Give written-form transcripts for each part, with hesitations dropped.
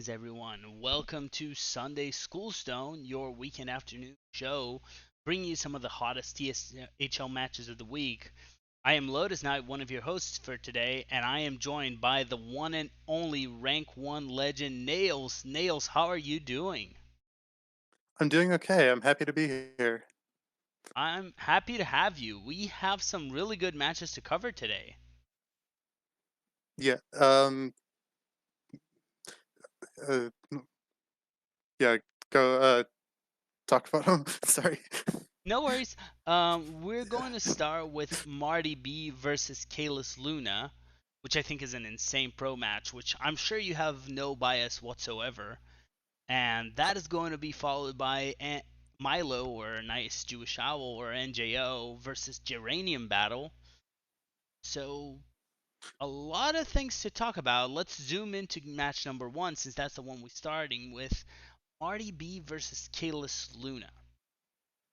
Greetings, everyone. Welcome to Sunday Schoolstone, your weekend afternoon show, bringing you some of the hottest TSHL matches of the week. I am Lotus Knight, one of your hosts for today, and I am joined by the one and only Rank 1 legend, Nails. Nails, how are you doing? I'm doing okay. I'm happy to be here. I'm happy to have you. We have some really good matches to cover today. Yeah. Uh, yeah. Go. Talk about them. Sorry. No worries. We're going to start with Marty B versus Kalis Luna, which I think is an insane pro match, which I'm sure you have no bias whatsoever. And that is going to be followed by Milo, or Nice Jewish Owl, or NJO versus Geranium Battle. So, a lot of things to talk about. Let's zoom into match number one, since that's the one we're starting with. Marty B versus Kalis Luna.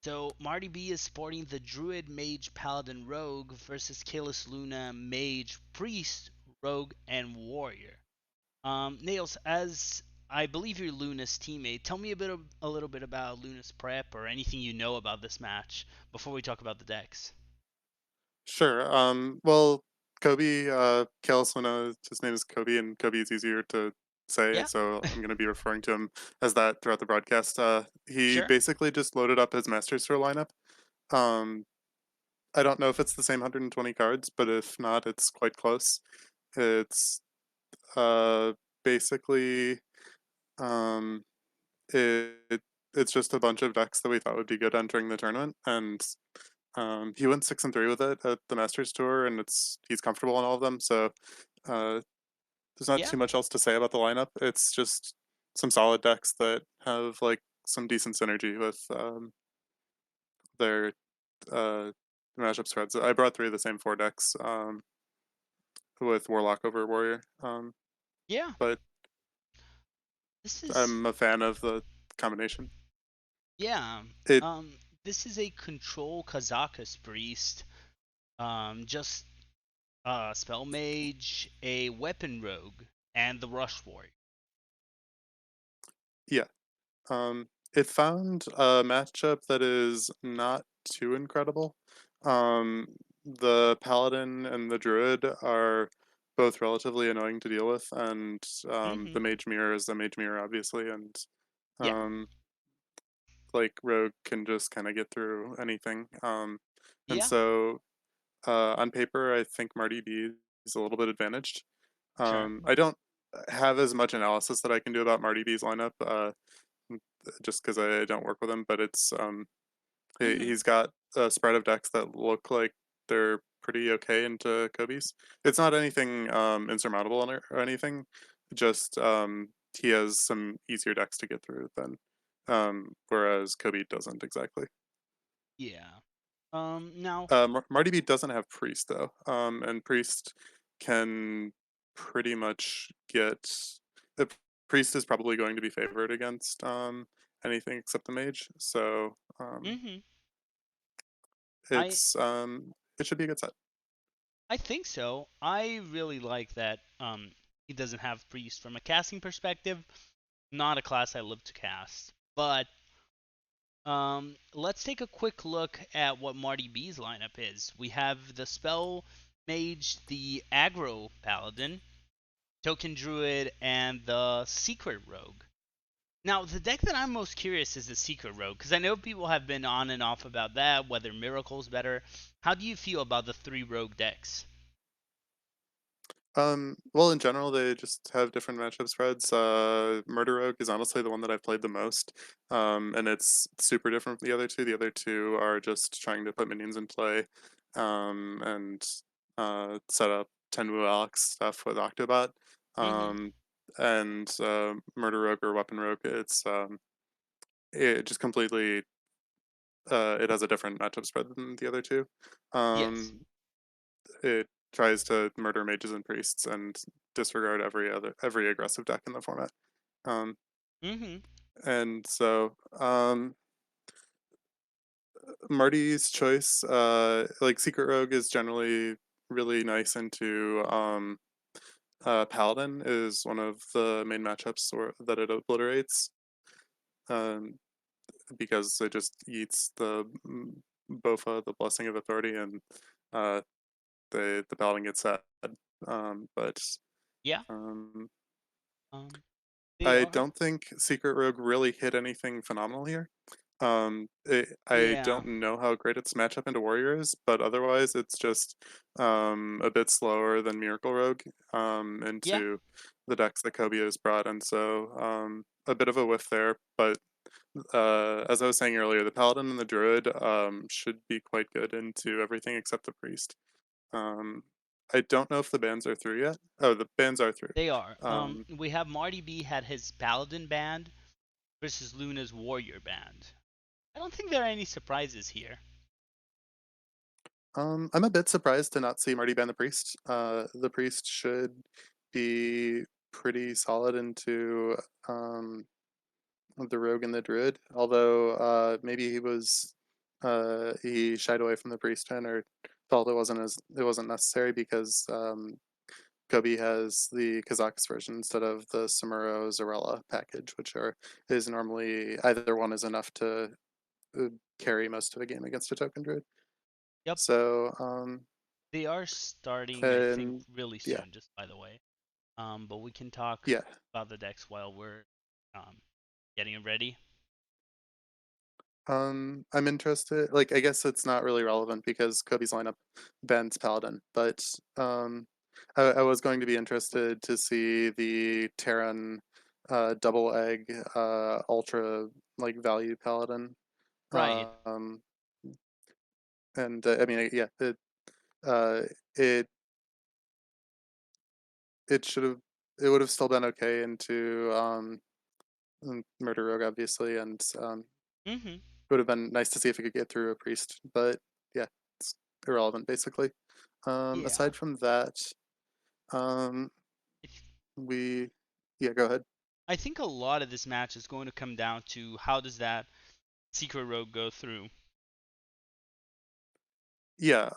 So Marty B is sporting the Druid Mage Paladin Rogue versus Kalis Luna Mage Priest Rogue and Warrior. Nails, as I believe you're Luna's teammate, tell me a little bit about Luna's prep or anything you know about this match before we talk about the decks. Sure. Well, Kobe. Kalasuna. His name is Kobe, and Kobe is easier to say, Yeah, so I'm going to be referring to him as that throughout the broadcast. He sure. basically just loaded up his Masters Tour lineup. Um, I don't know if it's the same 120 cards, but if not, it's quite close. It's uh basically um It it's just a bunch of decks that we thought would be good entering the tournament, and he went 6-3 with it at the Masters Tour, and he's comfortable in all of them. So uh, there's not Yeah, too much else to say about the lineup. It's just some solid decks that have like some decent synergy with their uh, matchup spreads. I brought three of the same four decks with Warlock over Warrior, yeah. but This is I'm a fan of the combination. yeah. It This is a control Kazakus priest. Just spell mage, a weapon rogue, and the rush warrior. yeah. It found a matchup that is not too incredible. Um, the paladin and the druid are both relatively annoying to deal with, and Mm-hmm. the mage mirror is the mage mirror, obviously, and Yeah, um, like rogue can just kind of get through anything. And yeah, so on paper, I think Marty B is a little bit advantaged. sure. I don't have as much analysis that I can do about Marty B's lineup. Just because I don't work with him, but Mm-hmm. he's got a spread of decks that look like they're pretty okay into Kobe's. It's not anything insurmountable or anything. Just he has some easier decks to get through than whereas Kobe doesn't exactly. Yeah. Now, Marty B doesn't have Priest though, and Priest can pretty much get. The Priest is probably going to be favored against anything except the Mage, so mm-hmm. I it's it should be a good set. I think so. I really like that. He doesn't have priest from a casting perspective. Not a class I love to cast, but let's take a quick look at what Marty B's lineup is. We have the spell mage, the aggro paladin, token druid, and the secret rogue. Now, the deck that I'm most curious is the Secret Rogue, because I know people have been on and off about that, whether Miracle's better. How do you feel about the three Rogue decks? Well, in general, they just have different matchup spreads. Murder Rogue is honestly the one that I've played the most, and it's super different from the other two. The other two are just trying to put minions in play, and set up Tenwu Alex stuff with Octobot. Mm-hmm. Um, and Murder Rogue or Weapon Rogue, it just completely it has a different matchup spread than the other two. Yes. It tries to murder mages and priests and disregard every aggressive deck in the format. Um, Mm-hmm. and so Marty's choice, like Secret Rogue, is generally really nice into Paladin is one of the main matchups that it obliterates, um, because it just eats the Bofa, the Blessing of Authority, and uh, the Paladin gets sad. But Yeah, um, um, they I are. don't think Secret Rogue really hit anything phenomenal here. I Yeah, don't know how great its matchup into Warrior is, but otherwise it's just a bit slower than Miracle Rogue yeah, into the decks that Kobe has brought, and so a bit of a whiff there. But as I was saying earlier, the Paladin and the Druid should be quite good into everything except the Priest. Um, I don't know if the bans are through yet. Oh, the bans are through. they are. Um, We have Marty B had his Paladin band versus Luna's Warrior band. I don't think there are any surprises here. I'm a bit surprised to not see Marty ban the Priest. The Priest should be pretty solid into um, the Rogue and the Druid, although maybe he shied away from the Priest ten or felt it wasn't necessary because Kobe has the Kazakhs version instead of the Samuro Zarella package, which are is normally either one is enough to uh, carry most of a game against a token druid. Yep, So they are starting, I think, and really yeah, soon. Just by the way, but we can talk yeah. about the decks while we're um, getting it ready. I'm interested. Like, I guess it's not really relevant because Kobe's lineup bans Paladin, but I was going to be interested to see the Terran double egg ultra like value Paladin. Right. Um, and I mean, yeah, uh, it it should have it would have still been okay into Murder Rogue, obviously, and Mhm. it would have been nice to see if it could get through a priest, but yeah, it's irrelevant basically. Yeah. Aside from that, um, we, yeah, go ahead. I think a lot of this match is going to come down to how does that secret rogue go through. Yeah,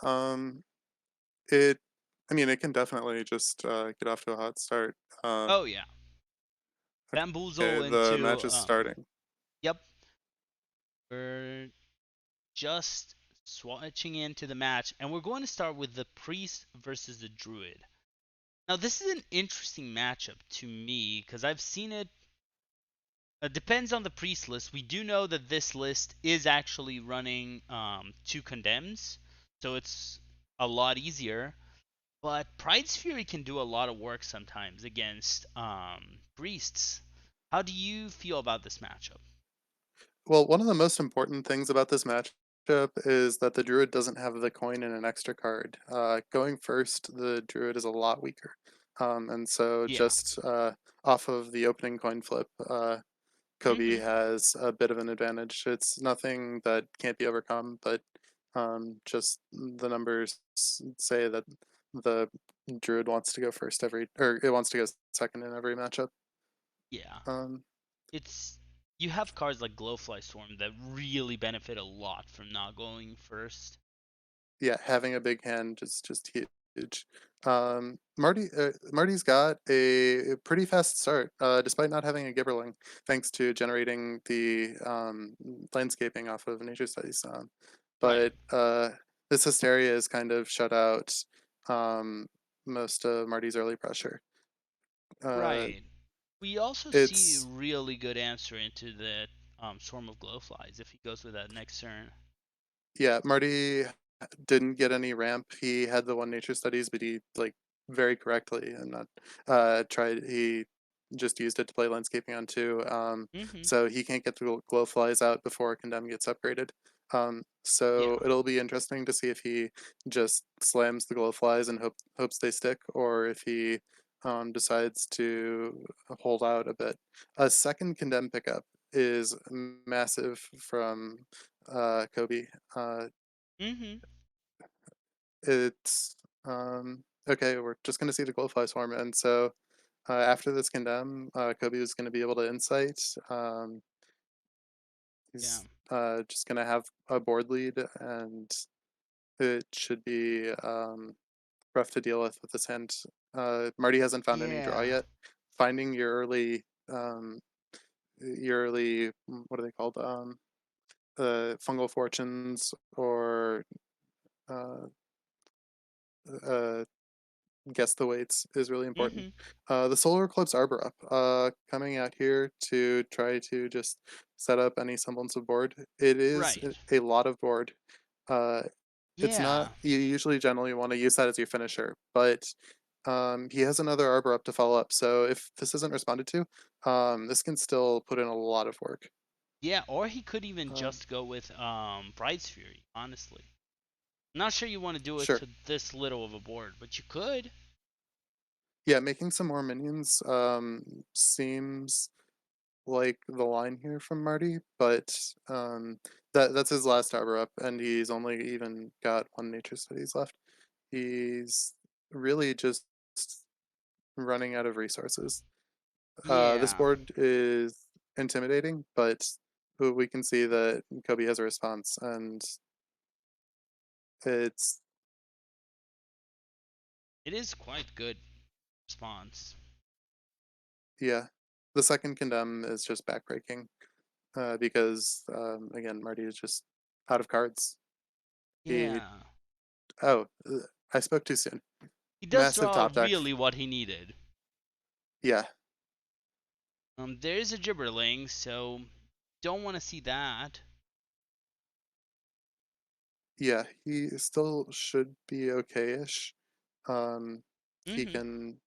it, I mean, it can definitely just get off to a hot start. Um, Oh yeah, bamboozle okay, the into match is starting. yep. We're just switching into the match, and we're going to start with the priest versus the druid. Now this is an interesting matchup to me because I've seen it. It depends on the priest list. We do know that this list is actually running two condemns, so it's a lot easier. But Pride's Fury can do a lot of work sometimes against priests. How do you feel about this matchup? Well, one of the most important things about this matchup is that the druid doesn't have the coin and an extra card. Going first, the druid is a lot weaker. And so Yeah. just off of the opening coin flip, Kobe Mhm. has a bit of an advantage. It's nothing that can't be overcome, but just the numbers say that the druid wants to go first or it wants to go second in every matchup. Yeah. Um, It's you have cards like Glowfly Storm that really benefit a lot from not going first. yeah, having a big hand is just huge. Marty's got a pretty fast start, despite not having a Gibberling, thanks to generating the landscaping off of nature studies. Right. But this hysteria has kind of shut out um, most of Marty's early pressure. Uh, Right. We also see a it's really good answer into the Swarm of Glowflies if he goes with that next turn. Yeah, Marty didn't get any ramp. He had the one nature studies, but he like very correctly and not tried. He just used it to play landscaping on two. Mhm. So he can't get the glow flies out before condemn gets upgraded. So Yeah. it'll be interesting to see if he just slams the glow flies and hopes they stick, or if he decides to hold out a bit. A second condemn pickup is massive from Kobe. Uh, Mhm. it's okay. We're just gonna see the glowfly swarm, and so after this condemn, Kobe is gonna be able to insight. Yeah. He's just gonna have a board lead, and it should be rough to deal with this hand. Marty hasn't found any draw Yeah. yet. Finding your early what are they called? Fungal fortunes or uh, uh, guess the weights is really important. Mhm. The Solar Eclipse Arbor up, coming out here to try to just set up any semblance of board. It is Right. a lot of board. Uh, it's not, Yeah. you usually generally want to use that as your finisher, but he has another Arbor up to follow up. So if this isn't responded to, this can still put in a lot of work. Yeah, or he could even Um, just go with Bride's Fury, honestly. I'm not sure you want to do it sure. to this little of a board, but you could. Yeah, making some more minions seems like the line here from Marty, but that's his last Arbor up, and he's only even got one Nature Studies left. He's really just running out of resources. This Yeah. board is intimidating, but we can see that Kobe has a response, and it's It is quite good response. yeah. The second condemn is just backbreaking because again Marty is just out of cards. He Yeah. oh I spoke too soon. He does Massive draw top deck. really what he needed. Yeah, There is a Gibberling, so don't want to see that. yeah. He still should be okay-ish. He Mhm. can.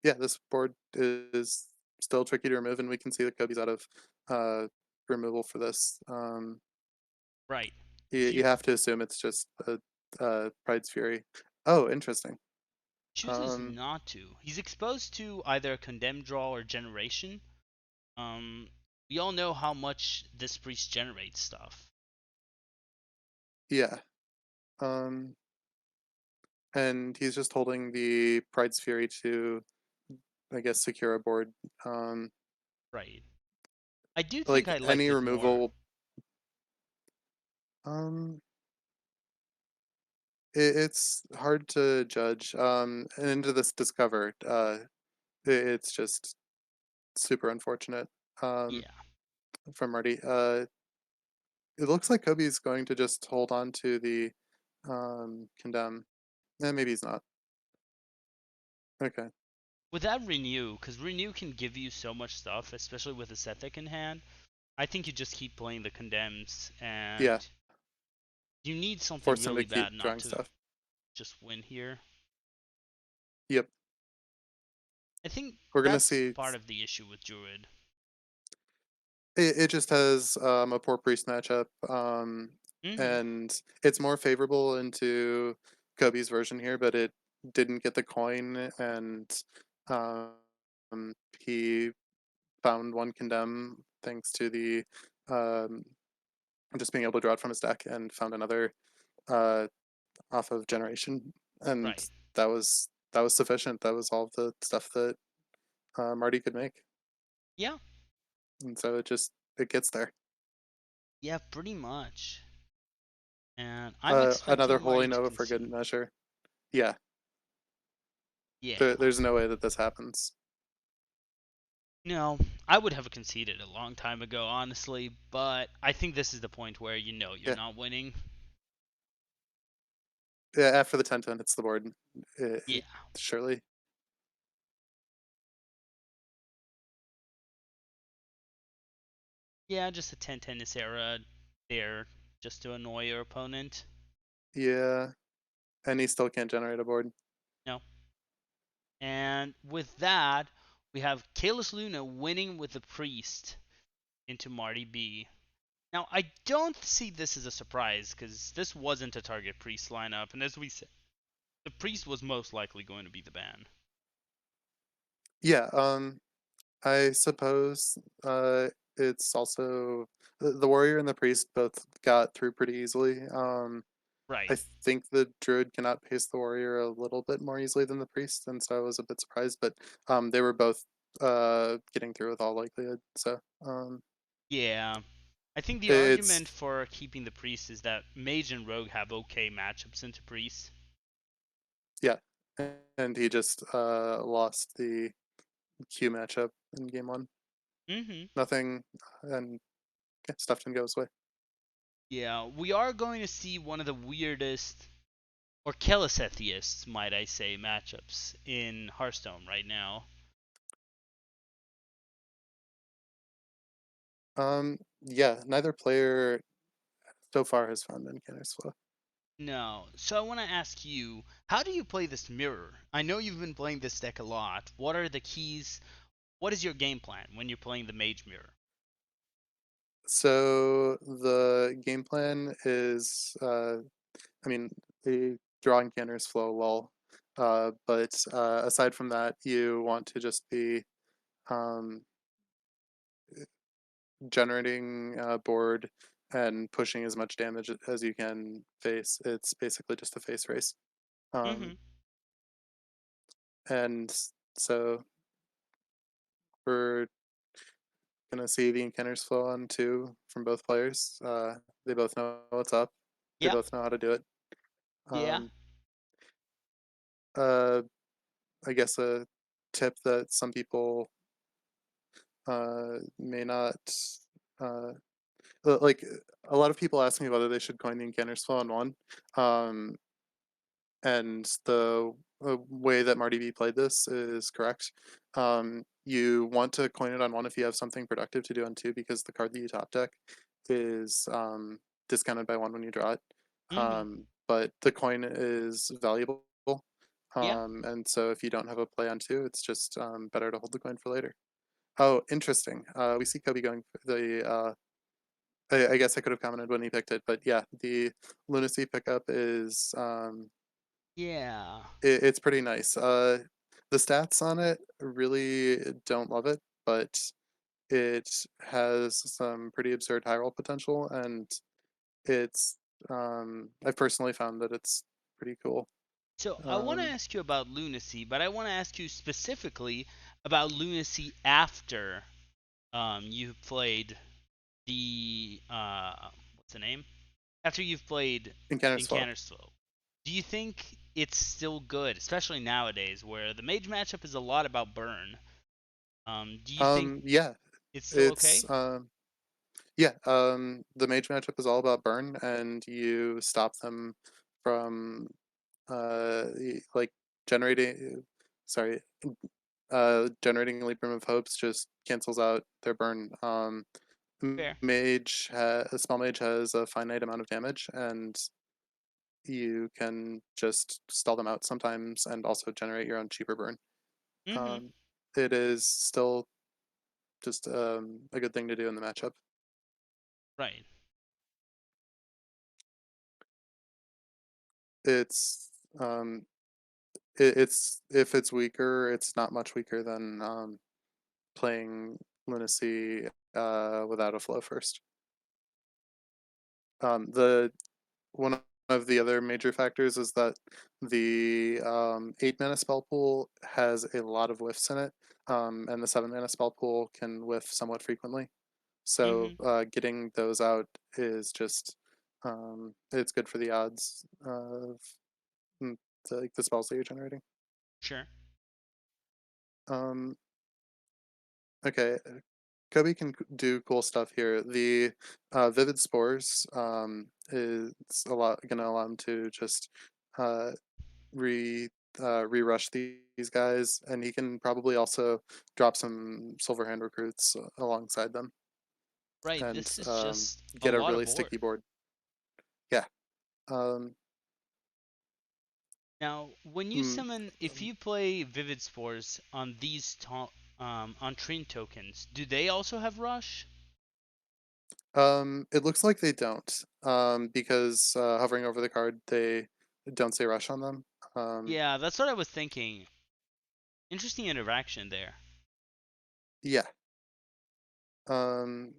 Yeah, this board is still tricky to remove, and we can see that Kobe's out of uh, removal for this. Right. You He have to assume it's just Pride's Fury. Oh, interesting. chooses Um, not to. He's exposed to either Condemned Draw or Generation. Um, we all know how much this priest generates stuff. yeah. Um, and he's just holding the Pride's Fury to, I guess, secure a board. Um, Right. I do think like I liked any it more. removal. Um, it's hard to judge. And into this discovered, it's just super unfortunate. Um, Yeah. from Marty. It looks like Kobe's going to just hold on to the condemn. Maybe he's not. Okay. With that Renew, because Renew can give you so much stuff, especially with a Sethic in hand, I think you just keep playing the Condemns, Yeah. and you need something Force him really to keep bad not drawing to stuff. just win here. Yep. I think We're gonna that's see. part of the issue with Druid. It just has a poor priest matchup, Hmm. and it's more favorable into Kobe's version here, but it didn't get the coin, and he found one condemn thanks to the um, just being able to draw it from his deck, and found another uh, off of generation, and Right. that was sufficient. That was all the stuff that Marty could make, Yeah. and so it gets there. Yeah, pretty much. And I'm Another expecting holy Marty to nova for good concede. measure. Yeah, Yeah. there's no way that this happens. No, I would have conceded a long time ago, honestly, but I think this is the point where you know you're Yeah, not winning. yeah. After the 10-10 hits the board, Yeah. surely. Yeah, just a 10-10 Ysera there just to annoy your opponent. Yeah, and he still can't generate a board. No. And with that, we have Kalis Luna winning with the Priest into Marty B. Now, I don't see this as a surprise because this wasn't a target Priest lineup, and as we said, the Priest was most likely going to be the ban. Yeah, I suppose it's also the warrior and the priest both got through pretty easily. I Right. think the druid cannot pace the warrior a little bit more easily than the priest, and so I was a bit surprised. But they were both getting through with all likelihood. So Yeah. I think the it's argument for keeping the Priest is that Mage and Rogue have okay matchups into Priest. yeah, and he just lost the Q matchup in game one. Mm-hmm. Nothing, and yeah, stuff didn't go his way. Yeah, we are going to see one of the weirdest, or Kelisethiest, might I say, matchups in Hearthstone right now. Yeah, neither player so far has found Encounter's Flow. No. So I want to ask you, how do you play this mirror? I know you've been playing this deck a lot. What are the keys? What is your game plan when you're playing the Mage Mirror? So the game plan is, I mean, the drawing Encounter's Flow, lol. But aside from that, you want to just be um, generating a board and pushing as much damage as you can face. It's basically just a face race. Mm-hmm. Um, and so we're gonna see the encounters flow on two from both players. They both know what's up. They Yep. both know how to do it. Yeah. Um, uh, I guess a tip that some people may not uh, like. A lot of people ask me whether they should coin the encounters flow on one. Um, and the way that Marty B played this is correct. You want to coin it on one if you have something productive to do on two, because the card that you top deck is discounted by one when you draw it. Mm-hmm. But the coin is valuable. Yeah. And so if you don't have a play on two, it's just better to hold the coin for later. Oh, interesting. We see Kobe going for the. I guess I could have commented when he picked it, but yeah, the lunacy pickup is Yeah. it's pretty nice. The stats on it really don't love it, but it has some pretty absurd high roll potential, and it's I've personally found that it's pretty cool. So I want to Um, ask you about lunacy, but I want to ask you specifically about lunacy after you've played the what's the name? After you've played Encounter's Flow. Incanter's do you think it's still good, especially nowadays where the mage matchup is a lot about burn? Do you think Yeah, it's still it's okay? yeah. The mage matchup is all about burn, and you stop them from like generating. Sorry, generating Leap Room of Hopes just cancels out their burn. Fair. A small mage has a finite amount of damage, and you can just stall them out sometimes, and also generate your own cheaper burn. Mm-hmm. Um, it is still just a good thing to do in the matchup. Right. It's um, it's if it's weaker, it's not much weaker than playing Lunacy without a flow first. The one of the other major factors is that the 8 mana spell pool has a lot of whiffs in it, and the 7 mana spell pool can whiff somewhat frequently. So Mm-hmm. getting those out is just it's good for the odds of like the spells that you're generating. Sure. Um, okay, Kobe can do cool stuff here. The Vivid Spores is a lot gonna allow him to just uh, re re-rush these guys, and he can probably also drop some Silverhand recruits alongside them Right. and This is just a get a lot of really board. sticky board. Yeah. Um, Now, when you mm, summon, if you play Vivid Spores on these on Trine tokens, do they also have Rush? it looks like they don't, because hovering over the card, they don't say rush on them. Um, Yeah, that's what I was thinking. Interesting interaction there. yeah. Um,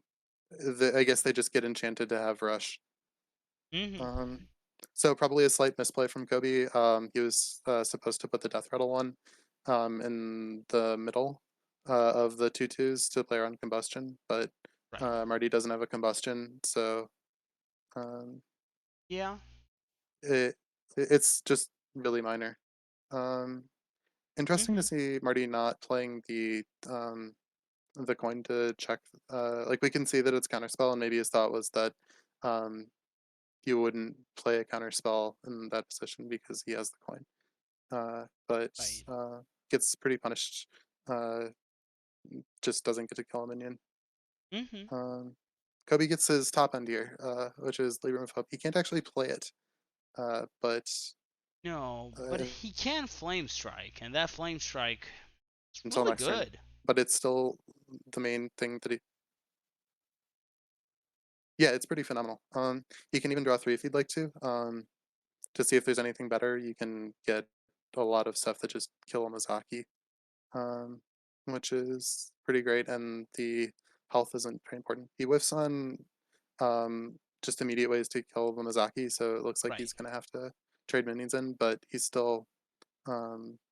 I guess they just get enchanted to have rush. Mm-hmm. Um, so probably a slight misplay from Kobe. He was supposed to put the Death Rattle one in the middle of the tutus to play around combustion, but Right. Marty doesn't have a combustion, so um, Yeah. it it's just really minor. Um, Interesting to Mhm. see Marty not playing the coin to check. Like we can see that it's counterspell, and maybe his thought was that um, you wouldn't play a counterspell in that position because he has the coin. But Right. gets pretty punished. Uh, just doesn't get to kill a minion. Mhm. Um, Kobe gets his top end here, which is Libram of Hope. He can't actually play it, but No, but uh, he can flame strike, and that flame strike is until really next turn. good. But it's still the main thing that he. Yeah, it's pretty phenomenal. He can even draw three if he'd like to. To see if there's anything better, you can get a lot of stuff that just kill Mizaki, um, which is pretty great. And the health isn't very important. He whiffs on just immediate ways to kill the Mizaki, so it looks like Right. he's gonna have to trade minions in, but he's still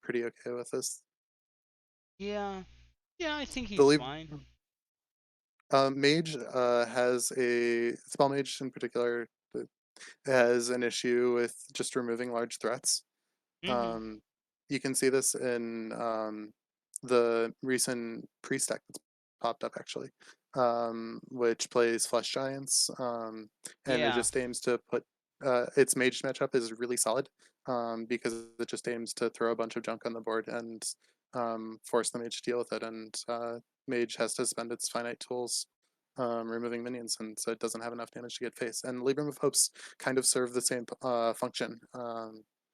pretty okay with this. Yeah. Yeah, I think The he's lead fine. mage has a spell mage in particular that has an issue with just removing large threats. Mhm. Um, you can see this in the recent priest deck that's popped up actually, which plays flesh giants, and it Yeah. just aims to put its mage matchup is really solid because it just aims to throw a bunch of junk on the board and force the mage to deal with it, and mage has to spend its finite tools. Removing minions, and so it doesn't have enough damage to get face. And Libram of Hopes kind of serve the same function.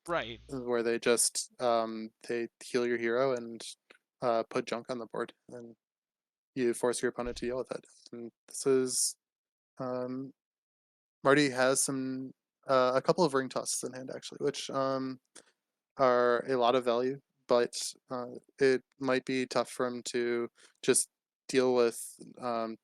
Right. Where they just they heal your hero and put junk on the board, and you force your opponent to deal with it. And this is um, Marty has some a couple of ring tosses in hand actually, which are a lot of value, but it might be tough for him to just deal with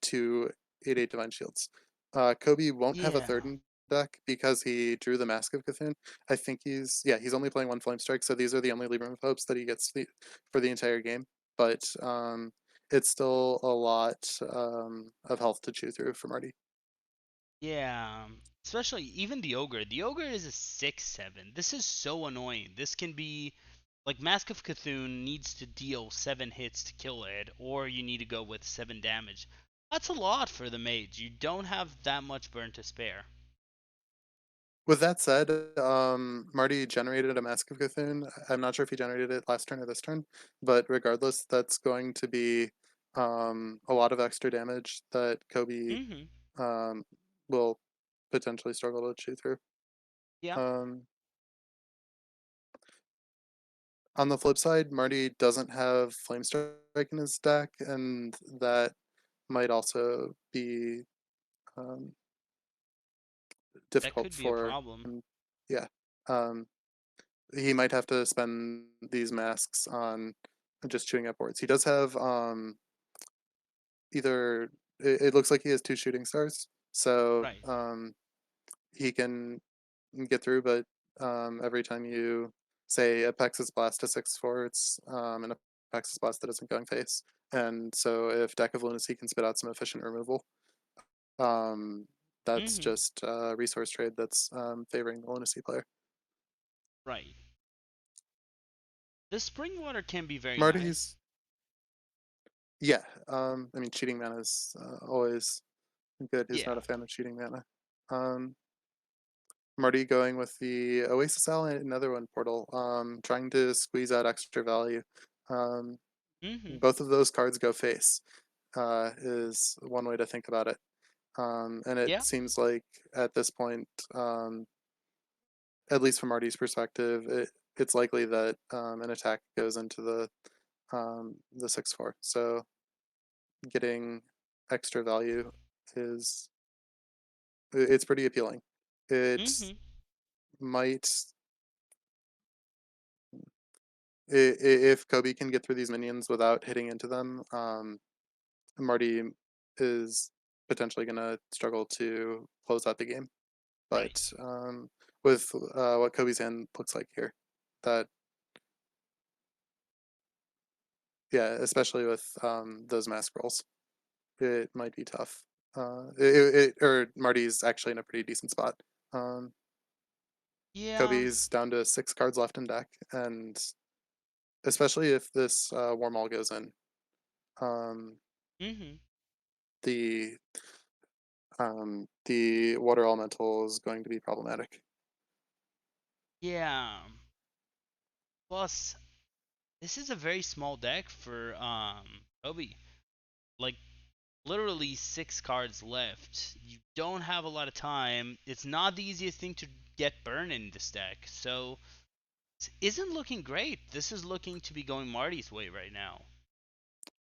two 8/8 Divine Shields. Kobe won't have a third Yeah. in deck because he drew the Mask of Cthulhu. I think he's only playing one Flame Strike, so these are the only Libram of Hopes that he gets for the entire game. But it's still a lot of health to chew through for Marty. Yeah. Especially even the ogre. The ogre is a 6/7. This is so annoying. This can be like Mask of Cthulhu needs to deal 7 hits to kill it, or you need to go with 7 damage. That's a lot for the mage. You don't have that much burn to spare. With that said, Marty generated a Mask of Cthulhu. I'm not sure if he generated it last turn or this turn, but regardless, that's going to be a lot of extra damage that Kobe Mhm. um, will potentially struggle to chew through. Yeah. Um, on the flip side, Marty doesn't have Flame Strike in his deck, and that might also be um, That difficult could be a for problem. him. Yeah. Um, he might have to spend these masks on just chewing up boards. He does have either it looks like he has two shooting stars, so Right. he can get through. But every time you say Apex's Blast to 6/4, it's an Apex's Blast that isn't going face. And so if Deck of Lunacy can spit out some efficient removal, um, that's Mhm. just a resource trade that's favoring the Lunacy player. Right. The spring water can be very nice. Marty's Yeah, I mean, cheating mana is always good. Who's not Yeah. a fan of cheating mana? Um, Marty going with the Oasis Ally, another one portal, trying to squeeze out extra value. Um, Mhm. both of those cards go face, is one way to think about it. And it Yeah. seems like at this point, at least from Marty's perspective, it's likely that an attack goes into the 6/4. So getting extra value is it's pretty appealing. It Mhm. might if Kobe can get through these minions without hitting into them, Marty is potentially going to struggle to close out the game. Right. But with what Kobe's hand looks like here, that yeah, especially with those mask rolls, it might be tough. Or Marty's actually in a pretty decent spot. Um, Yeah. Kobe's down to 6 cards left in deck, and especially if this Warm All goes in, um, Mhm. the the Water Elemental is going to be problematic. Yeah. Plus, this is a very small deck for Obi. Like literally 6 cards left. You don't have a lot of time. It's not the easiest thing to get burn in this deck. So it isn't looking great. This is looking to be going Marty's way right now.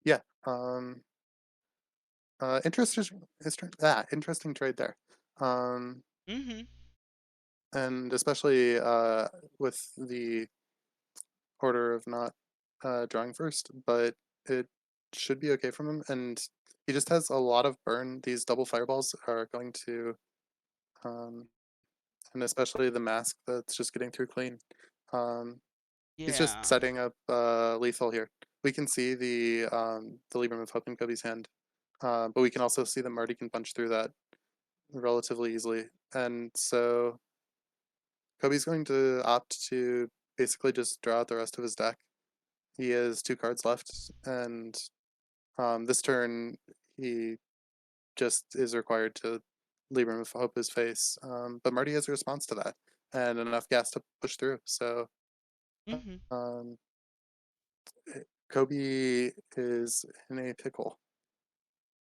Yeah. Interesting trade there. Um, Mhm. and especially with the order of not drawing first, but it should be okay from him. And he just has a lot of burn. These double fireballs are going to, um, and especially the mask that's just getting through clean. Um, he's just Yeah. setting up lethal here. We can see the Libram of Hope in Kobe's hand, but we can also see that Marty can punch through that relatively easily. And so Kobe's going to opt to basically just draw out the rest of his deck. He has 2 cards left, and this turn he just is required to leave him with Hope his face. But Marty has a response to that and enough gas to push through. So Mhm. um, Kobe is in a pickle.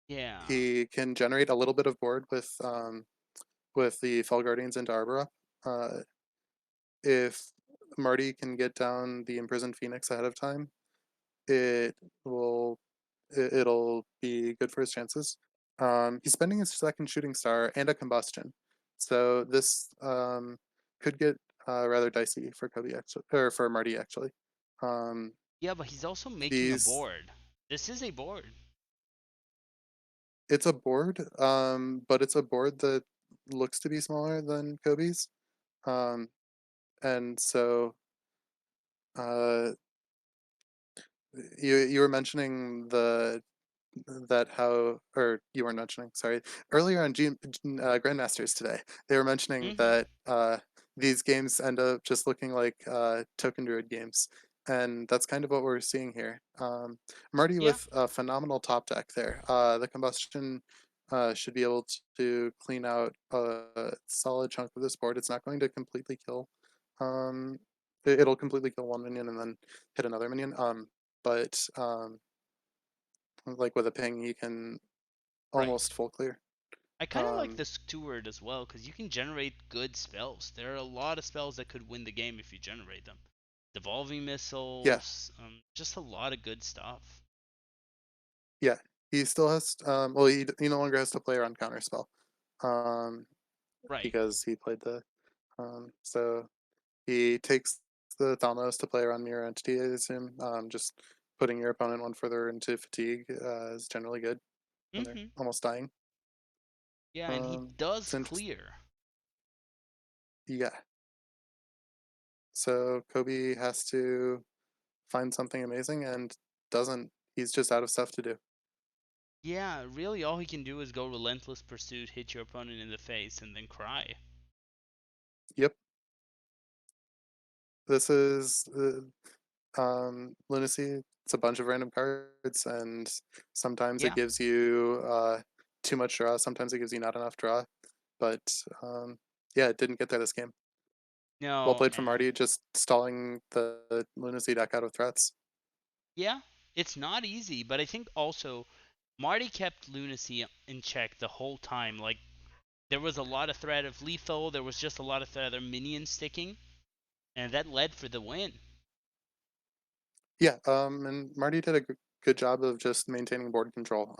Yeah. He can generate a little bit of board with the Fell Guardians into Arbora. Uh, if Marty can get down the imprisoned Phoenix ahead of time, it will it'll be good for his chances. He's spending his second shooting star and a combustion, so this could get rather dicey for Kobe actually, or for Marty actually. Um, Yeah, but he's also making a these board. This is a board. It's a board, but it's a board that looks to be smaller than Kobe's, um, and so uh, you were mentioning the that how or you weren't mentioning, sorry, earlier on grandmasters today they were mentioning Mhm. that these games end up just looking like token druid games, and that's kind of what we're seeing here. Marty Yeah. with a phenomenal top deck there. The combustion should be able to clean out a solid chunk of this board. It's not going to completely kill, um it'll completely kill one minion and then hit another minion, but like with a ping, you can Right. almost full clear. I kind of like Um, the steward as well because you can generate good spells. There are a lot of spells that could win the game if you generate them. Devolving yeah, missiles, just a lot of good stuff. yeah. He still has. Well, he no longer has to play around counterspell, um, Right. because he played the. So he takes the Thalmos to play around mirror entity. I assume. Just putting your opponent one further into fatigue is generally good when they're Mhm. almost dying. Yeah, and he does It's interesting. clear. Yeah. So Kobe has to find something amazing and doesn't. He's just out of stuff to do. Yeah, really all he can do is go relentless pursuit, hit your opponent in the face, and then cry. Yep. This is Lunacy. It's a bunch of random cards, and sometimes it Yeah. gives you too much draw. Sometimes it gives you not enough draw. But yeah, it didn't get there this game. Well No, played from and Marty, just stalling the Lunacy deck out of threats. yeah, it's not easy, but I think also Marty kept Lunacy in check the whole time. Like there was a lot of threat of lethal, there was just a lot of threat of minions sticking, and that led for the win. Yeah, and Marty did a good job of just maintaining board control.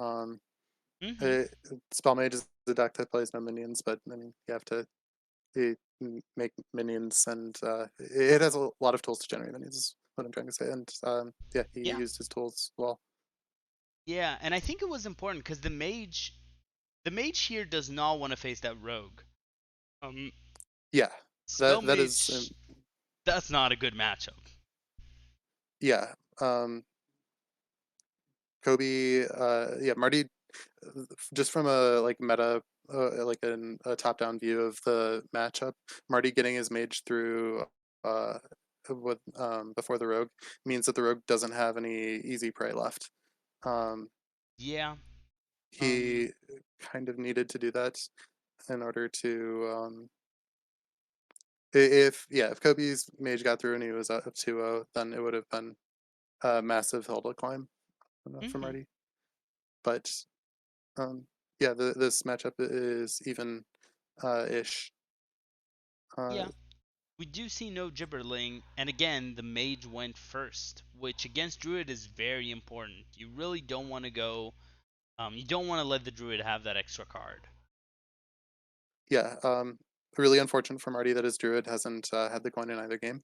Mhm. It, Spell Mage is a deck that plays no minions, but I mean you have to make minions, and it has a lot of tools to generate minions. Is what I'm trying to say, and yeah, he Yeah. used his tools well. Yeah, and I think it was important cuz the mage here does not want to face that rogue. Um Yeah, spell that is mage that's not a good matchup. yeah. Kobe, yeah, Marty, just from a like meta a top-down view of the matchup. Marty getting his mage through with before the rogue means that the rogue doesn't have any easy prey left. Um, Yeah. Um. he kind of needed to do that in order to if yeah, if Kobe's mage got through and he was up 2-0, then it would have been a massive hill to climb for Mhm. Marty. But um, yeah, this matchup is even ish. Uh, Yeah. We do see no gibberling, and again, the mage went first, which against druid is very important. You really don't want to go. You don't want to let the druid have that extra card. yeah, really unfortunate for Marty that his druid hasn't had the coin in either game,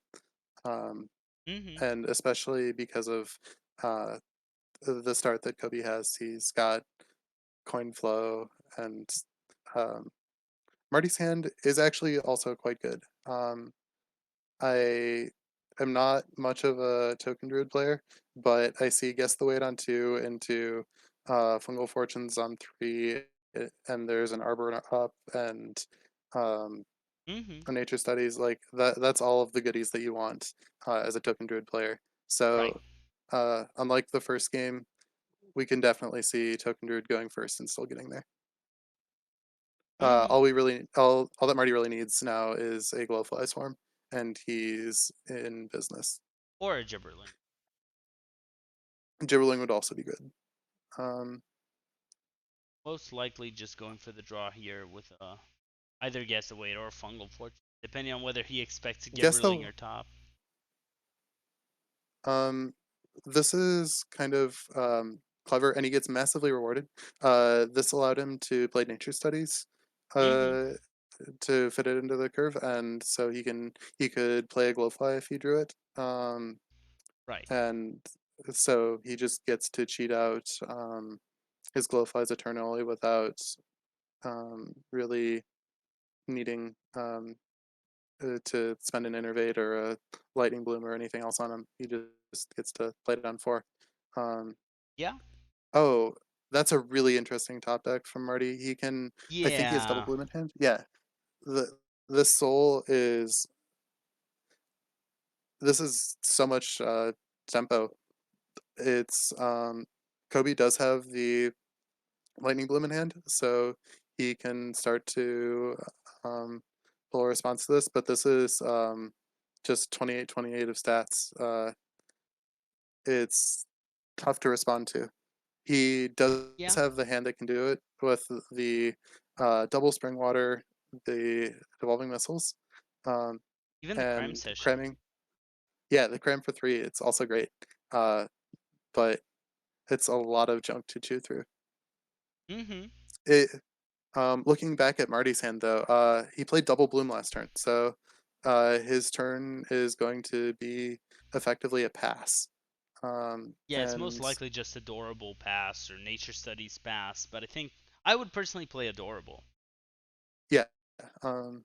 um, Mhm. and especially because of uh, the start that Kobe has. He's got coin flow, and um, Marty's hand is actually also quite good. I am not much of a token druid player, but I see guess the weight on two into fungal fortunes on three, and there's an arbor up and um, Mhm. a nature studies like that. That's all of the goodies that you want as a token druid player. Right. So unlike the first game, we can definitely see token druid going first and still getting there. Mhm. All that Marty really needs now is a glowfly swarm, and he's in business. Or a gibberling. Gibberling would also be good. Um, Most likely just going for the draw here with either guess await or fungal fortune, depending on whether he expects guess gibberling though, or top. um, this is kind of clever, and he gets massively rewarded. This allowed him to play nature studies Mhm. uh, to fit it into the curve, and so he could play a glowfly if he drew it. Right. And so he just gets to cheat out his glowflies eternally without really needing to spend an innervate or a lightning bloom or anything else on him. He just gets to play it on four. Um, Yeah. oh, that's a really interesting top deck from Marty. I think he has double Yeah. bloom in hand. Yeah, the this soul is this is so much tempo. It's Kobe does have the lightning bloom in hand, so he can start to um, pull a response to this. But this is just 28-28 of stats. It's tough to respond to. He does Yeah. have the hand that can do it with the double spring water, the devolving missiles, um, Even the crime and session. cramming. Yeah, the cram for three. It's also great, uh, but it's a lot of junk to chew through. Mhm. It looking back at Marty's hand, though, he played double bloom last turn, so his turn is going to be effectively a pass. Yeah, it's most And likely just adorable pass or nature studies pass, but I think I would personally play adorable. yeah, um,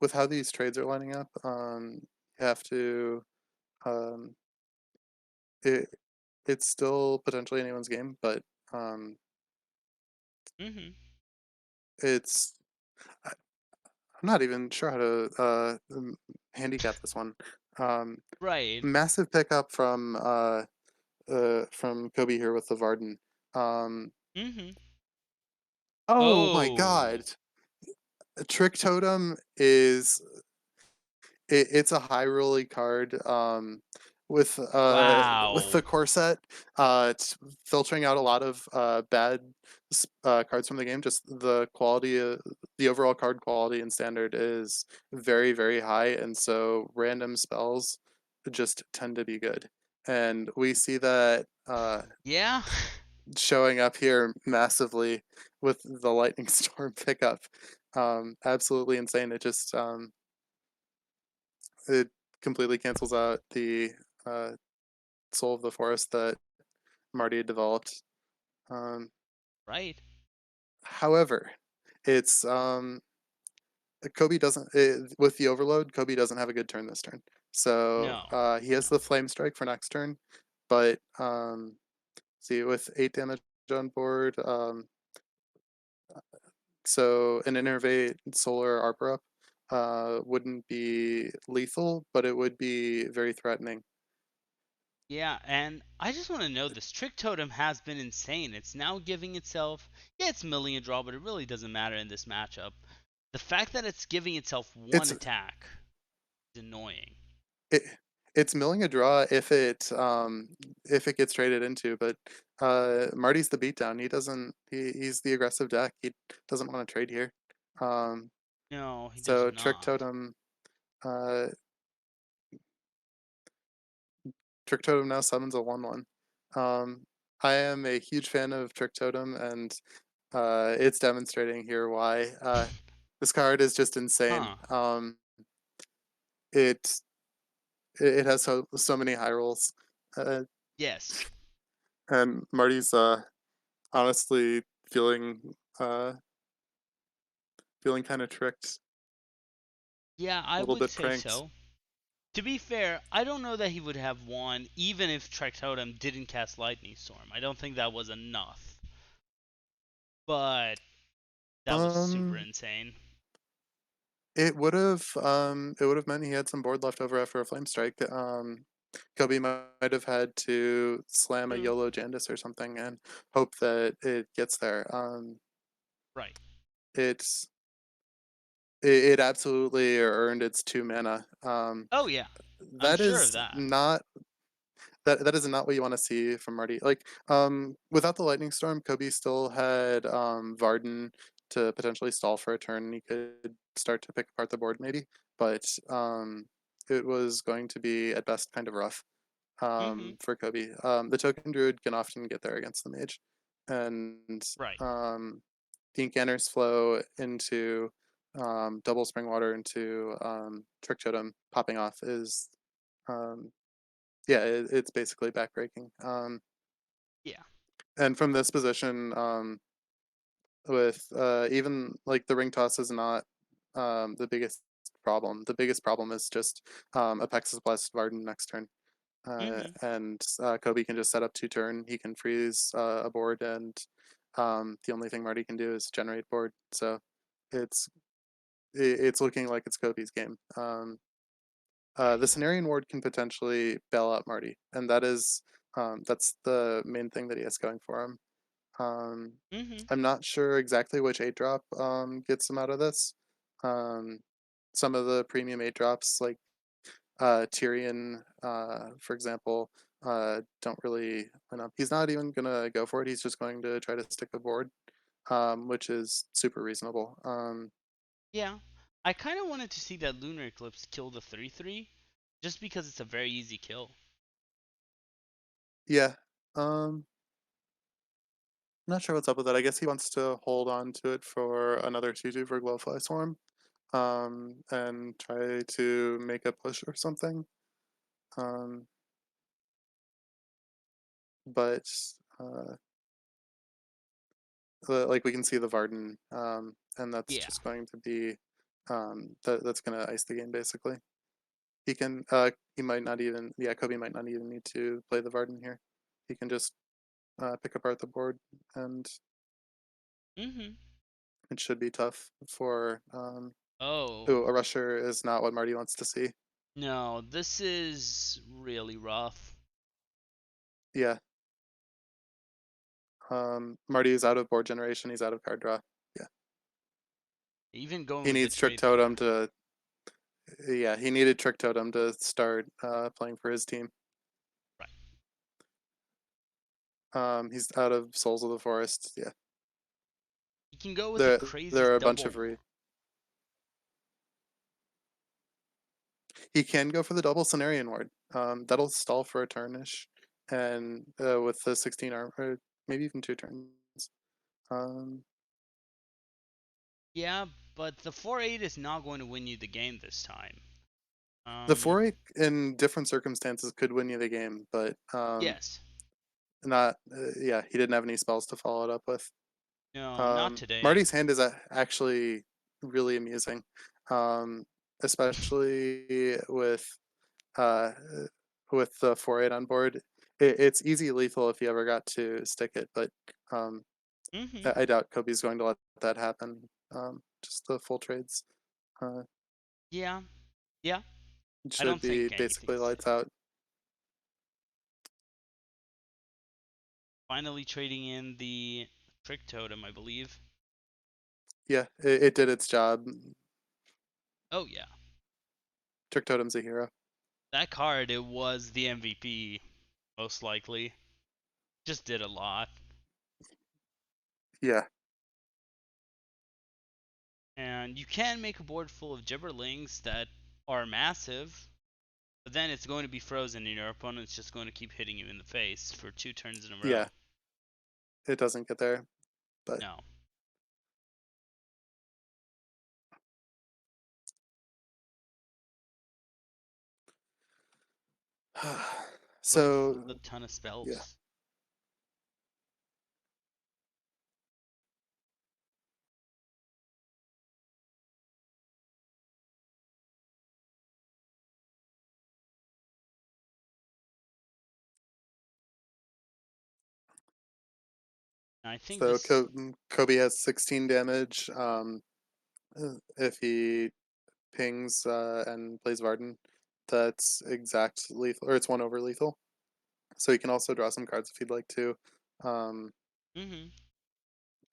with how these trades are lining up, you have to. Um, it, it's still potentially anyone's game, but um, Mhm. it's. I'm not even sure how to handicap this one. Um, Right. Massive pickup from Kobe here with the Varden. Um, Mhm. oh my Oh. god. Trick Totem is it's a high rolly card with the Wow. core set it's filtering out a lot of bad cards from the game. Just the overall card quality in standard is very very high, and so random spells just tend to be good, and we see that Yeah. showing up here massively with the lightning storm pickup. Absolutely insane. It completely cancels out the uh, soul of the forest that Marty had developed. Um, Right. However, it's Kobe doesn't with the overload. Kobe doesn't have a good turn this turn, so No. he has No. the flame strike for next turn. But see, with 8 damage on board, So an Innervate Solar Arbor Up wouldn't be lethal, but it would be very threatening. Yeah, and I just want to know this Trick Totem has been insane. It's now giving itself, yeah, it's milling a draw, but it really doesn't matter in this matchup. The fact that it's giving itself one It's attack is annoying. it it's milling a draw if it gets traded into, but Marty's the beatdown. He's the aggressive deck. He doesn't want to trade here. Um, No, he does so Trick not. Totem uh Trick Totem now summons a 1/1. Um, I am a huge fan of Trick Totem, and it's demonstrating here why. This card is just insane. Huh. It it has so many high rolls, uh, Yes. and Marty's honestly uh, feeling kind of tricked, Yeah, a I little would bit say pranked. so. To be fair, I don't know that he would have won even if Trick Totem didn't cast Lightning Storm. I don't think that was enough. But that was super Um, insane. it would have meant he had some board left over after a flame strike. Kobe might have had to slam a True. YOLO Jandis or something and hope that it gets there. Right. It's it absolutely earned its 2 mana. Oh yeah. I'm That sure of is that. not that is not what you want to see from Marty. Like, without the lightning storm, Kobe still had Varden to potentially stall for a turn. He could start to pick apart the board maybe, but it was going to be at best kind of rough Mhm. for Kobe. The token druid can often get there against the mage, and Right. the Incanter's flow into double spring water into trick totem popping off is um, yeah, it's basically backbreaking. Yeah. And from this position, with even like the ring toss is not the biggest problem. The biggest problem is just Apex's Blessed Varden next turn. Mhm. And Kobe can just set up 2 turn. He can freeze a board, and the only thing Marty can do is generate board. So it's it's looking like it's Kobe's game. The Right. Cenarian Ward can potentially bail out Marty, and that's the main thing that he has going for him. Um, Mhm. I'm not sure exactly which 8 drop gets him out of this. Um, some of the premium 8 drops, like Tyrion, for example, don't really. You know, he's not even gonna go for it. He's just going to try to stick the board, which is super reasonable. Yeah. I kind of wanted to see that lunar eclipse kill the 3/3 just because it's a very easy kill. Yeah. Um, Not sure what's up with that. I guess he wants to hold on to it for another 2/2 for Glowfly Swarm, and try to make a push or something. Um, but uh, like we can see the Varden, and that's Yeah. just going to be that's going to ice the game basically. He might not even yeah Kobe might not even need to play the Varden here. He can just pick apart the board, and Mhm. it should be tough for ooh, Oh. a rusher is not what Marty wants to see. No, this is really rough. Yeah, Marty is out of board generation. He's out of card draw. Yeah, Even going he with the needs Trick trade Totem there. to. Yeah, he needed Trick Totem to start playing for his team. Right. He's out of Souls of the Forest. Yeah, He can go with the there are craziest a bunch of double. he can go for the double Cenarian Ward. That'll stall for a turnish, and with the 16 arm, or maybe even 2 turns. Um, Yeah, but the 4/8 is not going to win you the game this time. the Um, 4-8 in different circumstances could win you the game, but yes. not. Yeah, he didn't have any spells to follow it up with. No, not today. Marty's hand is actually really amusing, um, especially uh, with the 4-8 on board. It's easy lethal if you ever got to stick it, but um, Mhm. I doubt Kobe's going to let that happen. Just the full trades. Uh, Yeah. Yeah. it I should don't be think basically anything's lights out. finally trading in the trick totem, I believe. Yeah, it did its job. Oh yeah. Trick Totem's a hero. That card, it was the MVP, most likely. Just did a lot. Yeah, And you can make a board full of gibberlings that are massive, but then it's going to be frozen and your opponent's just going to keep hitting you in the face for 2 turns in a yeah, row. it doesn't get there, but No. With so a ton of yeah. spells. And I think So this. Kobe has 16 damage. If he pings and plays Varden, that's exact lethal, or it's one over lethal. So he can also draw some cards if he'd like to, um, Hmm.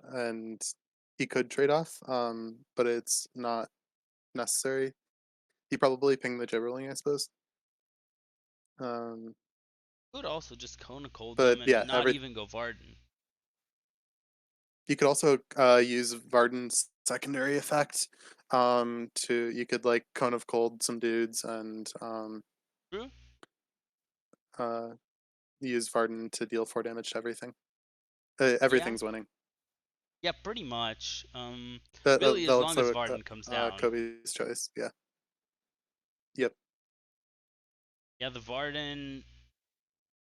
and he could trade off, but it's not necessary. He probably pinged the Gibberling, I suppose. Um, Could also just Kona Cold but them and yeah, not even go Varden. you could also use Varden's secondary effect. To you could like Cone of Cold some dudes and True? uh, use Varden to deal 4 damage to everything. Yeah. Everything's winning. Yeah, pretty much. That Really, that as looks long as like Varden comes down. Kobe's choice. Yeah. Yep. Yeah, the Varden.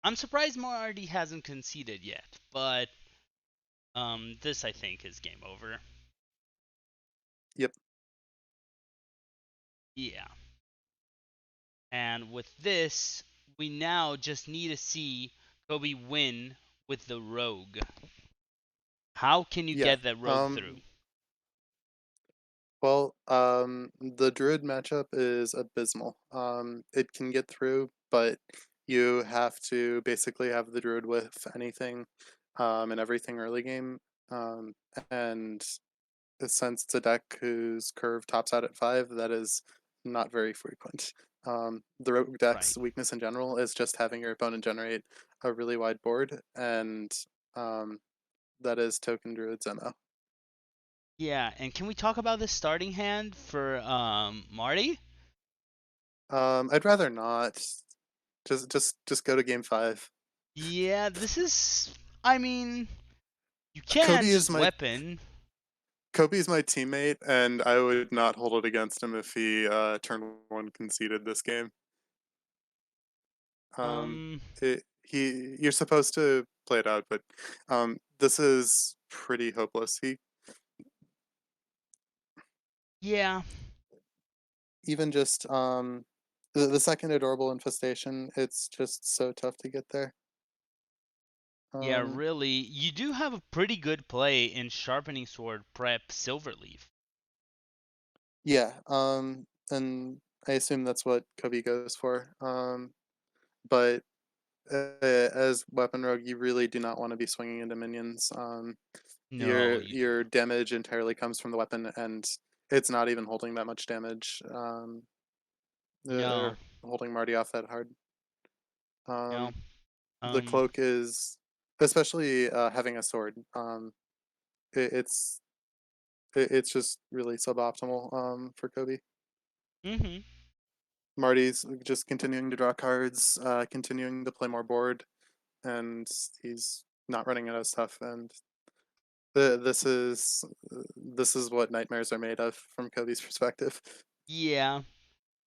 I'm surprised Marty hasn't conceded yet, but this I think is game over. Yep. Yeah. And with this, we now just need to see Kobe win with the Rogue. How can you Yeah. get that Rogue through? Well, the Druid matchup is abysmal. It can get through, but you have to basically have the Druid with anything, and everything early game. Um, and since it's a deck whose curve tops out at 5, that is not very frequent. The Rogue Right. deck's weakness in general is just having your opponent generate a really wide board, and um, that is Token Druid's MO. Yeah, and can we talk about this starting hand for Marty? I'd rather not. Just go to game 5. Yeah, this is. I mean, you can Kobe is just my weapon. Kobe's my teammate, and I would not hold it against him if he turn 1 conceded this game. Um, Um, you're supposed to play it out, but this is pretty hopeless. He yeah, even just the second adorable infestation. It's just so tough to get there. yeah, Um, really. You do have a pretty good play in sharpening sword prep Silverleaf. yeah. And I assume that's what Kobe goes for. But as weapon rogue, you really do not want to be swinging into minions. No, you Your don't. damage entirely comes from the weapon, and it's not even holding that much damage. No, Or holding Marty off that hard. no. Um, the Um, cloak is, especially having a sword. It's it's just really suboptimal for Kobe. mm-hmm. Marty's just continuing to draw cards, continuing to play more board, and he's not running out of stuff. And this is what nightmares are made of from Kobe's perspective. Yeah,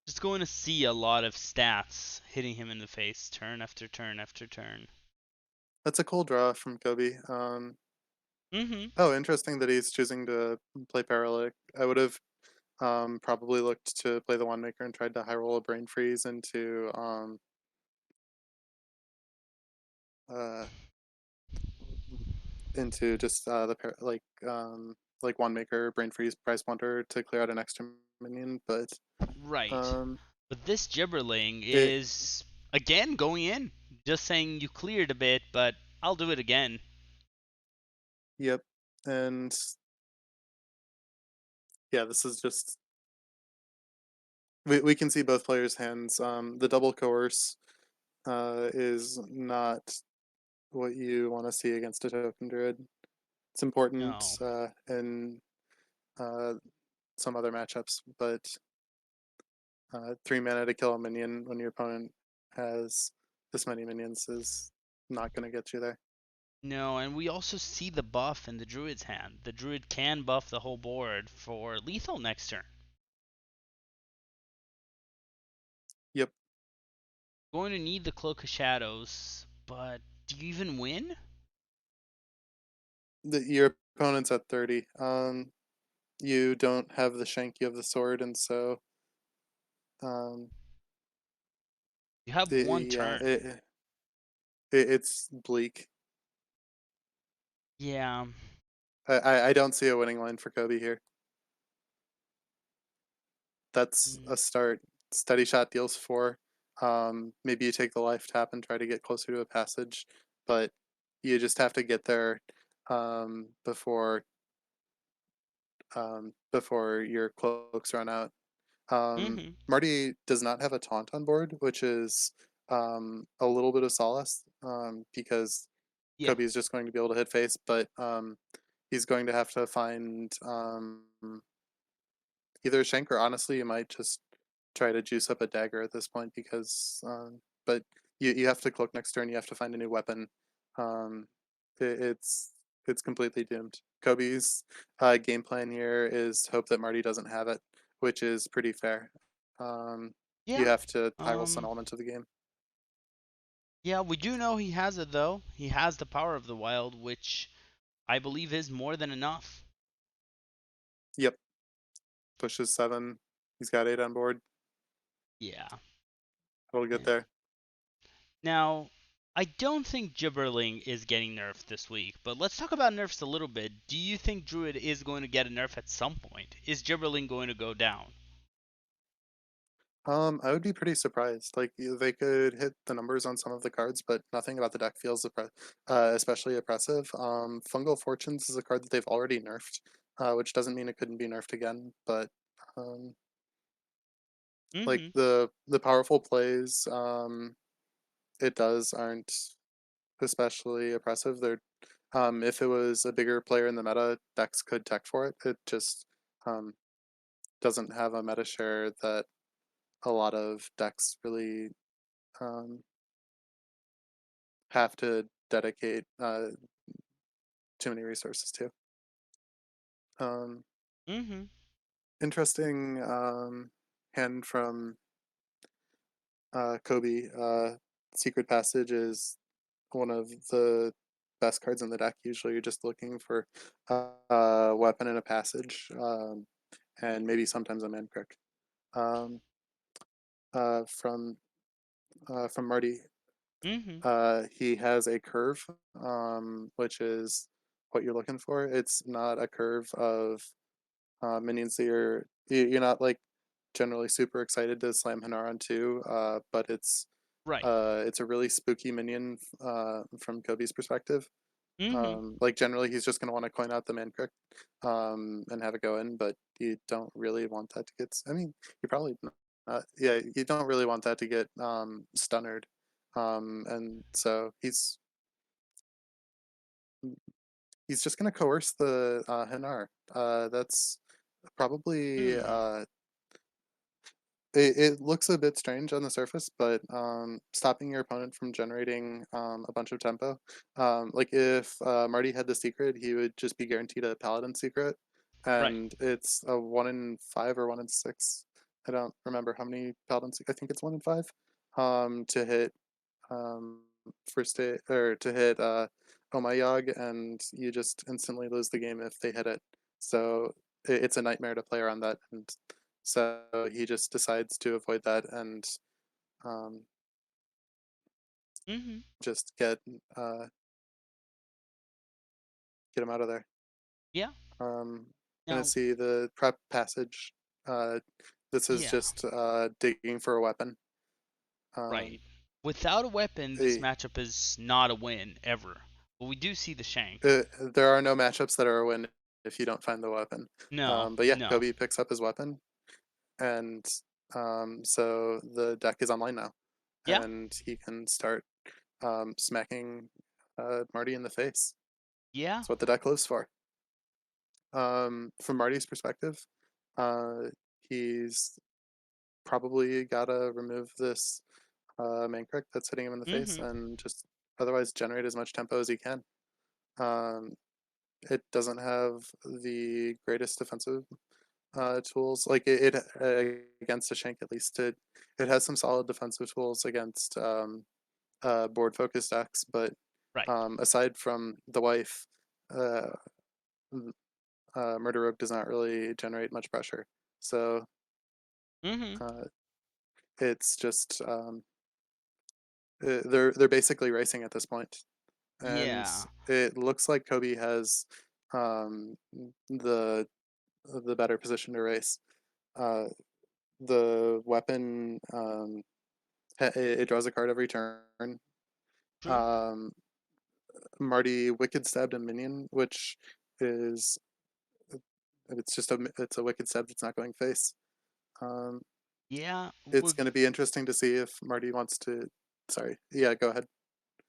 just going to see a lot of stats hitting him in the face turn after turn after turn. That's a cool draw from Kobe. Mm-hmm. Oh, interesting that he's choosing to play Paralytic. I would have probably looked to play the Wand Maker and tried to high roll a Brain Freeze into uh, into just like one maker brain freeze price blunder to clear out an extra minion, but Right. um But this gibberling it is again going in. Just saying you cleared a bit, but I'll do it again. yep. And yeah, this is just we can see both players' hands. The double coerce is not what you want to see against a token druid. It's important No. in uh, some other matchups, but 3 mana to kill a minion when your opponent has this many minions is not going to get you there. No, and we also see the buff in the druid's hand. The druid can buff the whole board for lethal next turn. Yep, Going to need the Cloak of Shadows, but do you even win? your opponent's at 30. You don't have the shank, you have the sword, and so um, You have one yeah, turn. it's bleak. Yeah. I don't see a winning line for Kobe here. That's Mm, a start. Steady shot deals 4. Maybe you take the life tap and try to get closer to a passage, but you just have to get there before before your cloaks run out. mhm. Marty does not have a taunt on board, which is a little bit of solace because Yeah. Kobe is just going to be able to hit face, but he's going to have to find either shank or honestly, you might just try to juice up a dagger at this point because, but you have to cloak next turn. You have to find a new weapon. Um, it's completely doomed. Kobe's game plan here is hope that Marty doesn't have it, which is pretty fair. Um, you Yeah. have to tyrell sun Um element of the game. yeah, we do know he has it though. He has the power of the wild, which I believe is more than enough. Yep, pushes 7. He's got 8 on board. Yeah. It'll get Yeah. there. Now, I don't think Gibberling is getting nerfed this week, but let's talk about nerfs a little bit. Do you think Druid is going to get a nerf at some point? Is Gibberling going to go down? I would be pretty surprised. Like they could hit the numbers on some of the cards, but nothing about the deck feels especially oppressive. Fungal Fortunes is a card that they've already nerfed, which doesn't mean it couldn't be nerfed again. But um, like Mhm. the powerful plays, it does aren't especially oppressive. They're if it was a bigger player in the meta, decks could tech for it. It just um, doesn't have a meta share that a lot of decks really um, have to dedicate too many resources to. Um, Mhm. interesting hand from Kobe. Secret Passage is one of the best cards in the deck. Usually, you're just looking for a weapon and a passage, and maybe sometimes a man crick. Um, uh, from from Marty, Mhm. he has a curve, which is what you're looking for. It's not a curve of minions that you're not like generally super excited to slam Hanar on too, but Right. it's a really spooky minion from Kobe's perspective. Mhm. Like generally, he's just gonna want to coin out the man crick and have it go in, but you don't really want that to get. I mean, you probably yeah, you don't really want that to get stunnered, and so he's just gonna coerce the Hanar. That's probably Hmm. it looks a bit strange on the surface, but stopping your opponent from generating a bunch of tempo. Like if Marty had the secret, he would just be guaranteed a paladin secret, Right. and it's a 1 in 5 or 1 in 6. I don't remember how many paladins. I think it's 1 in 5 to hit um, first hit or to hit Oh My Yogg, and you just instantly lose the game if they hit it. So it's a nightmare to play around that, and so he just decides to avoid that and um, Mhm. just get uh, get him out of there. Yeah. Um, gonna Now, see the prep passage. Uh, this is yeah, just digging for a weapon. right. Um, Without a weapon, this eh, matchup is not a win ever. But we do see the shank. there are no matchups that are a win if you don't find the weapon. No, But yeah, no. Kobe picks up his weapon, and so the deck is online now, Yeah. and he can start smacking Marty in the face. Yeah. That's what the deck lives for. From Marty's perspective, uh, he's probably gotta remove this main crick that's hitting him in the face Mm-hmm. and just otherwise generate as much tempo as he can. Um, it doesn't have the greatest defensive tools. Like against a shank, at least it has some solid defensive tools against board focused decks, but Right. aside from the wife, uh, Murder Rogue does not really generate much pressure. So Mm-hmm. uh, it's just they're basically racing at this point, and Yeah. it looks like Kobe has um, the the better position to race. Uh, the weapon it draws a card every turn. True. Um, Marty wicked stabbed a minion, which is it's a wicked stab that's not going face. Um, Yeah. it's going to be interesting to see if Marty wants to. Sorry, yeah, go ahead.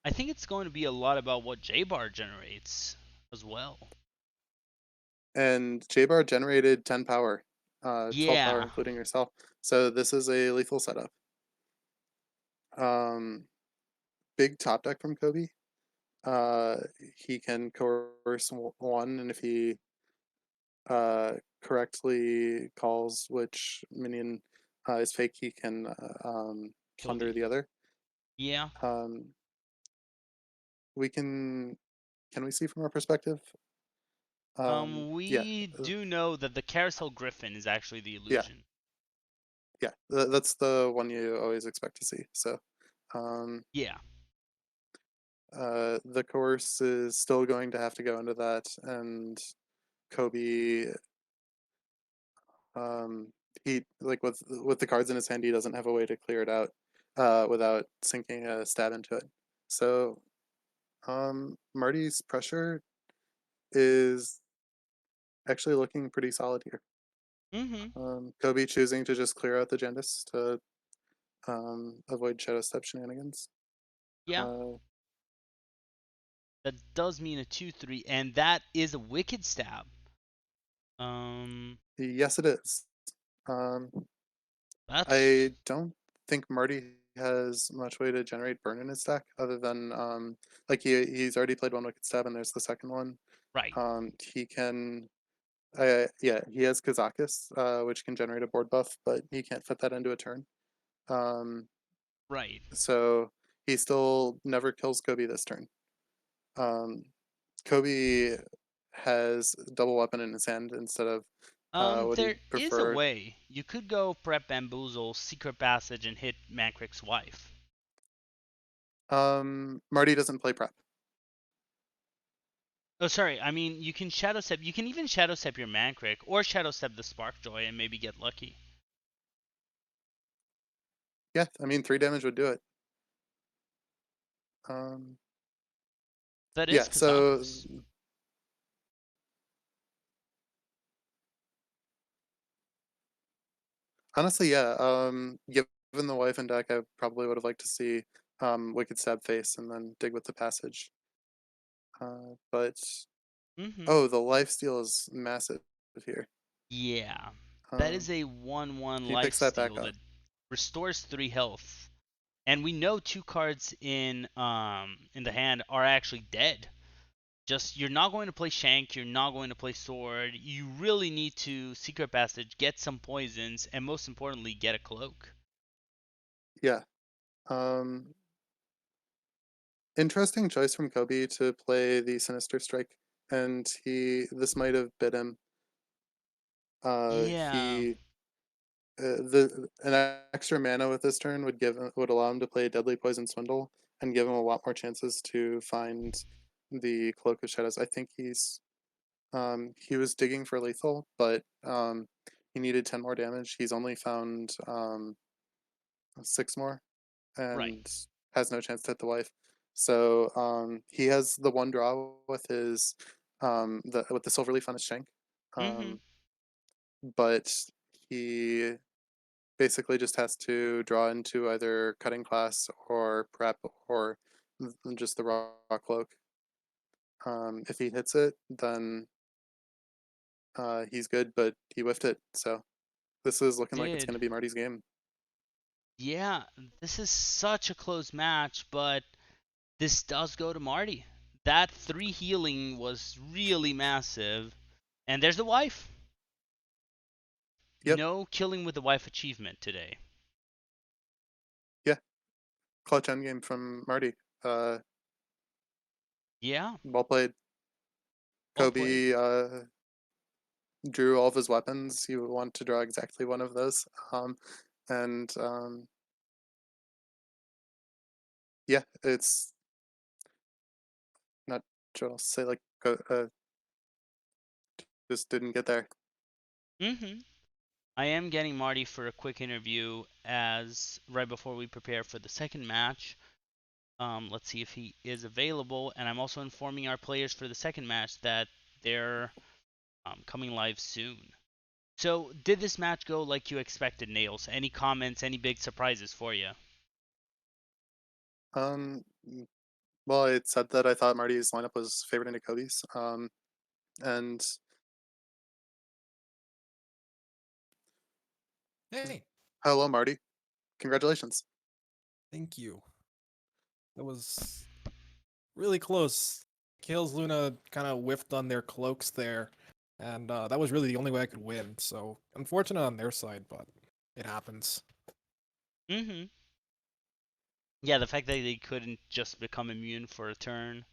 I think it's going to be a lot about what J Bar generates as well. And J Bar generated 10 power, 12 power, Yeah. including yourself. So this is a lethal setup. Um, big top deck from Kobe. Uh, he can coerce one, and if he uh, correctly calls which minion is fake, he can Kill the plunder the other. other. Yeah. Um, we can we see from our perspective? Yeah, We do know that the Carousel Griffin is actually the yeah, illusion. yeah. That's the one you always expect to see. So, um, Yeah. the course is still going to have to go into that, and Kobe, um, he like with the cards in his hand, he doesn't have a way to clear it out without sinking a stab into it. So, Marty's pressure is actually looking pretty solid here. Mm-hmm. Kobe choosing to just clear out the Jandis to avoid Shadow Step shenanigans. Yeah. Uh, That does mean a 2-3, and that is a wicked stab. Um, yes, it is. Um, that's I don't think Marty has much way to generate burn in his deck other than like he's already played one Wicked Stab and there's the second one. right. He can yeah, he has Kazakis, which can generate a board buff, but he can't fit that into a turn. Um, Right. so he still never kills Kobe this turn. Um, Kobe has double weapon in his hand instead of what he'd There is a prefer. way. You could go prep bamboozle, secret passage, and hit Mancrick's wife. Marty doesn't play prep. Oh, sorry. I mean, you can shadow step. You can even shadow step your Mancrick, or shadow step the Sparkjoy and maybe get lucky. Yeah, I mean 3 damage would do it. Um, That is yeah, so Kazakos. honestly, yeah. Given the wife and deck, I probably would have liked to see Wicked Stab face and then dig with the passage. But Mm-hmm. oh, the life steal is massive here. Yeah. That Um, is a 1/1 he life picks that back steal up. that restores 3 health. And we know 2 cards in the hand are actually dead. Just you're not going to play Shank, you're not going to play Sword. You really need to Secret Passage, get some poisons, and most importantly, get a cloak. Yeah. Um, interesting choice from Kobe to play the Sinister Strike, and he this might have bit him. Yeah. He the an extra mana with this turn would allow him to play Deadly Poison Swindle and give him a lot more chances to find the Cloak of Shadows. I think he was digging for lethal, but he needed 10 more damage. He's only found 6 more Right. and has no chance to hit the wife. So he has the one draw with his with the silver leaf on his shank. Mm-hmm. Um, but he basically just has to draw into either cutting class or prep or just the raw cloak. If he hits it, then he's good, but he whiffed it. So this is looking like it's going Did. to be Marty's game. Yeah, this is such a close match, but this does go to Marty. That 3 healing was really massive. And there's the wife. Yep. No killing with the wife achievement today. Yeah. Clutch endgame from Marty. Uh, Yeah, well played. well played. Kobe drew all of his weapons. He would want to draw exactly one of those. And yeah, it's not sure what I'll say. Like, just didn't get there. Mm-hmm. I am getting Marty for a quick interview as right before we prepare for the second match. Let's see if he is available, and I'm also informing our players for the second match that they're coming live soon. So, did this match go like you expected, Nails? Any comments, any big surprises for you? Um, well, it said that I thought Marty's lineup was favored into Kobe's. And Hey, hello, Marty. Congratulations. thank you. That was really close. Kales Luna kind of whiffed on their cloaks there, and that was really the only way I could win. So unfortunate on their side, but it happens. Mm-hmm. Yeah, the fact that they couldn't just become immune for a turn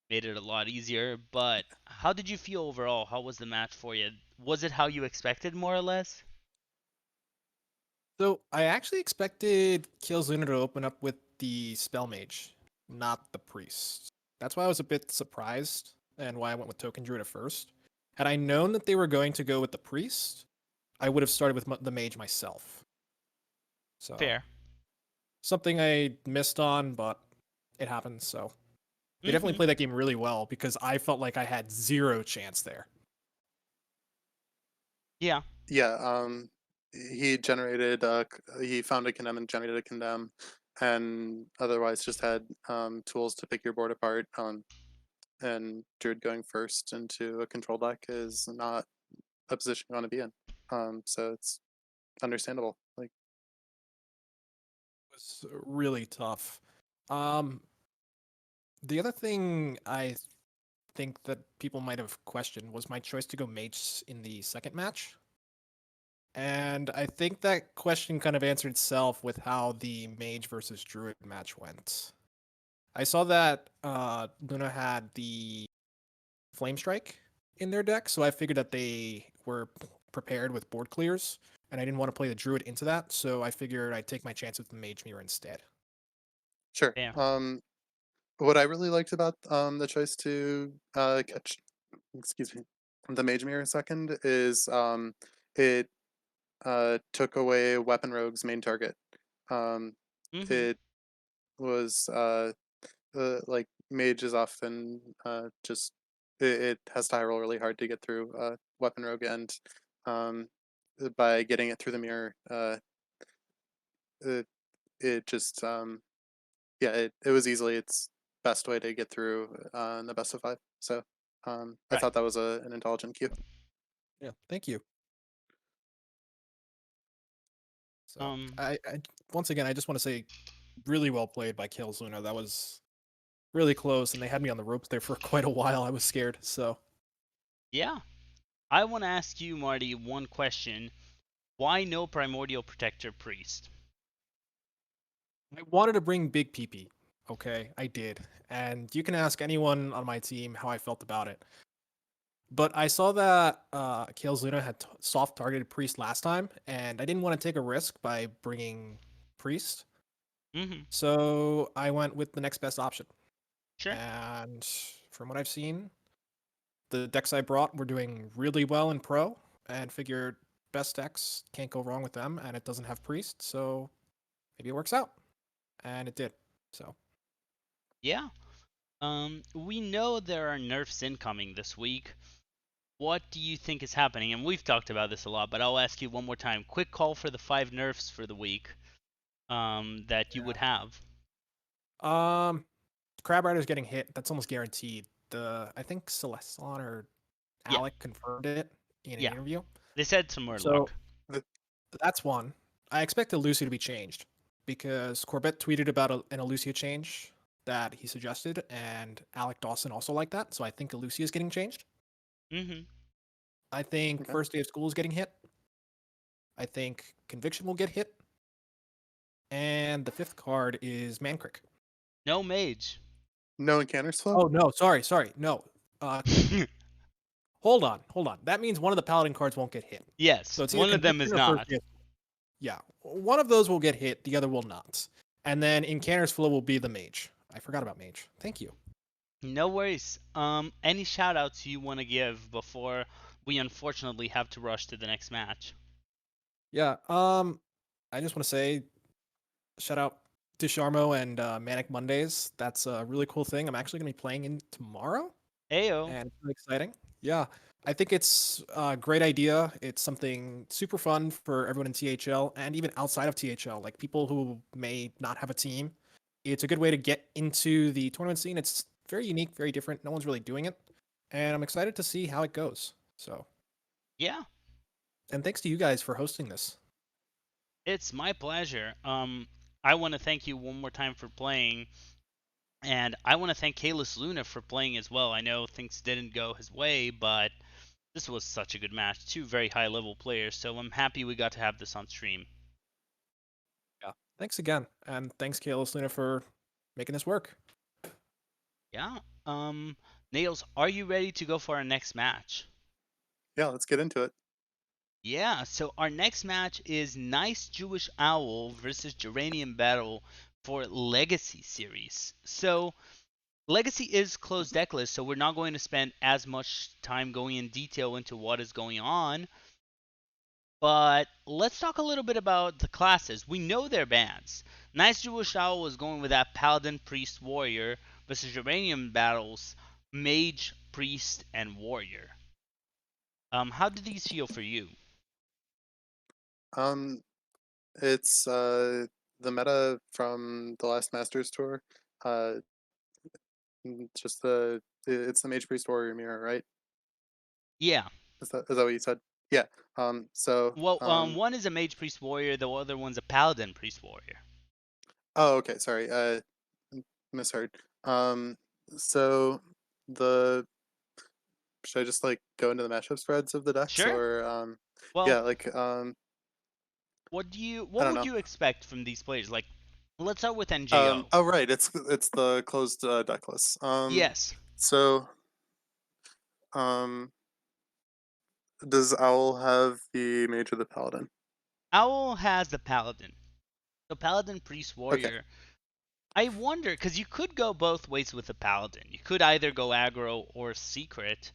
made it a lot easier. But how did you feel overall? How was the match for you? Was it how you expected, more or less? So I actually expected Kales Luna to open up with the spell mage, not the priest. That's why I was a bit surprised and why I went with Token Druid at first. Had I known that they were going to go with the priest, I would have started with the mage myself. So Fair. something I missed on, but it happens. So they definitely Mm-hmm. played that game really well because I felt like I had zero chance there. Yeah. Yeah. He generated. He found a condemn and generated a condemn, and otherwise just had tools to pick your board apart. And Druid going first into a control deck is not a position you want to be in. So it's understandable. Like, It was really tough. Um, the other thing I think that people might have questioned was my choice to go mage in the second match. And I think that question kind of answered itself with how the mage versus druid match went. I saw that Luna had the flame strike in their deck, so I figured that they were prepared with board clears, and I didn't want to play the druid into that, so I figured I'd take my chance with the mage mirror instead. sure. Yeah. What I really liked about the choice to catch, excuse me, the Mage Mirror second is it took away Weapon Rogue's main target. Um, Mm-hmm. it was like Mage is often just it has to high roll really hard to get through Weapon Rogue, and um, by getting it through the mirror, it, it just yeah, it was easily its best way to get through in the best of five. So I Right. thought that was an intelligent cue. Yeah, thank you. So Um. I once again I just want to say really well played by Kales Luna. That was really close, and they had me on the ropes there for quite a while. I was scared. So Yeah. I want to ask you, Marty, one question. Why no Primordial Protector Priest? I wanted to bring Big PP. Okay, I did, and you can ask anyone on my team how I felt about it. But I saw that Kales Luna had soft targeted Priest last time, and I didn't want to take a risk by bringing Priest. Mm-hmm. So I went with the next best option. Sure. And from what I've seen, the decks I brought were doing really well in pro, and figured best decks can't go wrong with them, and it doesn't have priest, so maybe it works out. And it did. So Yeah. We know there are nerfs incoming this week. What do you think is happening? And we've talked about this a lot, but I'll ask you one more time. Quick call for the 5 nerfs for the week that you would yeah. have. Crab Rider's getting hit. That's almost guaranteed. I think Celestion or Yeah, Alec confirmed it in an yeah. interview. They said some more So luck. The, that's one. I expect Lucia to be changed because Corbett tweeted about an Lucia change that he suggested, and Alec Dawson also liked that. So I think Lucia is getting changed. Mm-hmm. I think okay. first day of school is getting hit. I think Conviction will get hit. And the fifth card is Mancrick. No mage. No encounters flow? Oh no, sorry, no. Uh, hold on. That means one of the Paladin cards won't get hit. Yes, So it's either one of them Conviction is or first not. day of school. Yeah, one of those will get hit, the other will not. And then Incanter's Flow will be the Mage. I forgot about Mage. Thank you. No worries. Any shout outs you want to give before we unfortunately have to rush to the next match? Yeah, I just want to say shout out to Sharmo and Manic Mondays. That's a really cool thing. I'm actually going to be playing in tomorrow, Ayo. and it's really exciting. Yeah, I think it's a great idea. It's something super fun for everyone in THL and even outside of THL, like people who may not have a team. It's a good way to get into the tournament scene. It's very unique, very different. No one's really doing it, and I'm excited to see how it goes. So, Yeah, and thanks to you guys for hosting this. it's my pleasure. I want to thank you one more time for playing, and I want to thank Kalis Luna for playing as well. I know things didn't go his way, but this was such a good match. Two very high level players, so I'm happy we got to have this on stream. Yeah. Thanks again, and thanks, Kayla Luna, for making this work. Yeah. Nails, are you ready to go for our next match? Yeah, let's get into it. Yeah, so our next match is Nice Jewish Owl versus Geranium Battle for Legacy Series. So, Legacy is closed deckless, so we're not going to spend as much time going in detail into what is going on. But let's talk a little bit about the classes. We know their bans. Nice Jewish Owl was going with that Paladin, Priest, Warrior versus Geranium Battles, Mage, Priest, and Warrior. How did these feel for you? Um, it's the meta from the last Masters tour. Uh, just it's the Mage Priest Warrior mirror, right? Yeah. Is that what you said? Yeah. So Well, one is a Mage, Priest, Warrior. The other one's a Paladin, Priest, Warrior. oh, okay, sorry. Misheard. Um, so the should I just like go into the matchup spreads of the decks, Sure. or Well, yeah, like I what don't would know. you expect from these players? Like, let's start with NJO. Oh right, it's the closed deck list. Yes. So um, does Owl have the Mage or the Paladin? Owl has the Paladin. So Paladin, Priest, Okay. Warrior. I wonder, because you could go both ways with the Paladin. You could either go aggro or secret,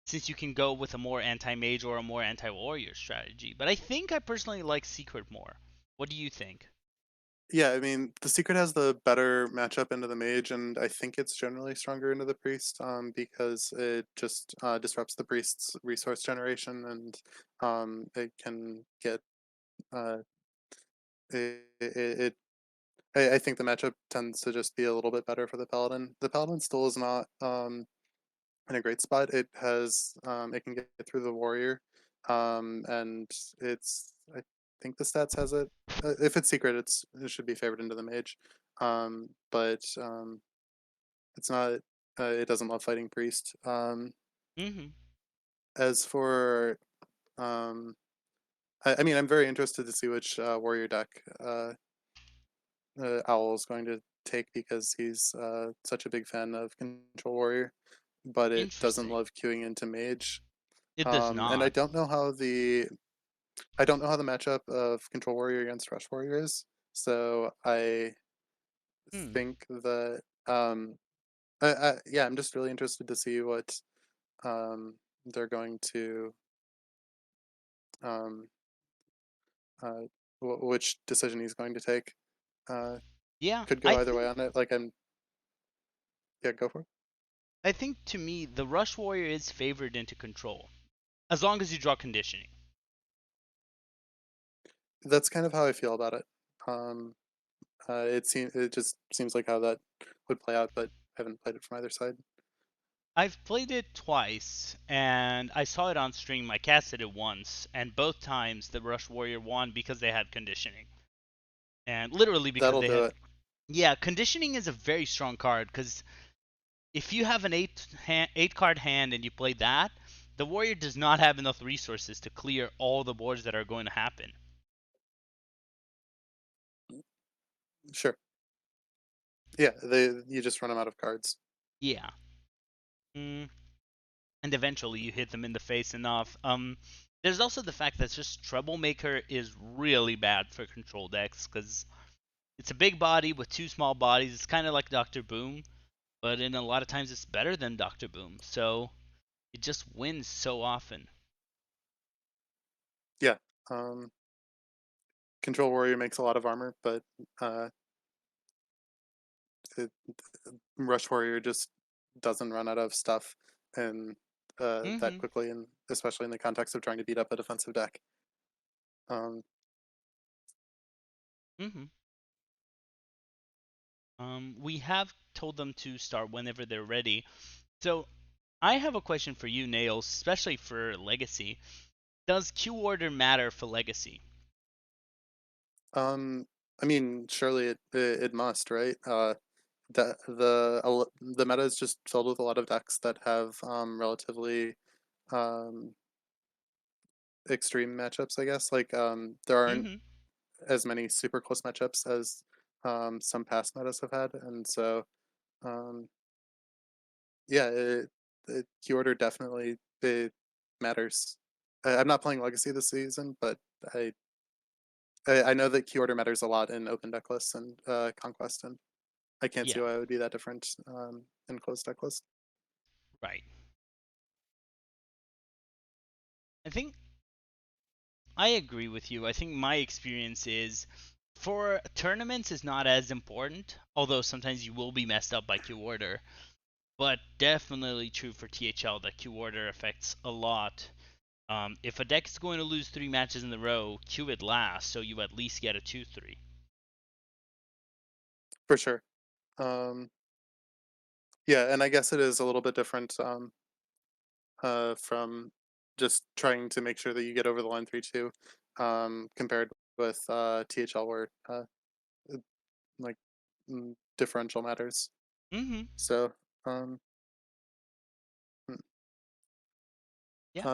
since you can go with a more anti-mage or a more anti-warrior strategy. But I think I personally like secret more. What do you think? Yeah, I mean, the secret has the better matchup into the mage, and I think it's generally stronger into the priest, because it just disrupts the priest's resource generation, and it can get uh, it. I think the matchup tends to just be a little bit better for the paladin. The paladin still is not in a great spot. It can get through the warrior, and I think the stats has it. If it's secret, it should be favored into the mage, but it's not. It doesn't love fighting priest. Mm-hmm. As for I mean, I'm very interested to see which warrior deck Owl is going to take because he's such a big fan of Control Warrior, but it doesn't Interesting. love queuing into Mage. It does And not. I don't know how the matchup of Control Warrior against Rush Warrior is. So I Hmm. think that Yeah, I'm just really interested to see what they're going to um uh which decision he's going to take. Uh, Yeah, could go I either way think on it. Like I'm Yeah, go for it. I think to me the Rush Warrior is favored into control as long as you draw conditioning. That's kind of how I feel about it. Um, it just seems like how that would play out, but I haven't played it from either side. I've played it twice, and I saw it on stream. I casted it once, and both times the Rush Warrior won because they had conditioning, and literally because That'll they do had. it. Yeah, conditioning is a very strong card because if you have an eight card hand and you play that, the warrior does not have enough resources to clear all the boards that are going to happen. Sure. Yeah, they you just run them out of cards. Yeah. Mm, and eventually you hit them in the face enough. There's also the fact that just Troublemaker is really bad for control decks because it's a big body with two small bodies. It's kind of like Doctor Boom, but in a lot of times it's better than Doctor Boom. So it just wins so often. Yeah. Um, Control Warrior makes a lot of armor, but uh, it, Rush Warrior just doesn't run out of stuff and that Mm-hmm. quickly, and especially in the context of trying to beat up a defensive deck. Um, Mm-hmm. We have told them to start whenever they're ready. So I have a question for you, Nails, especially for Legacy. Does Q order matter for Legacy? um, I mean, surely it must, right? The meta is just filled with a lot of decks that have relatively um, extreme matchups. I guess there aren't Mm-hmm. as many super close matchups as some past metas have had, and so um, yeah, Q order definitely it matters. I'm not playing Legacy this season, but I I know that Q order matters a lot in open deck lists and Conquest, and I can't see Yeah, why it would be that different in closed deck lists. right. I think I agree with you. I think my experience is for tournaments is not as important, although sometimes you will be messed up by Q order. But definitely true for THL that Q order affects a lot. If a deck is going to lose 3 matches in a row, Q it last, so you at least get a 2-3. For sure. Um, yeah, and I guess it is a little bit different from just trying to make sure that you get over the line 3-2 compared with THL where it- like differential matters. Mm-hmm. So um, mm, Yeah.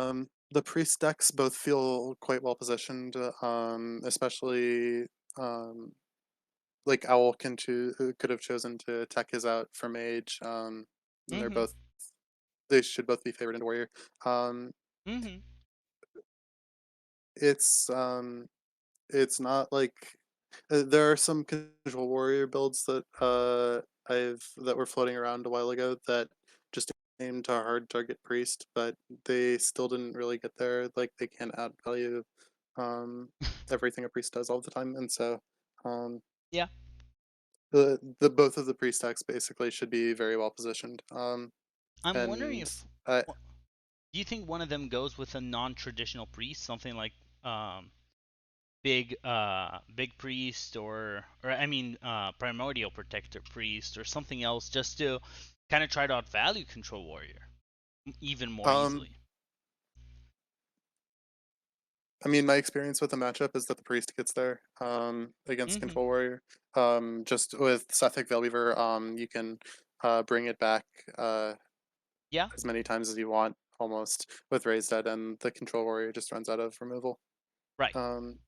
the priest decks both feel quite well positioned, especially um, like Owl could have chosen to tech his out for mage. And Mm-hmm. they should both be favored in warrior. Um, Mm-hmm. it's um, it's not like there are some control warrior builds that were floating around a while ago that just aimed to hard target priest, but they still didn't really get there. Like they can't add value um everything a priest does all the time, and so um Yeah. the both of the priest decks basically should be very well positioned. I'm wondering And if I do you think one of them goes with a non-traditional priest, something like um big priest or I mean primordial protector priest or something else just to kind of try to outvalue control warrior even more um easily. I mean, my experience with the matchup is that the priest gets there against Mm-hmm. control warrior. Just with Sethek Veilweaver, you can bring it back uh, Yeah. as many times as you want, almost with raised dead, and the control warrior just runs out of removal. Right. Um,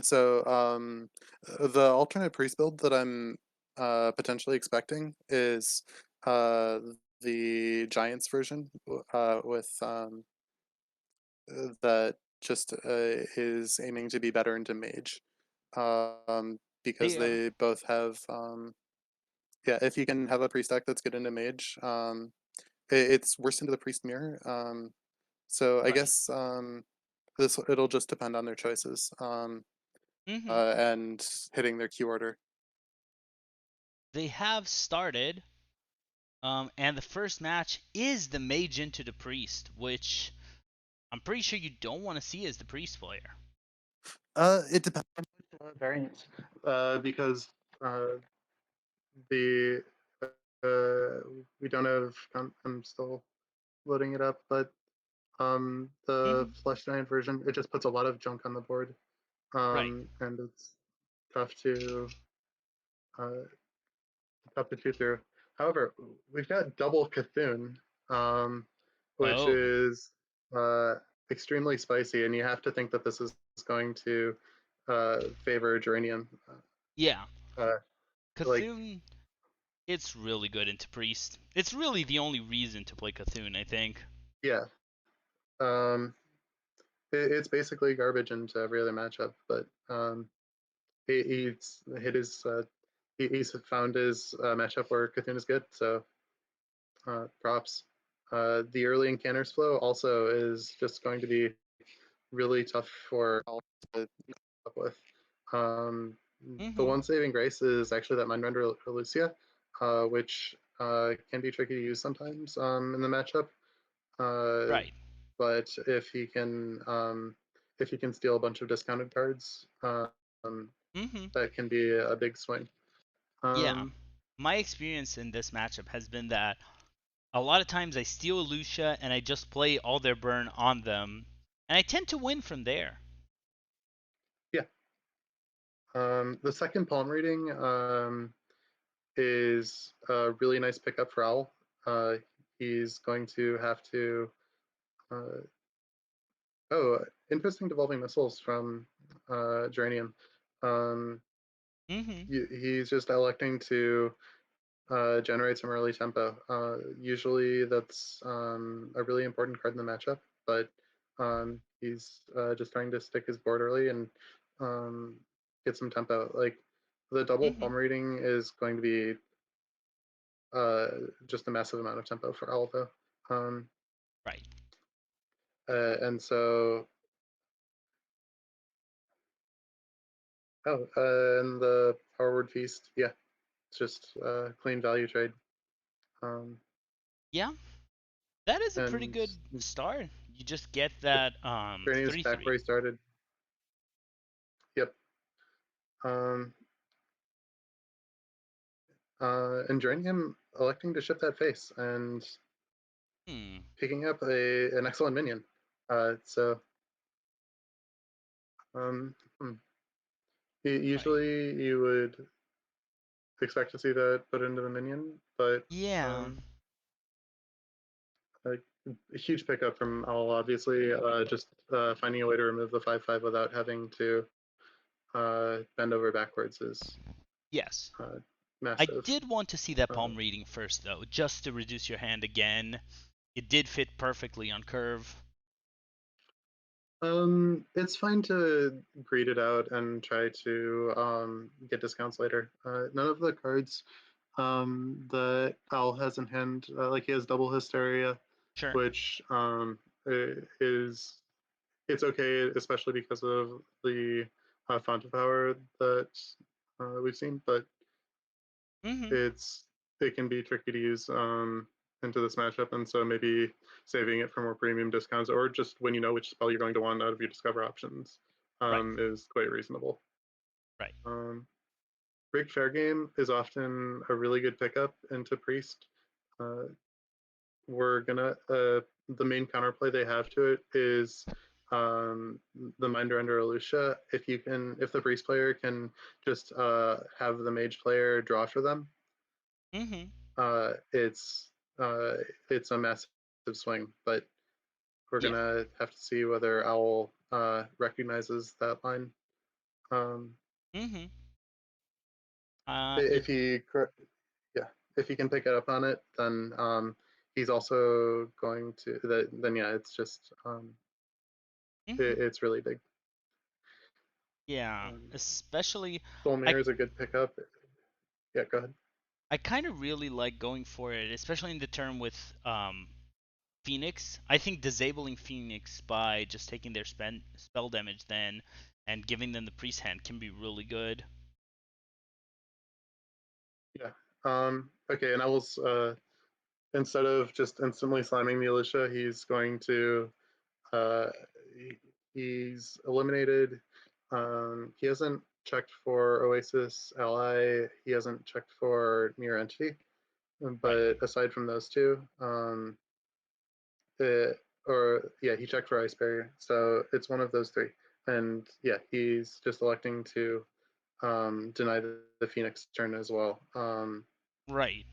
so the alternate priest build that I'm potentially expecting is uh, the Giants version with that just is aiming to be better into mage because They they both have Yeah, if you can have a priest deck that's good into mage, it's worse into the priest mirror. So I Right. guess this it'll just depend on their choices. Mhm. And hitting their Q order. They have started, and the first match is the mage into the priest, which I'm pretty sure you don't want to see as the priest player. It depends on variants. Because the uh, we don't have. I'm still loading it up, but the Mhm. flesh giant version it just puts a lot of junk on the board, Right. and it's tough to uh, tough to chew through. However, we've got double Cthulhu, um, which Oh. is uh, extremely spicy, and you have to think that this is going to favor Geranium. Yeah. Uh, like, Cthulhu, it's really good into priest. It's really the only reason to play Cthulhu, I think. yeah, um, it's basically garbage into every other matchup, but he's hit his he's found his matchup where Cthulhu is good, so props. The early encounters flow also is just going to be really tough for all to keep up with. Um, the Mhm. one saving grace is actually that Mind Render Lucia, which can be tricky to use sometimes in the matchup. Uh, Right. but if he can steal a bunch of discounted cards, Mhm. that can be a big swing. Yeah. Um, My experience in this matchup has been that a lot of times I steal Lucia and I just play all their burn on them, and I tend to win from there. yeah. The second palm reading is a really nice pickup for Owl. Uh, he's going to have to. Uh, oh, interesting devolving missiles from Geranium. Um, Mhm. he's just electing to generate some early tempo. Usually, that's a really important card in the matchup, but he's just trying to stick his board early and um, get some tempo. Like the double Mhm. palm reading is going to be uh, just a massive amount of tempo for Aldo. Um, Right. and so, and the Power Feast, yeah, it's just clean value trade. Um, Yeah. That is a pretty and good start. You just get that Journey is back where 3/3. he started. Yep. Um, and joining him electing to ship that face and Hmm. picking up an excellent minion. So hmm. Right. Usually you would expect to see that put into the minion, but Yeah. um, a, a huge pickup from Owl, obviously. Just finding a way to remove the 5/5 without having to bend over backwards is Yes. uh, I massive. did want to see that Uh, palm reading first though, just to reduce your hand again. It did fit perfectly on curve. it's fine to greed it out and try to get discounts later. None of the cards that Al has in hand, like he has double hysteria, Sure. which is it's okay, especially because of the font of power that we've seen, but Mhm. it's it can be tricky to use into this matchup, and so maybe saving it for more premium discounts, or just when you know which spell you're going to want out of your discover options, Right. is quite reasonable. Right. Um, Big Fair Game is often a really good pickup into Priest. Uh, we're gonna the main counterplay they have to it is the Minder under Alusha. If the Priest player can just have the Mage player draw for them, Mhm. uh, it's uh, it's a massive swing. But we're Yeah. gonna have to see whether Owl recognizes that line. Um, Mhm. if It. he yeah, if he can pick it up on it, then he's also going to then yeah, it's just Mhm. it's really big. Yeah. Um, Especially, Soul I Mirror is a good pickup. Yeah, go ahead. I kind of really like going for it, especially in the turn with Phoenix. I think disabling Phoenix by just taking their spell damage then and giving them the priest hand can be really good. Yeah. Okay, and Owl's instead of just instantly slamming the Alicia, he's going to uh, he's eliminated. He hasn't checked for Oasis Ally. He hasn't checked for Near Entity. Right. But aside from those two, or yeah, he checked for Ice Barrier. So it's one of those three. And yeah, he's just electing to deny the Phoenix turn as well. Right.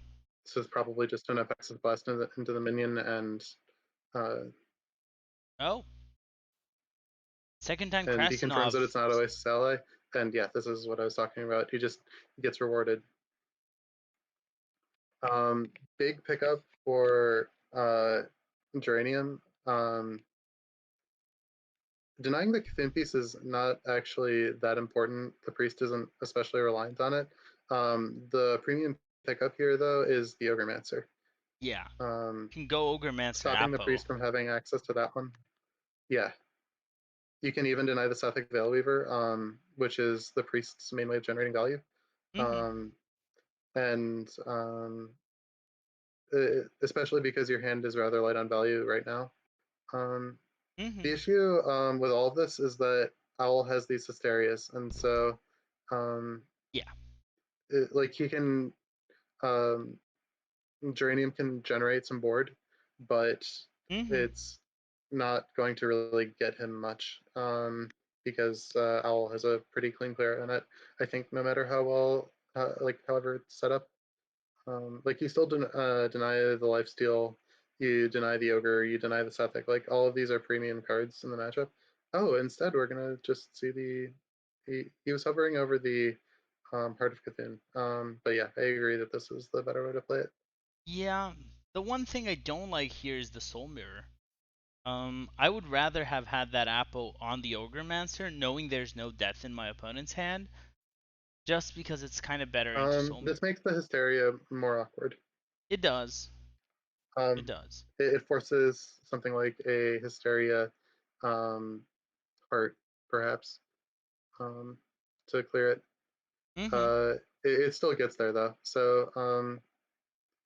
This is probably just an Apex Blast into the minion, uh, Oh, second time and he confirms that Krasinov. it's not Oasis Ally. And yeah, this is what I was talking about. He just gets rewarded. Big pickup for Geranium. Denying the Cthulhu piece is not actually that important. The priest isn't especially reliant on it. The premium pickup here, though, is the Ogremancer. Yeah. Um, Can go Ogremancer Stopping the Apo. priest from having access to that one. Yeah, you can even deny the Sothic Veilweaver, which is the priest's main way of generating value. Mhm. Um, and especially because your hand is rather light on value right now. Um, the Mhm. issue with all of this is that Owl has these hysterias, and so um, Yeah. like he can um, Geranium can generate some board, but Mhm. it's not going to really get him much because Owl has a pretty clean clear on it. I think no matter how well, like however it's set up, like you still deny the lifesteal, you deny the ogre, you deny the Sethek. Like all of these are premium cards in the matchup. Oh, instead we're gonna just see the he was hovering over the Heart of Cthulhu. But yeah, I agree that this is the better way to play it. Yeah. The one thing I don't like here is the Soul Mirror. I would rather have had that Apo on the Ogremancer, knowing there's no death in my opponent's hand, just because it's kind of better into Soul This Mirror. makes the hysteria more awkward. It does. It Um, does. it forces something like a hysteria um, heart, perhaps, um, to clear it. Mhm. Uh, it still gets there though. So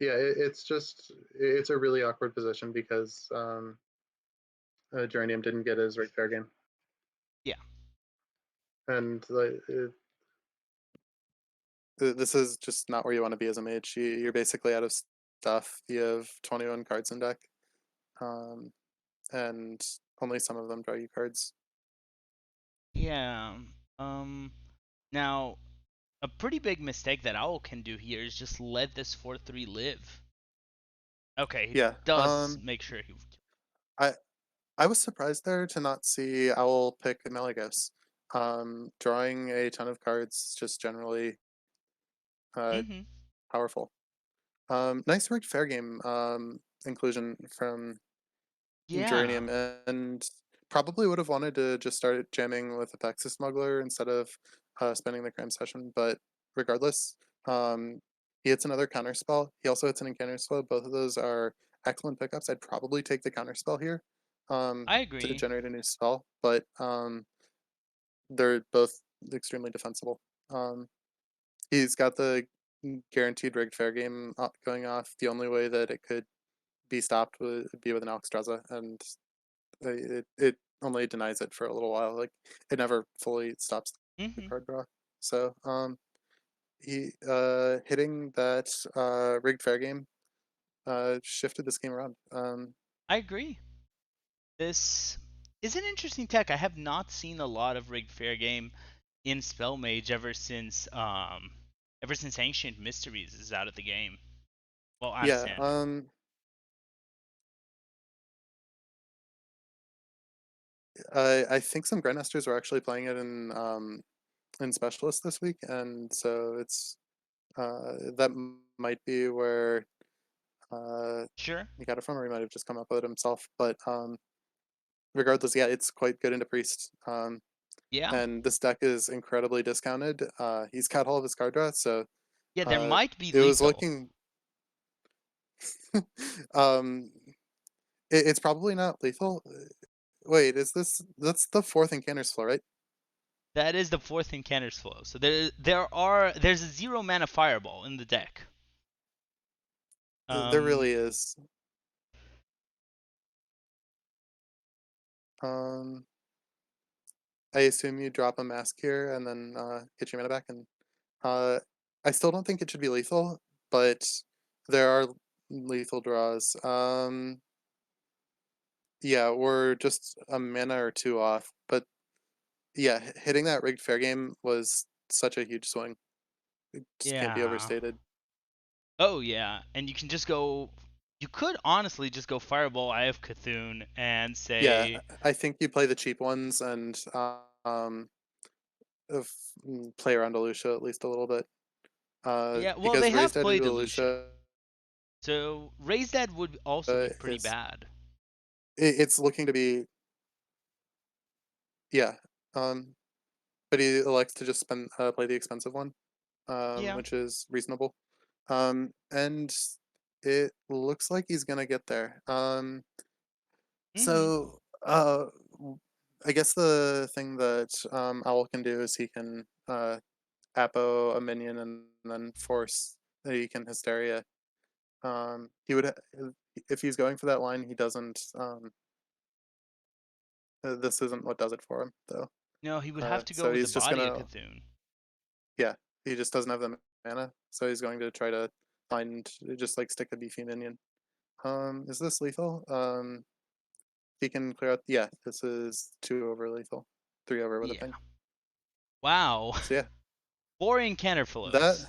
yeah, it's a really awkward position because Geranium didn't get his right fair game, Yeah. and this is just not where you want to be as a mage. You're basically out of stuff. You have 21 cards in deck, um, and only some of them draw you cards. Yeah. Um. Now, a pretty big mistake that Owl can do here is just let this 4/3 live. Okay, he Yeah. does make sure he. I I was surprised there to not see Owl pick Malagos. Drawing a ton of cards just generally uh, Mhm. powerful. Nice rigged fair game inclusion from Yeah. Geranium, and probably would have wanted to just start jamming with Apex Smuggler instead of spending the crime session. But regardless, um, he hits another counter spell. He also hits an encounter spell. Both of those are excellent pickups. I'd probably take the counter spell here I to agree. generate a new spell, but they're both extremely defensible. Um, he's got the guaranteed rigged fair game going off. The only way that it could be stopped would be with an Alexstrasza, and it only denies it for a little while. Like it never fully stops the Mhm. card draw. So he hitting that rigged fair game shifted this game around. I agree. This is an interesting tech. I have not seen a lot of rigged fair game in Spellmage ever since Ancient Mysteries is out of the game. Well, out of Yeah, standard. I think some grandmasters are actually playing it in specialist this week, and so it's that might be where uh, Sure. he got it from, or he might have just come up with it himself. But regardless, yeah, it's quite good into priest. Yeah. And this deck is incredibly discounted. He's got all of his card draw, so Yeah, there Uh, might be it was lethal. looking. um, it's probably not lethal. Wait, is this that's the fourth encounter's floor, right? That is the fourth encounter's flow. So there's a 0 mana fireball in the deck. There Um, really is. Um, I assume you drop a mask here and then get your mana back, and uh, I still don't think it should be lethal, but there are lethal draws. Yeah, we're just a mana or two off, but yeah, hitting that rigged fair game was such a huge swing. It just can't be yeah. overstated. Oh yeah, and you can just go. You could honestly just go Fireball Eye of Cthulhu and Yeah, say, I think you play the cheap ones and of play around Alusha at least a little bit. yeah. Well, they Because raised have dead into played Elutia, Alusha, so Raise Dead would also be pretty is bad. it's looking to be yeah. Um, but he elects to just spend play the expensive one, Yeah. which is reasonable. And it looks like he's gonna get there. Mm-hmm. So I guess the thing that Owl can do is he can Apo a minion and then force he can Hysteria. He would if he's going for that line, he doesn't. This isn't what does it for him though. No, he would have to go So with the he's just body of gonna Cthulhu. yeah. He just doesn't have the mana, so he's going to try to find just like stick a beefy minion. Is this lethal? He can clear out. Yeah, this is 2 over lethal, 3 over with a Yeah. ping. Wow. So yeah, Boring Canterflows. that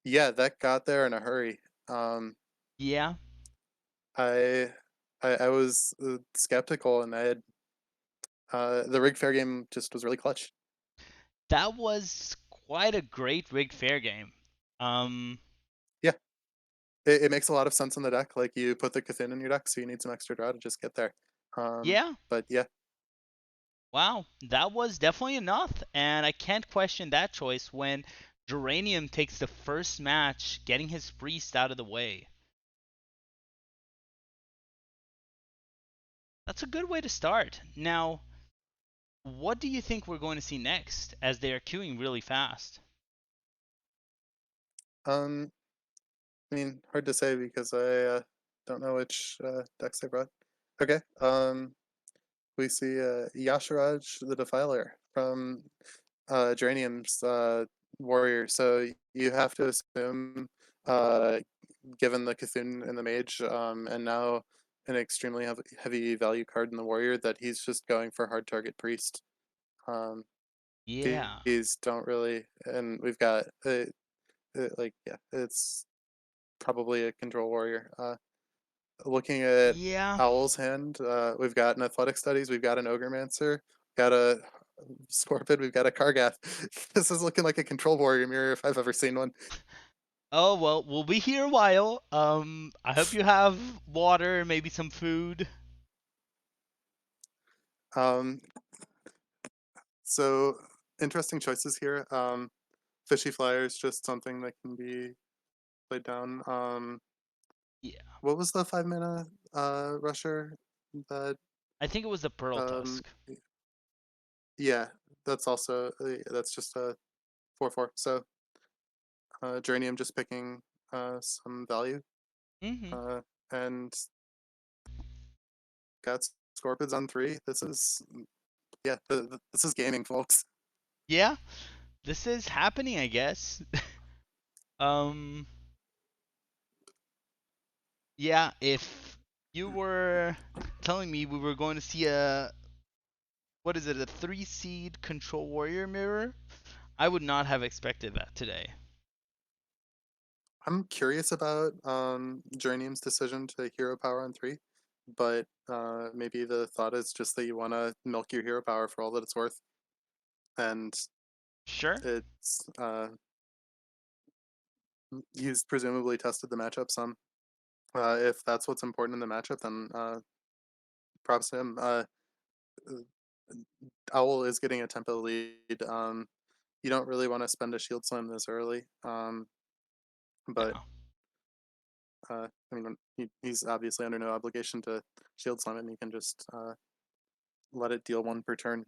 yeah that got there in a hurry. Um, Yeah. I I was skeptical, and I had the rig fair game just was really clutch. That was quite a great rigged fair game. Um. Yeah, it makes a lot of sense in the deck. Like you put the Cthulhu in your deck, so you need some extra draw to just get there. Yeah. But yeah, Wow. That was definitely enough, and I can't question that choice when Geranium takes the first match, getting his priest out of the way. That's a good way to start. Now, what do you think we're going to see next as they are queuing really fast? um, I mean, hard to say because I don't know which decks they brought. Okay, we see Yasharaj the Defiler from Geranium's warrior. So you have to assume, uh, given the Cthulhu and the Mage, and now an extremely heavy value card in the warrior, that he's just going for hard target priest. Um, Yeah. these don't really, and we've got like yeah, it's probably a control warrior. Looking at Yeah. Owl's hand, we've got an athletic studies, we've got an ogremancer, got a scorpion, we've got a Kargath. This is looking like a control warrior mirror if I've ever seen one. Oh, well, we'll be here a while. I hope you have water, maybe some food. Um, so interesting choices here. Fishy Flyer is just something that can be played down. Yeah. What was the 5 mana rusher that I think it was the Pearl um Tusk. yeah, that's also that's just a 4/4. So Geranium just picking some value. Mm-hmm. Uh, and got Scorpions on 3. This is yeah, this is gaming, folks. Yeah, this is happening, I guess. um, yeah, if you were telling me we were going to see what is it, a 3 seed control warrior mirror, I would not have expected that today. I'm curious about Geranium's decision to hero power on 3, but maybe the thought is just that you want to milk your hero power for all that it's worth, and Sure. it's he's presumably tested the matchup some. If that's what's important in the matchup, then props to him. Uh, Owl is getting a tempo lead. you don't really want to spend a shield slam this early. But No. I mean, he's obviously under no obligation to shield slam it, and he can just let it deal one per turn.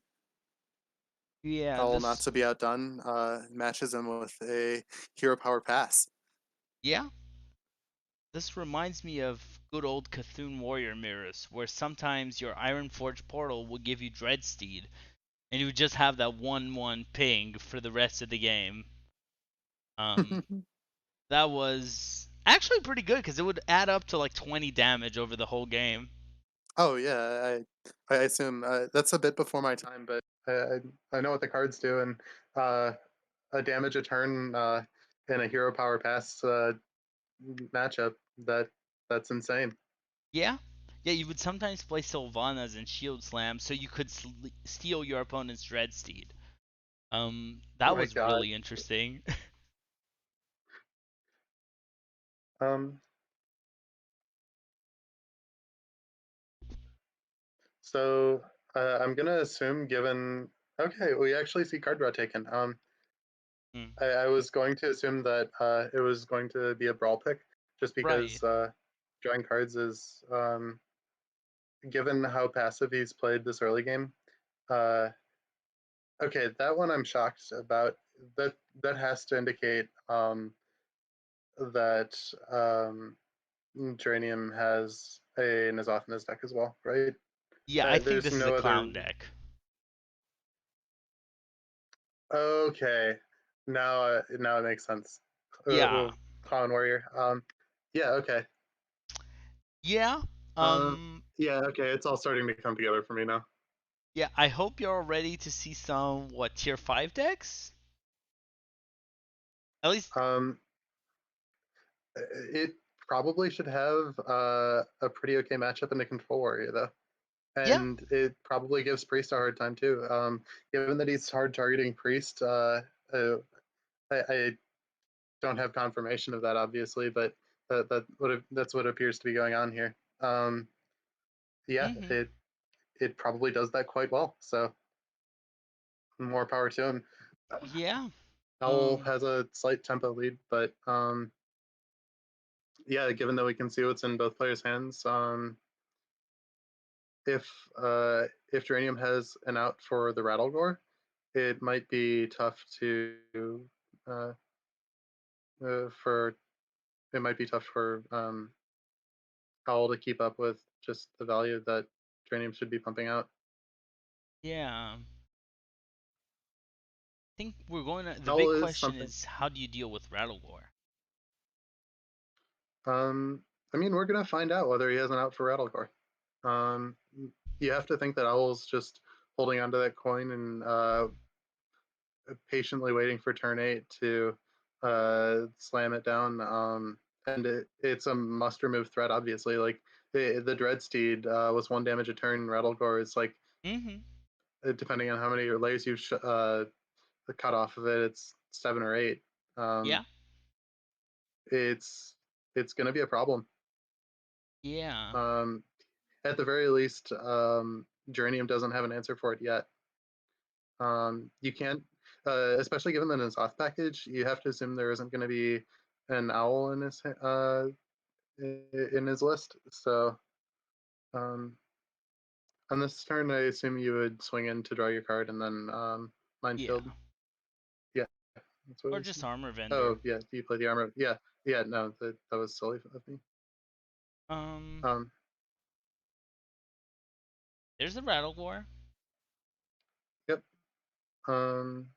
Yeah, All not this to be outdone, matches him with a hero power pass. yeah, this reminds me of good old Cthulhu Warrior mirrors, where sometimes your Ironforge portal will give you Dreadsteed, and you would just have that 1/1 ping for the rest of the game. Um, that was actually pretty good because it would add up to like 20 damage over the whole game. Oh yeah, I assume that's a bit before my time, but I know what the cards do, and uh, a damage a turn in a hero power pass matchup that's insane. Yeah, yeah, you would sometimes play Sylvanas and Shield Slam so you could steal your opponent's Dreadsteed. Oh That my was god. really interesting. Um, so I'm gonna assume, given okay, we actually see card draw taken. Mm, I was going to assume that it was going to be a brawl pick, just right. because drawing cards is given how passive he's played this early game. Uh, okay, that one I'm shocked about. That has to indicate that Geranium has a N'Zoth in his deck as well, right? Yeah, I think There's this is a no clown other. deck. Okay, now it makes sense. Yeah. Clown Warrior. Yeah. Okay. Yeah. Um. Um Yeah. Okay. It's all starting to come together for me now. yeah, I hope you're all ready to see some tier 5 decks? At least Um. It probably should have a pretty okay matchup in the Control Warrior though, yeah. and it probably gives Priest a hard time too. Given that he's hard targeting Priest, I don't have confirmation of that obviously, but that's what appears to be going on here. Yeah, Mhm. it probably does that quite well. So more power to him. Yeah. Owl Um has a slight tempo lead, but yeah, given that we can see what's in both players' hands, if if Geranium has an out for the Rattlegore, it might be tough to uh, for it might be tough for Owl to keep up with just the value that Geranium should be pumping out. yeah. I think we're going to the Owl big is question something. is how do you deal with Rattlegore? I mean, we're gonna find out whether he has an out for Rattlegore. Um, you have to think that Owl's just holding onto that coin and patiently waiting for turn 8 to slam it down. And it's a must remove threat, obviously. Like the Dreadsteed was 1 damage a turn. Rattlegore is like, Mhm. depending on how many layers you cut off of it, it's 7 or 8. Um, Yeah. it's it's going to be a problem. Yeah. Um, at the very least, Geranium doesn't have an answer for it yet. You can't, especially given the N'Zoth package, you have to assume there isn't going to be an owl in his list. So um, on this turn, I assume you would swing in to draw your card and then Yeah. minefield. Yeah, that's what I Or just assume. armor vendor. Oh yeah, do you play the armor? Yeah, yeah. No, that was silly of me. Um Um, there's the Rattlegore. yep. Um,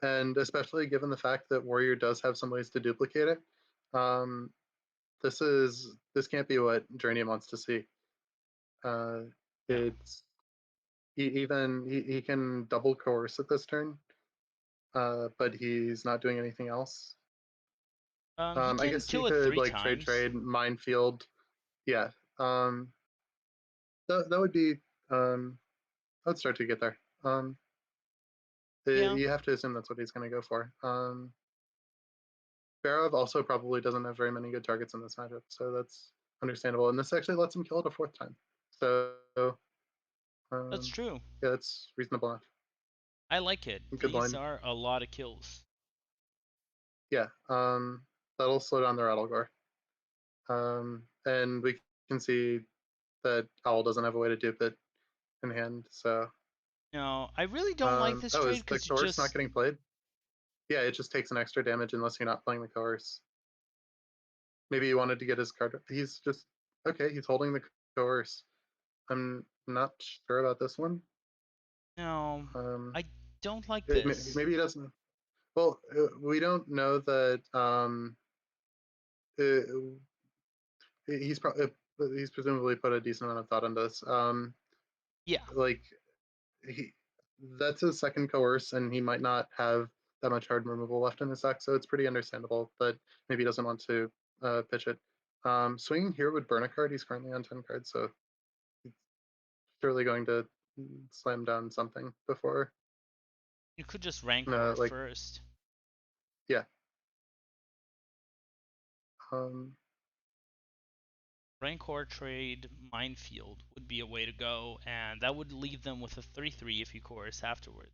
and especially given the fact that Warrior does have some ways to duplicate it, um, this can't be what Geranium wants to see. Uh, No. it's he can double coerce at this turn, but he's not doing anything else. He I can guess he kill it could 3 like times. trade minefield. Yeah, that would be. I'd start to get there. Yeah. You have to assume that's what he's going to go for. Barov also probably doesn't have very many good targets in this matchup, so that's understandable. And this actually lets him kill it a 4th time. So That's um, true. yeah, that's reasonable enough. I like it. Good These line. are a lot of kills. Yeah. That'll slow down the Rattlegore. And we can see that Owl doesn't have a way to dupe it in hand. So, No, I really don't like this oh, trade is the because it coerce not just getting played? Yeah, it just takes an extra damage unless you're not playing the coerce. Maybe he wanted to get his card. He's just okay. He's holding the coerce. I'm not sure about this one. no. Um, I don't like this. maybe he doesn't. Well, we don't know that. Uh, he's probably he's presumably put a decent amount of thought into this. Yeah, Like he, that's his second coerce, and he might not have that much hard removal left in his deck, so it's pretty understandable that maybe he doesn't want to pitch it. Swinging here would burn a card. He's currently on 10 cards, so he's surely going to slam down something before. you could just Rancor Like, first. yeah. Um, Rancor trade Minefield would be a way to go, and that would leave them with a 3/3 if you chorus afterward.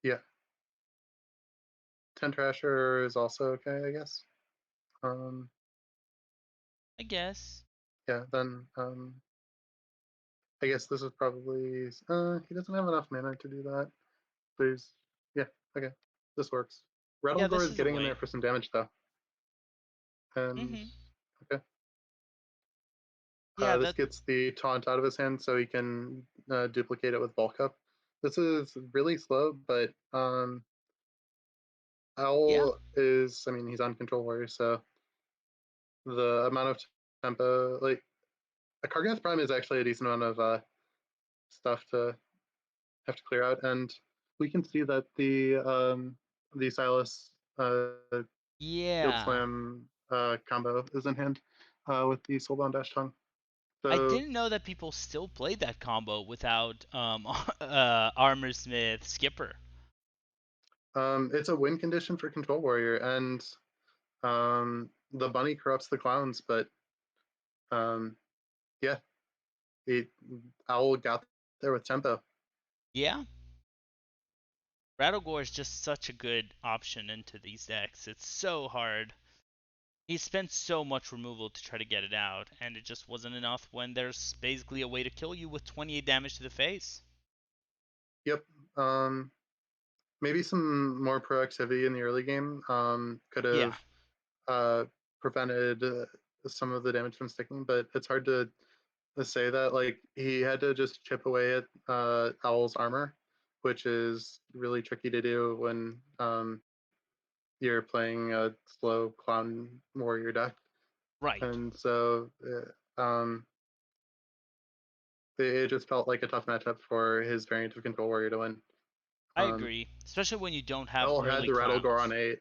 yeah. 10 Trasher is also okay, I guess. Um, I guess. yeah, then I guess this is probably he doesn't have enough mana to do that. There's yeah, okay. This works. Yeah, Rattlegore this is is a getting in there way. for some damage though. And Mhm. okay. Yeah, This that. gets the taunt out of his hand so he can duplicate it with bulk up. This is really slow, but Yeah. Owl is I mean he's on control warrior, so the amount of tempo like a Kargath Prime is actually a decent amount of stuff to have to clear out, and we can see that the Silas Field Yeah. Slam combo is in hand with the Soulbound Dash Tongue. I So didn't know that people still played that combo without Armor Smith Skipper. it's a win condition for Control Warrior, and the bunny corrupts the clowns, but um, yeah, it, Owl got there with tempo. Yeah. Rattlegore is just such a good option into these decks. It's so hard. He spent so much removal to try to get it out, and it just wasn't enough when there's basically a way to kill you with 28 damage to the face. Yep. Um, Maybe some more proactivity in the early game could Yeah, have uh, prevented some of the damage from sticking, but it's hard to say that. Like he had to just chip away at Owl's armor, which is really tricky to do when you're playing a slow clown warrior deck, right. and so it just felt like a tough matchup for his variant of control warrior to win. I Um, agree, especially when you don't have Owl had early the Rattlegore on clowns. 8,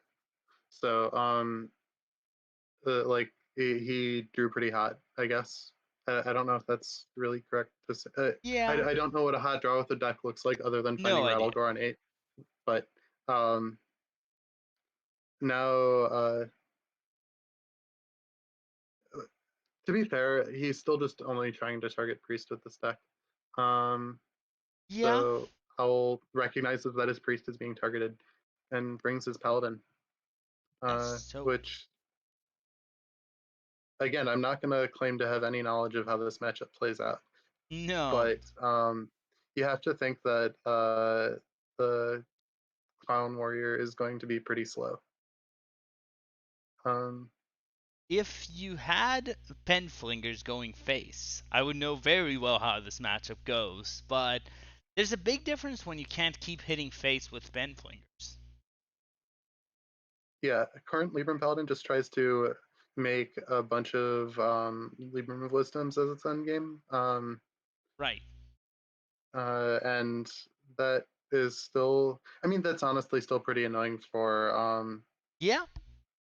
so like he drew pretty hot, I guess. I don't know if that's really correct to say. Yeah, I don't know what a hot draw with a deck looks like other than finding no idea. Rattlegore on 8, but um, now to be fair, he's still just only trying to target Priest with this deck. Um, Yeah, so Owl recognizes that his Priest is being targeted and brings his Paladin, that's so cool. which again, I'm not going to claim to have any knowledge of how this matchup plays out, No. but you have to think that the Clown Warrior is going to be pretty slow. Um, If you had Penflingers going face, I would know very well how this matchup goes, but there's a big difference when you can't keep hitting face with Penflingers. yeah, current Libram Paladin just tries to make a bunch of Libram of Wisdoms as its end game, Right. and that is still, I mean, that's honestly still pretty annoying for Yeah,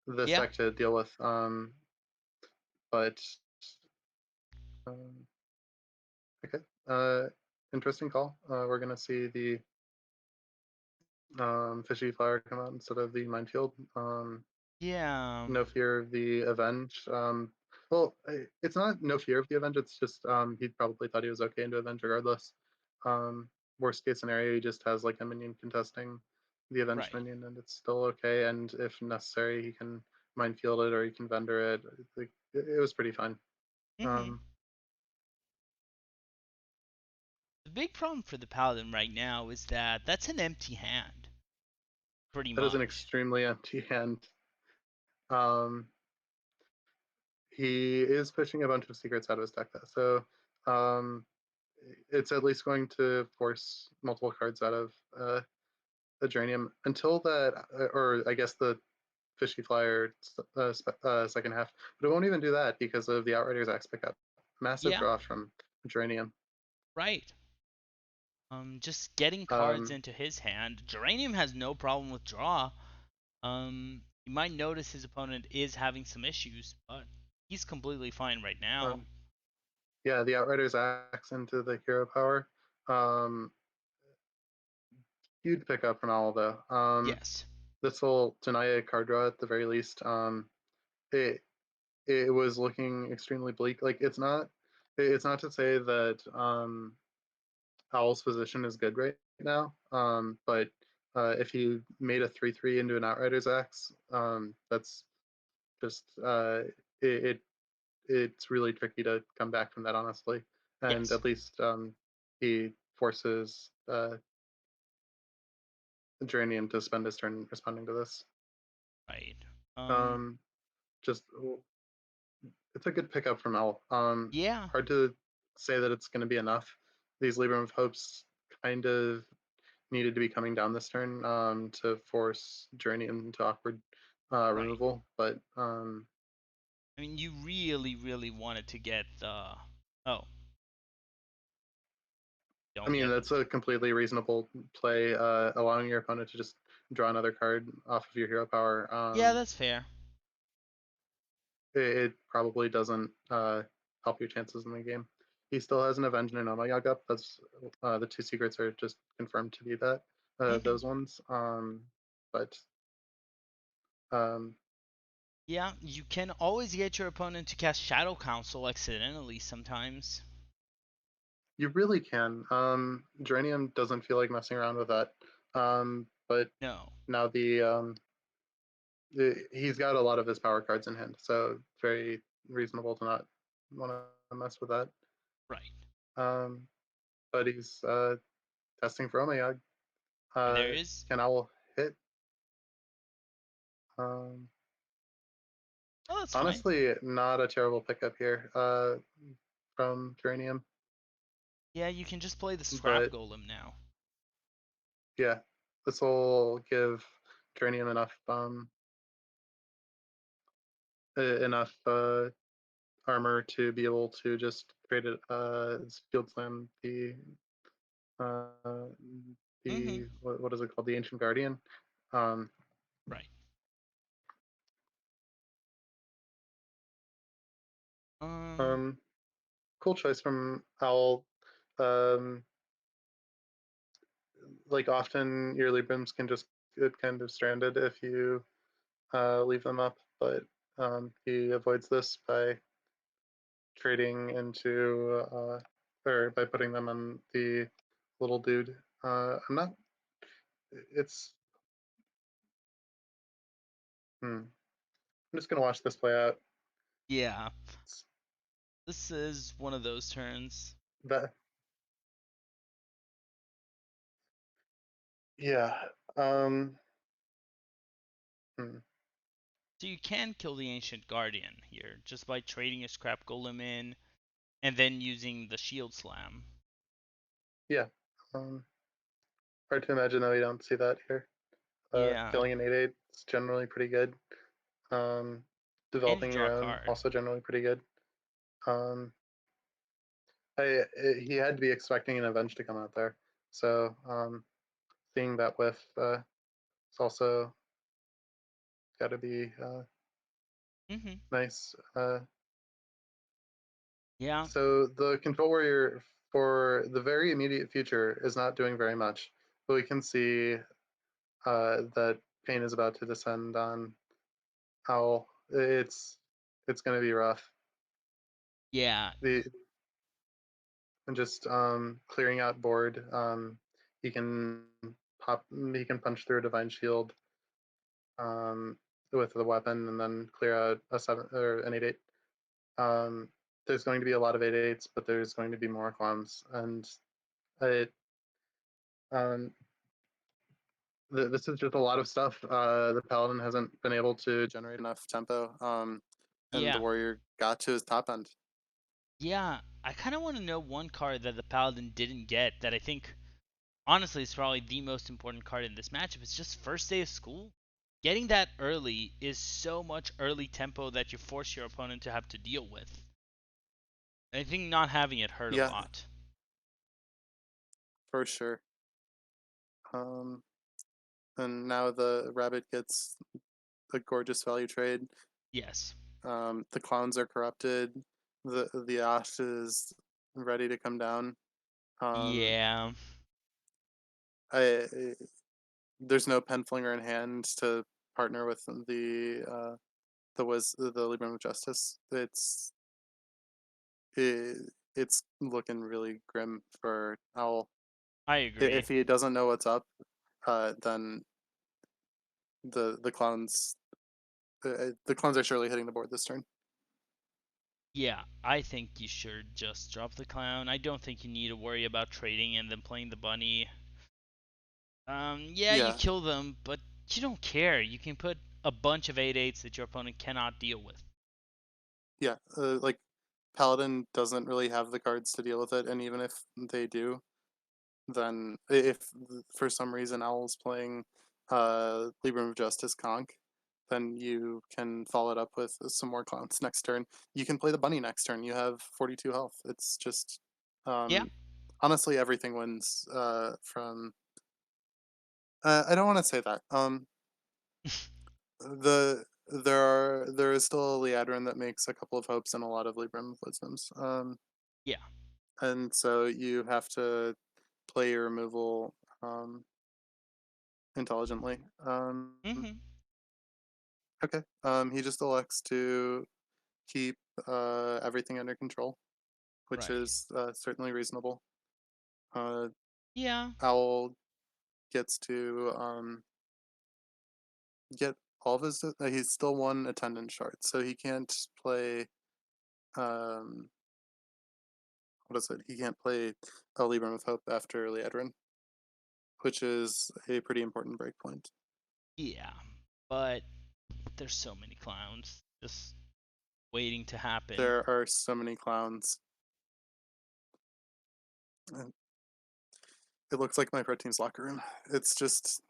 this yeah, deck to deal with. But um, okay, interesting call. We're gonna see the fishy flower come out instead of the minefield. yeah. No fear of the avenge. Well, it's not no fear of the avenge. It's just he probably thought he was okay into avenge regardless. Um, worst case scenario, he just has like a minion contesting the avenged Right. minion, and it's still okay. And if necessary, he can minefield it or he can vendor it. Like, it was pretty fun. Mhm. Um, The big problem for the paladin right now is that that's an empty hand, pretty that is an much. extremely empty hand. Um, he is pushing a bunch of secrets out of his deck, though. So it's at least going to force multiple cards out of the Dranium until that, or I guess the Fishy Flyer second half. But it won't even do that because of the Outriders Axe pickup. Massive Yeah, draw from Dranium. right. Just getting cards Um, into his hand. Geranium has no problem with draw. You might notice his opponent is having some issues, but he's completely fine right now. um, yeah, the Outriders Axe into the hero power. Um, Huge pickup from Owl, though. Yes. This will deny a card draw at the very least. It it was looking extremely bleak. Like it's not to say that Owl's position is good right now. But if you made a 3/3 into an Outriders Axe, that's just it it's really tricky to come back from that, honestly. And Yes. at least he forces Geranium to spend his turn responding to this. Right. Um. Um, just it's a good pickup from L. Yeah. Hard to say that it's going to be enough. These Libram of Hopes kind of needed to be coming down this turn to force Geranium into awkward Right. removal, but I mean, you really, really wanted to get the. Oh, I don't mean get it. that's a completely reasonable play, allowing your opponent to just draw another card off of your hero power. Yeah, that's fair. It probably doesn't help your chances in the game. He still has an Avenge and an Omayag up. That's the two secrets are just confirmed to be that Mhm. those ones. But um, Yeah, you can always get your opponent to cast Shadow Council accidentally sometimes. you really can. Geranium doesn't feel like messing around with that. But No. now he's got a lot of his power cards in hand, so it's very reasonable to not want to mess with that. Right. Um, but he's testing for Omayag. There is. Can Owl hit? Um, Oh, that's fine. Honestly, not a terrible pickup here from Geranium. Yeah, you can just play the Scrap But Golem now. yeah, this will give Geranium enough armor to be able to just create it field slam uh, Mhm. the what is it called, the Ancient Guardian. Um, Right. Um. um, cool choice from Owl. Um, like often your Librams can just get kind of stranded if you leave them up, but he avoids this by trading into or by putting them on the little dude. I'm not. It's. I'm just gonna watch this play out. Yeah. It's This is one of those turns. that. Yeah. Um. hmm, So you can kill the Ancient Guardian here just by trading a Scrap Golem in and then using the Shield Slam. Yeah. Um. Hard to imagine that we don't see that here. Yeah. Killing an 8/8 is generally pretty good. Um. And you Developing draw your a own card. also generally pretty good. Um. He had to be expecting an Avenge to come out there, so seeing that with it's also got to be Mhm. nice. Yeah. So the Control Warrior for the very immediate future is not doing very much, but we can see that pain is about to descend on Owl. It's going to be rough. Yeah. The and just clearing out board. He can he can punch through a divine shield um, with the weapon and then clear out a seven or an 8/8. Um, there's going to be a lot of 8/8s, but there's going to be more clowns, and it um, this is just a lot of stuff. The paladin hasn't been able to generate enough tempo, and the Yeah. warrior got to his top end. Yeah, I kind of want to know one card that the Paladin didn't get that I think, honestly, is probably the most important card in this matchup. It's just first day of school. Getting that early is so much early tempo that you force your opponent to have to deal with. And I think not having it hurt a Yeah, lot. for sure. Um, and now the rabbit gets a gorgeous value trade. Yes. The clowns are corrupted. The ash is ready to come down. Um, Yeah. I there's no penflinger in hand to partner with the Libram of Justice. It's looking really grim for Owl. I agree. If he doesn't know what's up, then the clowns the clowns are surely hitting the board this turn. Yeah, I think you should just drop the clown. I don't think you need to worry about trading and then playing the bunny. Yeah, you Yeah, kill them, but you don't care. You can put a bunch of 8/8s that your opponent cannot deal with. yeah. Like Paladin doesn't really have the cards to deal with it, and even if they do, then if for some reason Owl's playing Libram of Justice Conk, then you can follow it up with some more clowns next turn. You can play the bunny next turn. You have 42 health. It's just Yeah. honestly everything wins from I don't want to say that. There is still a Liadrin that makes a couple of hopes and a lot of Libram wisdoms. Yeah. And so you have to play your removal um intelligently. Mhm. Okay. He just elects to keep everything under control, which Right. is certainly reasonable. Uh, Yeah. Owl gets to get all of his. He's still one attendant shard, so he can't play. Um, what is it? He can't play a Libram of Hope after Liadrin, which is a pretty important breakpoint. Yeah. But there's so many clowns just waiting to happen. There are so many clowns. And it looks like my pro team's locker room. It's just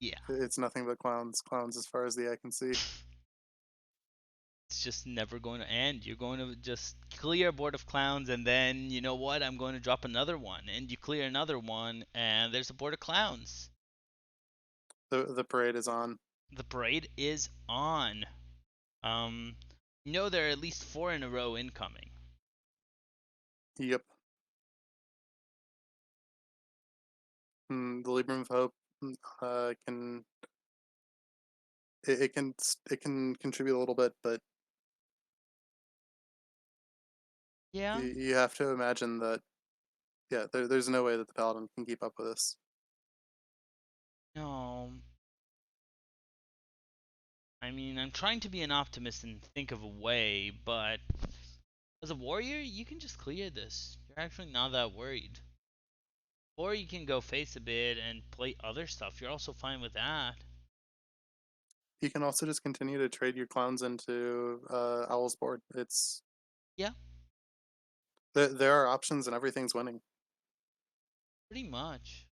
Yeah. it's nothing but clowns, clowns as far as the eye can see. It's just never going to end. You're going to just clear a board of clowns, and then you know what? I'm going to drop another one, and you clear another one, and there's a board of clowns. The parade is on. The parade is on. Um, there are at least four in a row incoming. Yep. The Libram of Hope can it can contribute a little bit, but Yeah. you have to imagine that yeah, there's no way that the Paladin can keep up with this. No. I mean, I'm trying to be an optimist and think of a way, but as a warrior, you can just clear this. You're actually not that worried. Or you can go face a bit and play other stuff. You're also fine with that. You can also just continue to trade your clowns into Owl's board. It's Yeah, there are options and everything's winning. pretty much.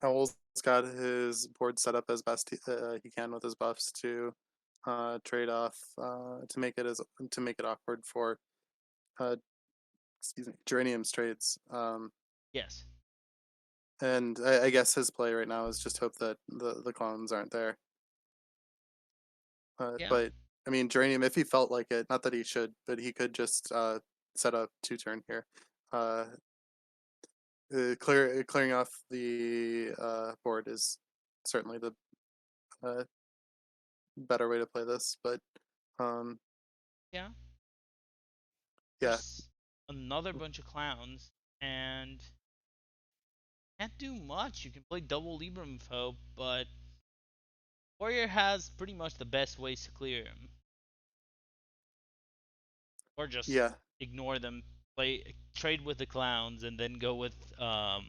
Owl's got his board set up as best he can with his buffs to trade off to make it awkward for uh, excuse me Geranium's trades. Yes. And I guess his play right now is just hope that the clones aren't there. Yeah. But I mean, Geranium, if he felt like it, not that he should, but he could just set up 2 turn here. Uh, clearing off the board is certainly the uh, better way to play this. But um, Yeah, Yeah, there's another bunch of clowns, and can't do much. You can play double Libram foe, but Warrior has pretty much the best ways to clear him, or just yeah, ignore them. Play trade with the clowns, and then go with the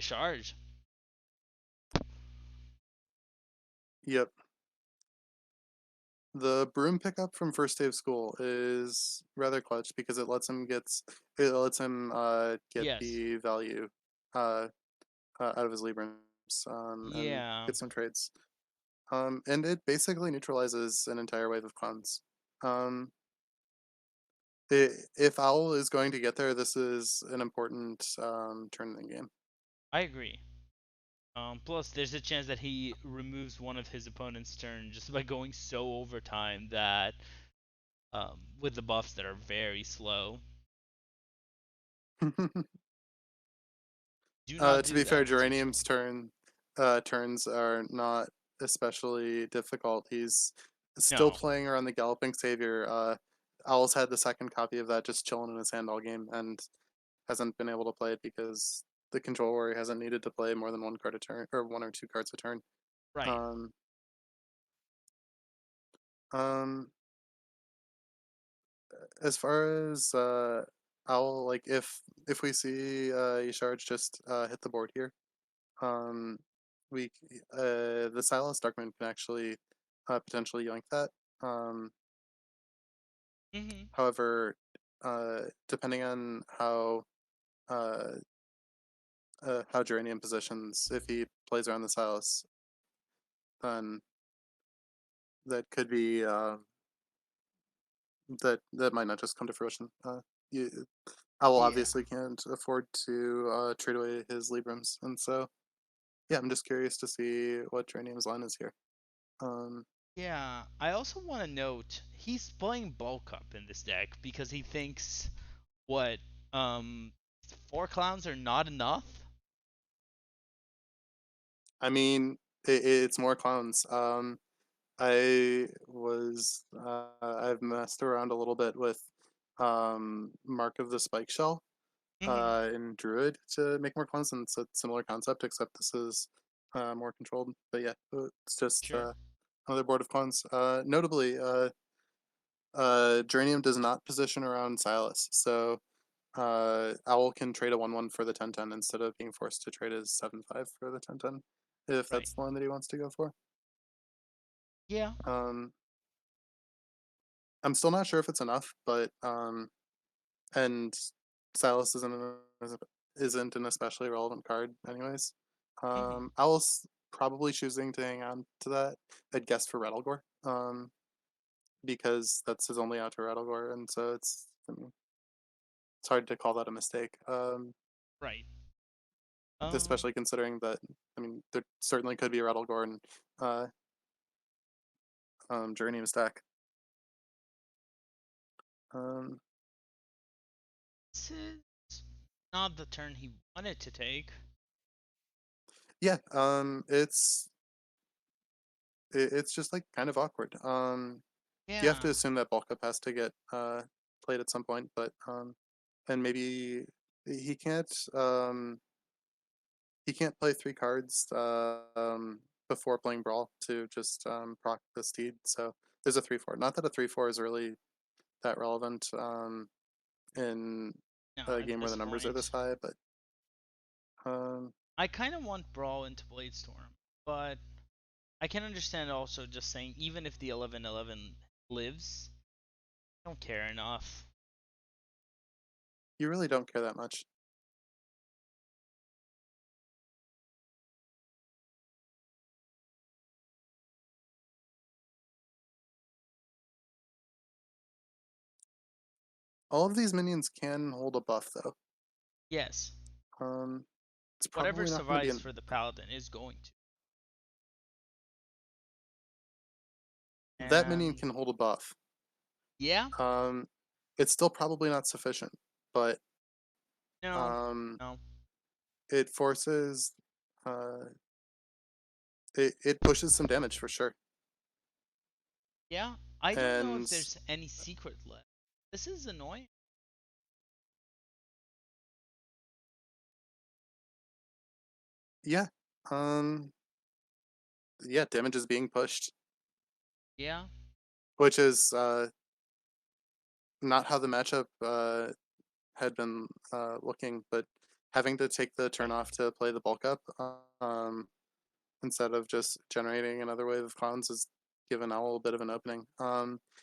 charge. yep. The broom pickup from first day of school is rather clutch because it lets him get Yes. the value uh, out of his Librams and Yeah, get some trades. And it basically neutralizes an entire wave of cons. Um, if Owl is going to get there, this is an important turn in the game. I agree. Plus, there's a chance that he removes one of his opponent's turn just by going so overtime that with the buffs that are very slow. Do not To do be fair, that with Geranium's Schoolstone. turns are not especially difficult. He's still No, playing around the Galloping Savior. Owl's had the second copy of that just chilling in his hand all game and hasn't been able to play it because the Control Warrior hasn't needed to play more than one card a turn or one or two cards a turn. right. Um, um, as far as Owl, like if we see Yasharge just hit the board here, um, the Silas Darkman can actually potentially yoink that. Um, Mhm. however, depending on uh, how Geranium positions, if he plays around the Silas, then that could be that might not just come to fruition. Owl Yeah. obviously can't afford to trade away his Librams, and so yeah, I'm just curious to see what Geranium's line is here. Um, Yeah. I also want to note he's playing bulk up in this deck because he thinks what um 4 clowns are not enough. I mean, it's more clowns. I've messed around a little bit with Mark of the Spike Shell Mhm. in Druid to make more clones, and it's a similar concept, except this is more controlled. But yeah, it's just Sure. another board of clones. Notably, Geranium does not position around Silas, so Owl can trade a 1/1 for the 10/10 instead of being forced to trade his 7/5 for the 10/10, if Right. that's the one that he wants to go for. Yeah. Um, I'm still not sure if it's enough, but and Silas isn't an especially relevant card, anyways. Mhm. Owl's probably choosing to hang on to that. I'd guess for Rattlegore, because that's his only out to Rattlegore, and so I mean, it's hard to call that a mistake. Right. Um. Especially considering that I mean there certainly could be a Rattlegore and uh, Journey stack. Um, This is not the turn he wanted to take. yeah, it's just like kind of awkward. You have to Yeah. assume that bulk up has to get played at some point, but and maybe he can't um, he can't play 3 cards before playing Brawl to just proc the steed. So there's a 3/4. Not that a 3/4 is really that relevant in No, a at game where this the numbers are this point, high, but um, I kind of want Brawl into Bladestorm, but I can understand also just saying even if the 11/11 lives, I don't care enough. you really don't care that much. All of these minions can hold a buff though. Yes, Um, it's whatever probably not going to be survives an for the Paladin is going to. that minion And can hold a buff. yeah, Um, it's still probably not sufficient, but no, um, no, it forces it pushes some damage for sure. yeah. I don't know if And there's any secret left. This is annoying. yeah, um, yeah, damage is being pushed, Yeah. which is not how the matchup had been looking, but having to take the turn off to play the bulk up um, instead of just generating another wave of clowns has given Owl a bit of an opening.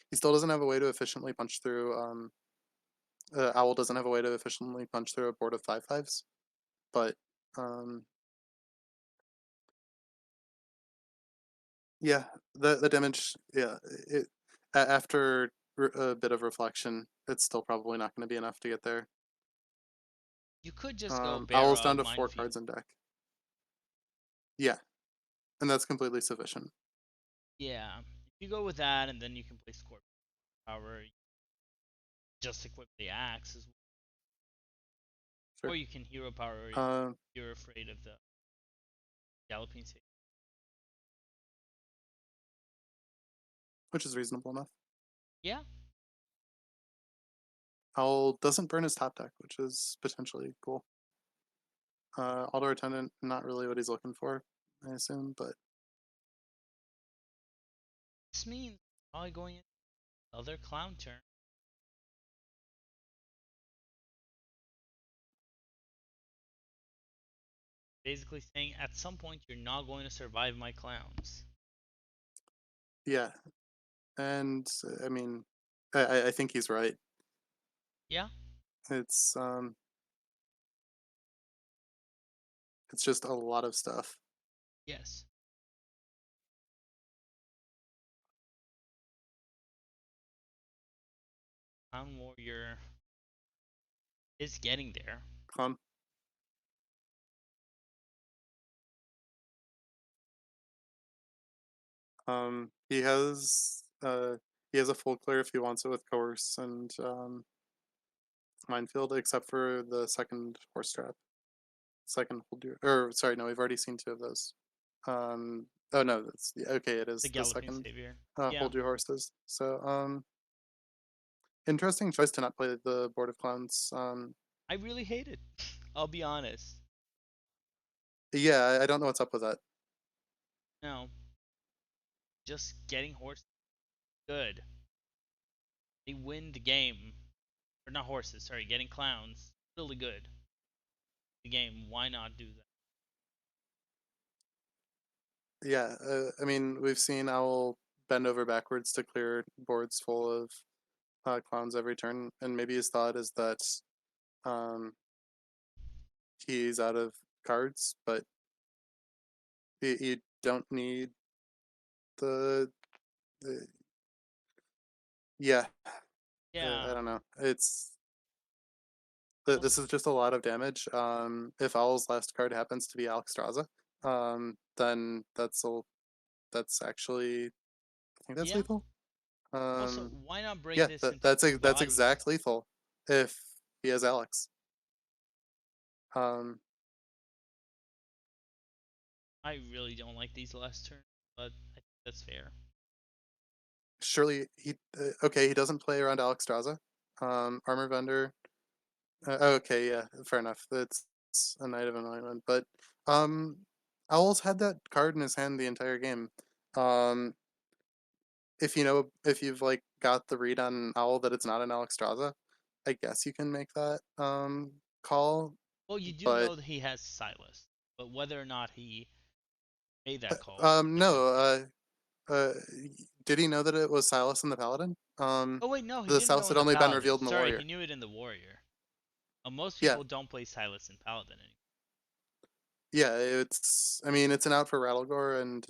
He still doesn't have a way to efficiently punch through. Owl doesn't have a way to efficiently punch through a board of 5/5s, but um, yeah, the damage, yeah, after a bit of reflection, it's still probably not going to be enough to get there. You could just go Owl's Bear down to 4 cards Minefield. in deck. Yeah, and that's completely sufficient. Yeah. If you go with that, and then you can play Scorpion Power, just equip the axe as well. Sure. Or you can Hero Power if Uh, you're afraid of the Galloping Saber. which is reasonable enough. Yeah. Owl doesn't burn his top deck, which is potentially cool. Auto Attendant, not really what he's looking for, I assume, but This means probably going into another clown turn. Basically saying at some point you're not going to survive my clowns. yeah. And I mean, I think he's right. Yeah. It's it's just a lot of stuff. Yes. Clown Warrior is getting there. Um, he has a full clear if he wants it with coerce and minefield, except for the second horse trap. Second hold your, or sorry, no, we've already seen two of those. Oh no, that's okay. It The is the Galloping second Savior. Yeah. hold your horses. So interesting choice to not play the board of clowns. I really hate it. I'll be honest. Yeah, I don't know what's up with that. No. Just getting horse good. They win the game. Or not horses, sorry, getting clowns. Really good. The game. Why not do that? Yeah, I mean, we've seen Owl bend over backwards to clear boards full of clowns every turn, and maybe his thought is that um, he's out of cards, but you don't need the, the yeah. Yeah. I don't know. Well, This is just a lot of damage. If Owl's last card happens to be Alexstrasza, then that's actually I think that's yeah. lethal. Also, Um, why not break yeah, this into two that's bodies? exact lethal if he has Alex. Um, I really don't like these last turns, but I think that's fair. surely he okay. He doesn't play around Alexstrasza. Armor Vendor. Okay, yeah, fair enough. It's a Knight of Anointment, but um, Owl's had that card in his hand the entire game. Um, if you know if you've like got the read on Owl that it's not an Alexstrasza, I guess you can make that call. Well, you do But know that he has Silas, but whether or not he made that call is a different no, thing. uh, did he know that it was Silas and the Paladin? Oh wait, no, he The didn't Silas know in had the only been Paladin. revealed in the Sorry, he Warrior. knew it in the Warrior. Most Yeah, people don't play Silas in Paladin yeah. It's I mean it's an out for Rattlegore, and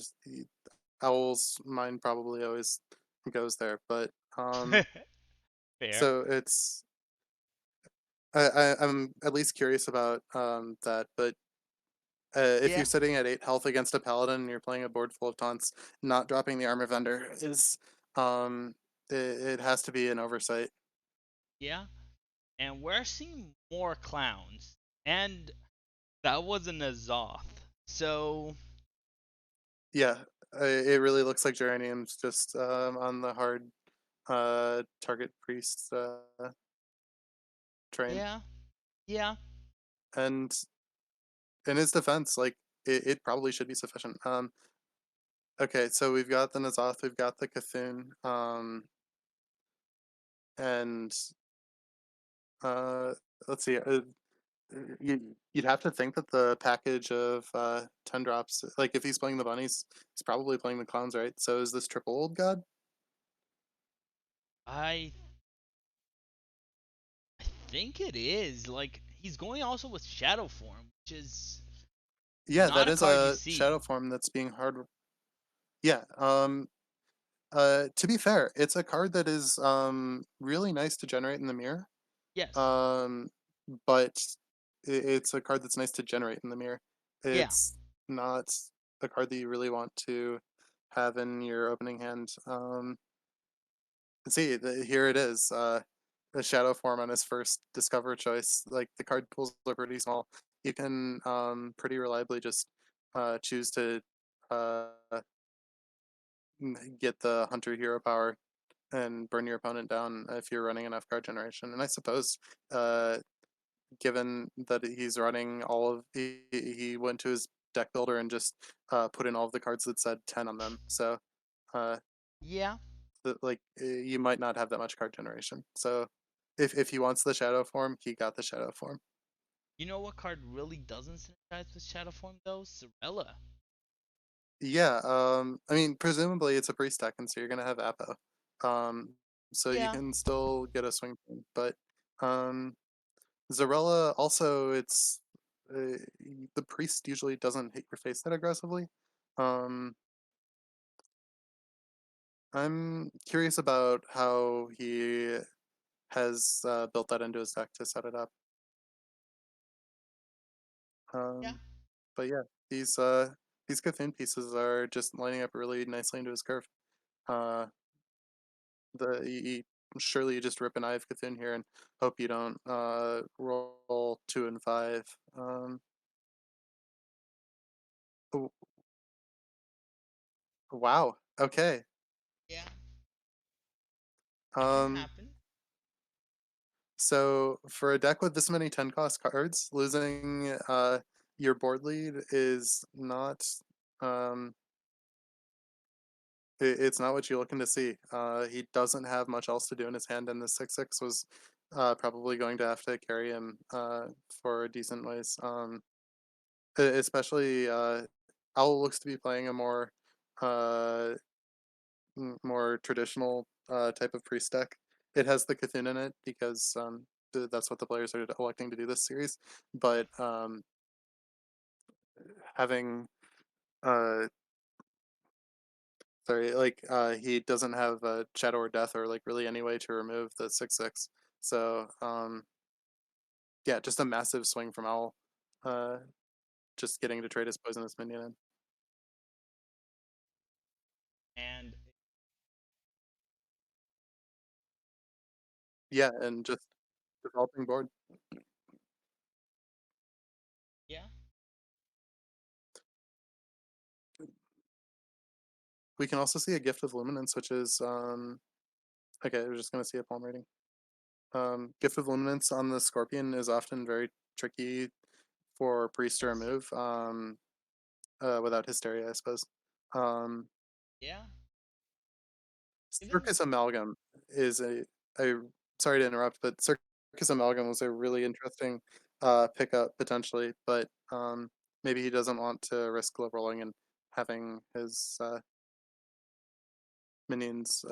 Owl's mind probably always goes there. But anymore. Fair. so it's I'm at least curious about that. But if Yeah. you're sitting at 8 health against a paladin and you're playing a board full of taunts, not dropping the armor vendor is it has to be an oversight. Yeah. And we're seeing more clowns. And that was an Azoth. So Yeah, it really looks like Geranium's just on the hard target priest train. Yeah, yeah. And in his defense, like it probably should be sufficient. Okay, so we've got the Nazoth, we've got the Cthulhu, and uh, let's see. You'd have to think that the package of 10 drops, like if he's playing the bunnies, he's probably playing the clowns, right? So is this triple old god? I I think it is. Like he's going also with Shadow Form, which is Yeah, not that a is card you a see. shadow form that's being hard. Yeah. To be fair, it's a card that is really nice to generate in the mirror. Yes. Um, but it's a card that's nice to generate in the mirror. Yeah. It's not a card that you really want to have in your opening hand. See, here it is. The shadow form on his first discover choice. Like the card pools are pretty small. You can pretty reliably just choose to uh, get the hunter hero power and burn your opponent down if you're running enough card generation. And I suppose, uh, given that he's running all of, he went to his deck builder and just put in all of the cards that said 10 on them. So, uh, Yeah. like, you might not have that much card generation. So, if he wants the shadow form, he got the shadow form. You know what card really doesn't synergize with Shadow Form though? Sorella. Yeah, I mean, presumably it's a priest deck, and so you're gonna have Apo. Um, so you Yeah. can still get a swing thing, but um, Zarella also uh, the priest usually doesn't hit your face that aggressively. Um, I'm curious about how he has built that into his deck to set it up. Yeah. Um, but yeah, these Cthulhu pieces are just lining up really nicely into his curve. Uh, surely you just rip an Eye of Cthulhu here and hope you don't roll 2 and 5. Oh, wow. Okay. Yeah. That can Um, happen. so for a deck with this many 10 cost cards, losing your board lead is not um it's not what you're looking to see. He doesn't have much else to do in his hand, and the 6/6 was probably going to have to carry him for decent ways. Especially Owl looks to be playing a uh more traditional type of priest deck. It has the Cthulhu in it because that's what the players are electing to do this series. But having uh sorry, like he doesn't have Shadow or Death or like really any way to remove the 6/6. So yeah, just a massive swing from Owl. Uh, just getting to trade his poisonous minion in. And Yeah, and just developing board. yeah. We can also see a Gift of Luminance, which is okay. We're just gonna see a palm reading. Gift of Luminance on the Scorpion is often very tricky for Priest to Yes. remove without Hysteria, I suppose. Um, Yeah. Even Circus Amalgam is a sorry to interrupt, but Circus Amalgam was a really interesting pickup potentially, but maybe he doesn't want to risk low rolling and having his minions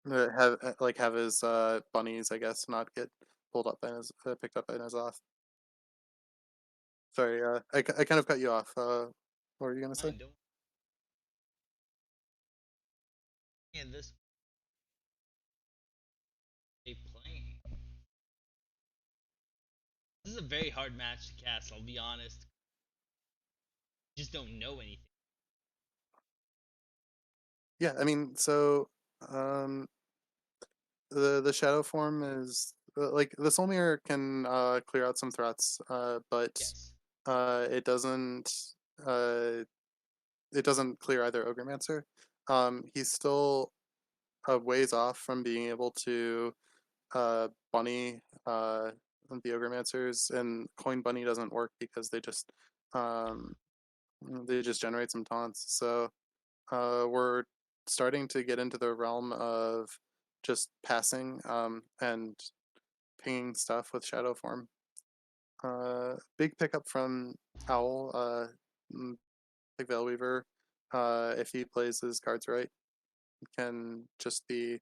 have like have his bunnies, I guess, not get pulled up by his picked up by his off. Sorry, I kind of cut you off. What were you gonna say? I don't. And this they playing. This is a very hard match to cast. I'll be honest. Just don't know anything. Yeah, I mean, so um, the shadow form is like the soul mirror can clear out some threats, but Yes. it doesn't. uh, it doesn't clear either Ogremancer. He's still a ways off from being able to bunny the Ogre and Coin Bunny doesn't work because um, they just generate some taunts. So we're starting to get into the realm of just passing and pinging stuff with Shadow Form. Big pickup from Owl, like Veilweaver, if he plays his cards right, can just be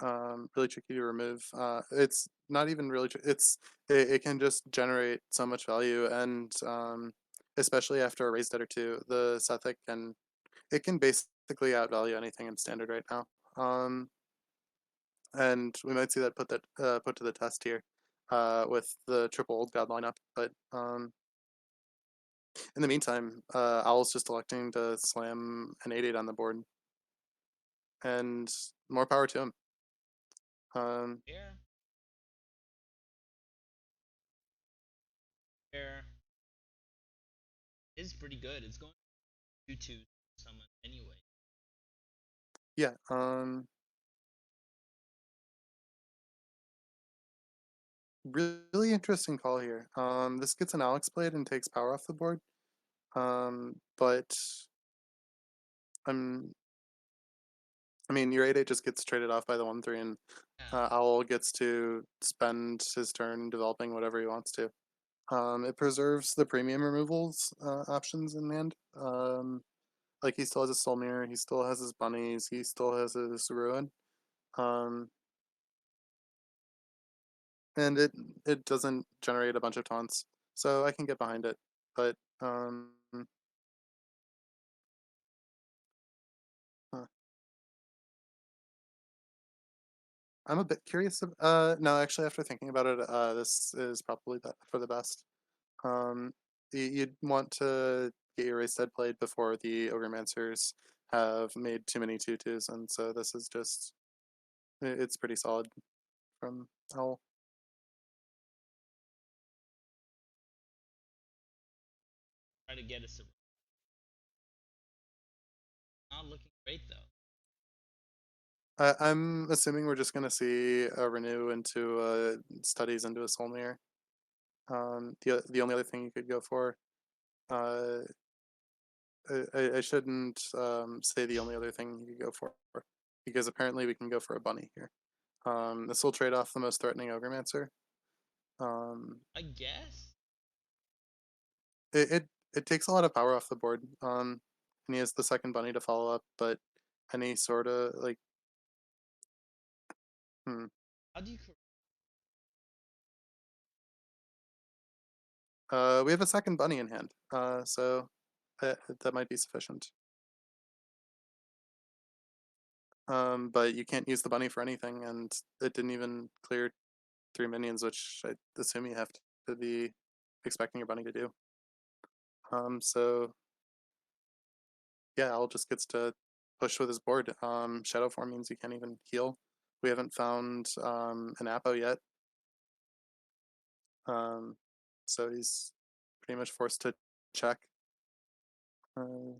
really tricky to remove. It's not even really. It can just generate so much value, and especially after a raised dead or two, the Sethic can it can basically outvalue anything in standard right now. Um, and we might see that put to the test here with the triple old god lineup. But in the meantime, Owl's just electing to slam an 8/8 on the board, and more power to him. Um, Fair, fair is pretty good. It's going to 2 summon anyway. yeah. Really interesting call here. This gets an Alex Blade and takes power off the board. But I'm, I mean, your 8/8 just gets traded off by the 1/3, and Yeah, Owl gets to spend his turn developing whatever he wants to. It preserves the premium removals options in hand. Like he still has his Soul Mirror, he still has his bunnies, he still has his Ruin. Um, and it doesn't generate a bunch of taunts, so I can get behind it. But uh, I'm a bit curious. No, actually, after thinking about it, this is probably for the best. Um, you'd want to get your race dead played before the Ogre have made too many tutus, and so this is just it's pretty solid from Owl. try to get us not looking great though. I'm assuming we're just gonna see a renew into studies into a soul mirror. The only other thing you could go for, uh, I shouldn't say the only other thing you could go for because apparently we can go for a bunny here. This will trade off the most threatening Ogremancer. Um, I guess. it takes a lot of power off the board. And he has the second bunny to follow up, but any sort of like, hmm, How do you we have a second bunny in hand, so that might be sufficient. But you can't use the bunny for anything, and it didn't even clear 3 minions, which I assume you have to be expecting your bunny to do. So yeah, Al just gets to push with his board. Shadow form means you can't even heal. We haven't found an Apo yet, um, so he's pretty much forced to check. Uh,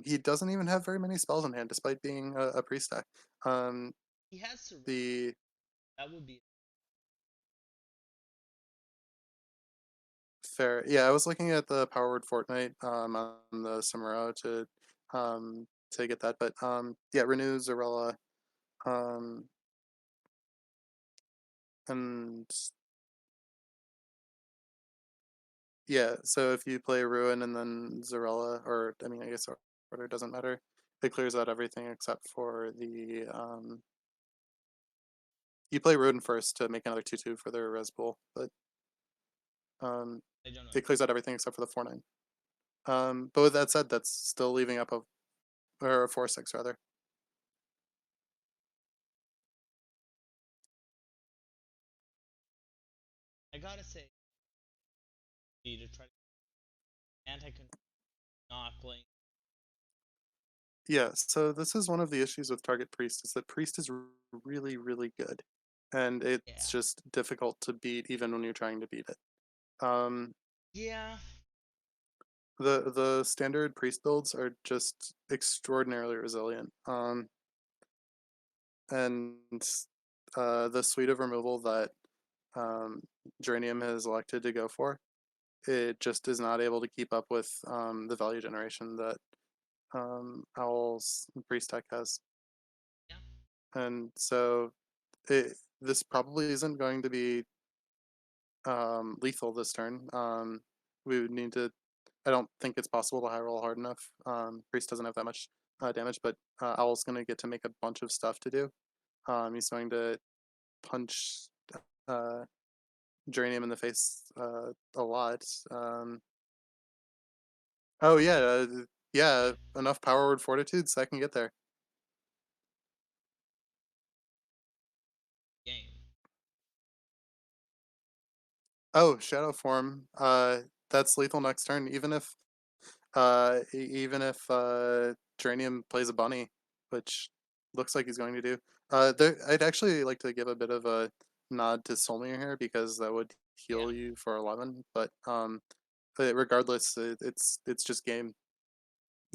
he doesn't even have very many spells in hand, despite being a priest deck. Um, he has surrender? the That would be fair, yeah, I was looking at the Power Word Fortnite on the Samuro to get that, but yeah, Renew, Zarella, um, and yeah, so if you play Ruin and then Zarella, or I mean, I guess order doesn't matter. It clears out everything except for the you play Ruin first to make another 2/2 for their res pool, but um, I don't know. it clears out everything except for the 4/9. But with that said, that's still leaving up a or a 4/6 rather. I gotta say, need to try anti not playing. Yeah, so this is one of the issues with Target Priest is that Priest is really, really good, and it's Yeah. just difficult to beat even when you're trying to beat it. Um, Yeah. The standard priest builds are just extraordinarily resilient. And the suite of removal that um, Geranium has elected to go for, it just is not able to keep up with the value generation that Owl's priest deck has, Yeah. and so this probably isn't going to be lethal this turn. We would need to. I don't think it's possible to high roll hard enough. Priest doesn't have that much damage, but Owl's going to get to make a bunch of stuff to do. He's going to punch uh, Geranium in the face a lot. Oh yeah, yeah, enough power word fortitude so I can get there. Game. Oh, Shadow Form. That's lethal next turn. Even if Geranium plays a bunny, which looks like he's going to do. I'd actually like to give a bit of a nod to Solmir here because that would Yeah. heal you for 11. But regardless, it's just game.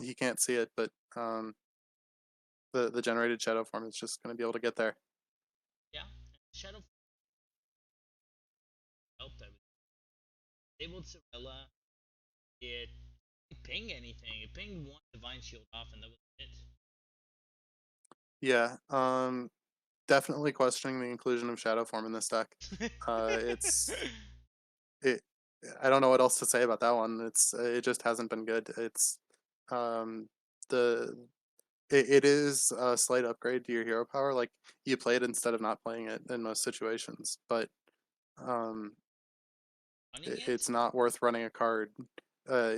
He can't see it, but the generated Shadow Form is just going to be able to get there. Yeah. Shadow helped. I was able to Sorella. It ping anything. It pinged one divine shield off, and that was it. Yeah. Definitely questioning the inclusion of Shadow Form in this deck. It's it. I don't know what else to say about that one. It just hasn't been good. Um the it is a slight upgrade to your hero power. Like you play it instead of not playing it in most situations, but um Running it? it's not worth running a card. Uh,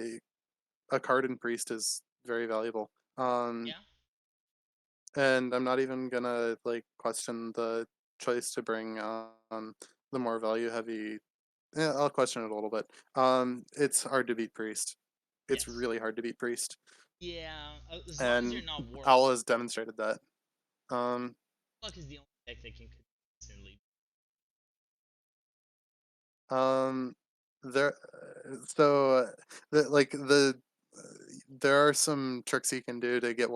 a card in Priest is very valuable. Yeah. And I'm not even gonna like question the choice to bring the more value heavy. Yeah, I'll question it a little bit. It's hard to beat Priest. It's Yes. really hard to beat Priest, Yeah. As long as you're and not Warlock. Owl has demonstrated that. Um, Warlock is the only deck that can consistently. um, there, so like uh, there are some tricks you can do to get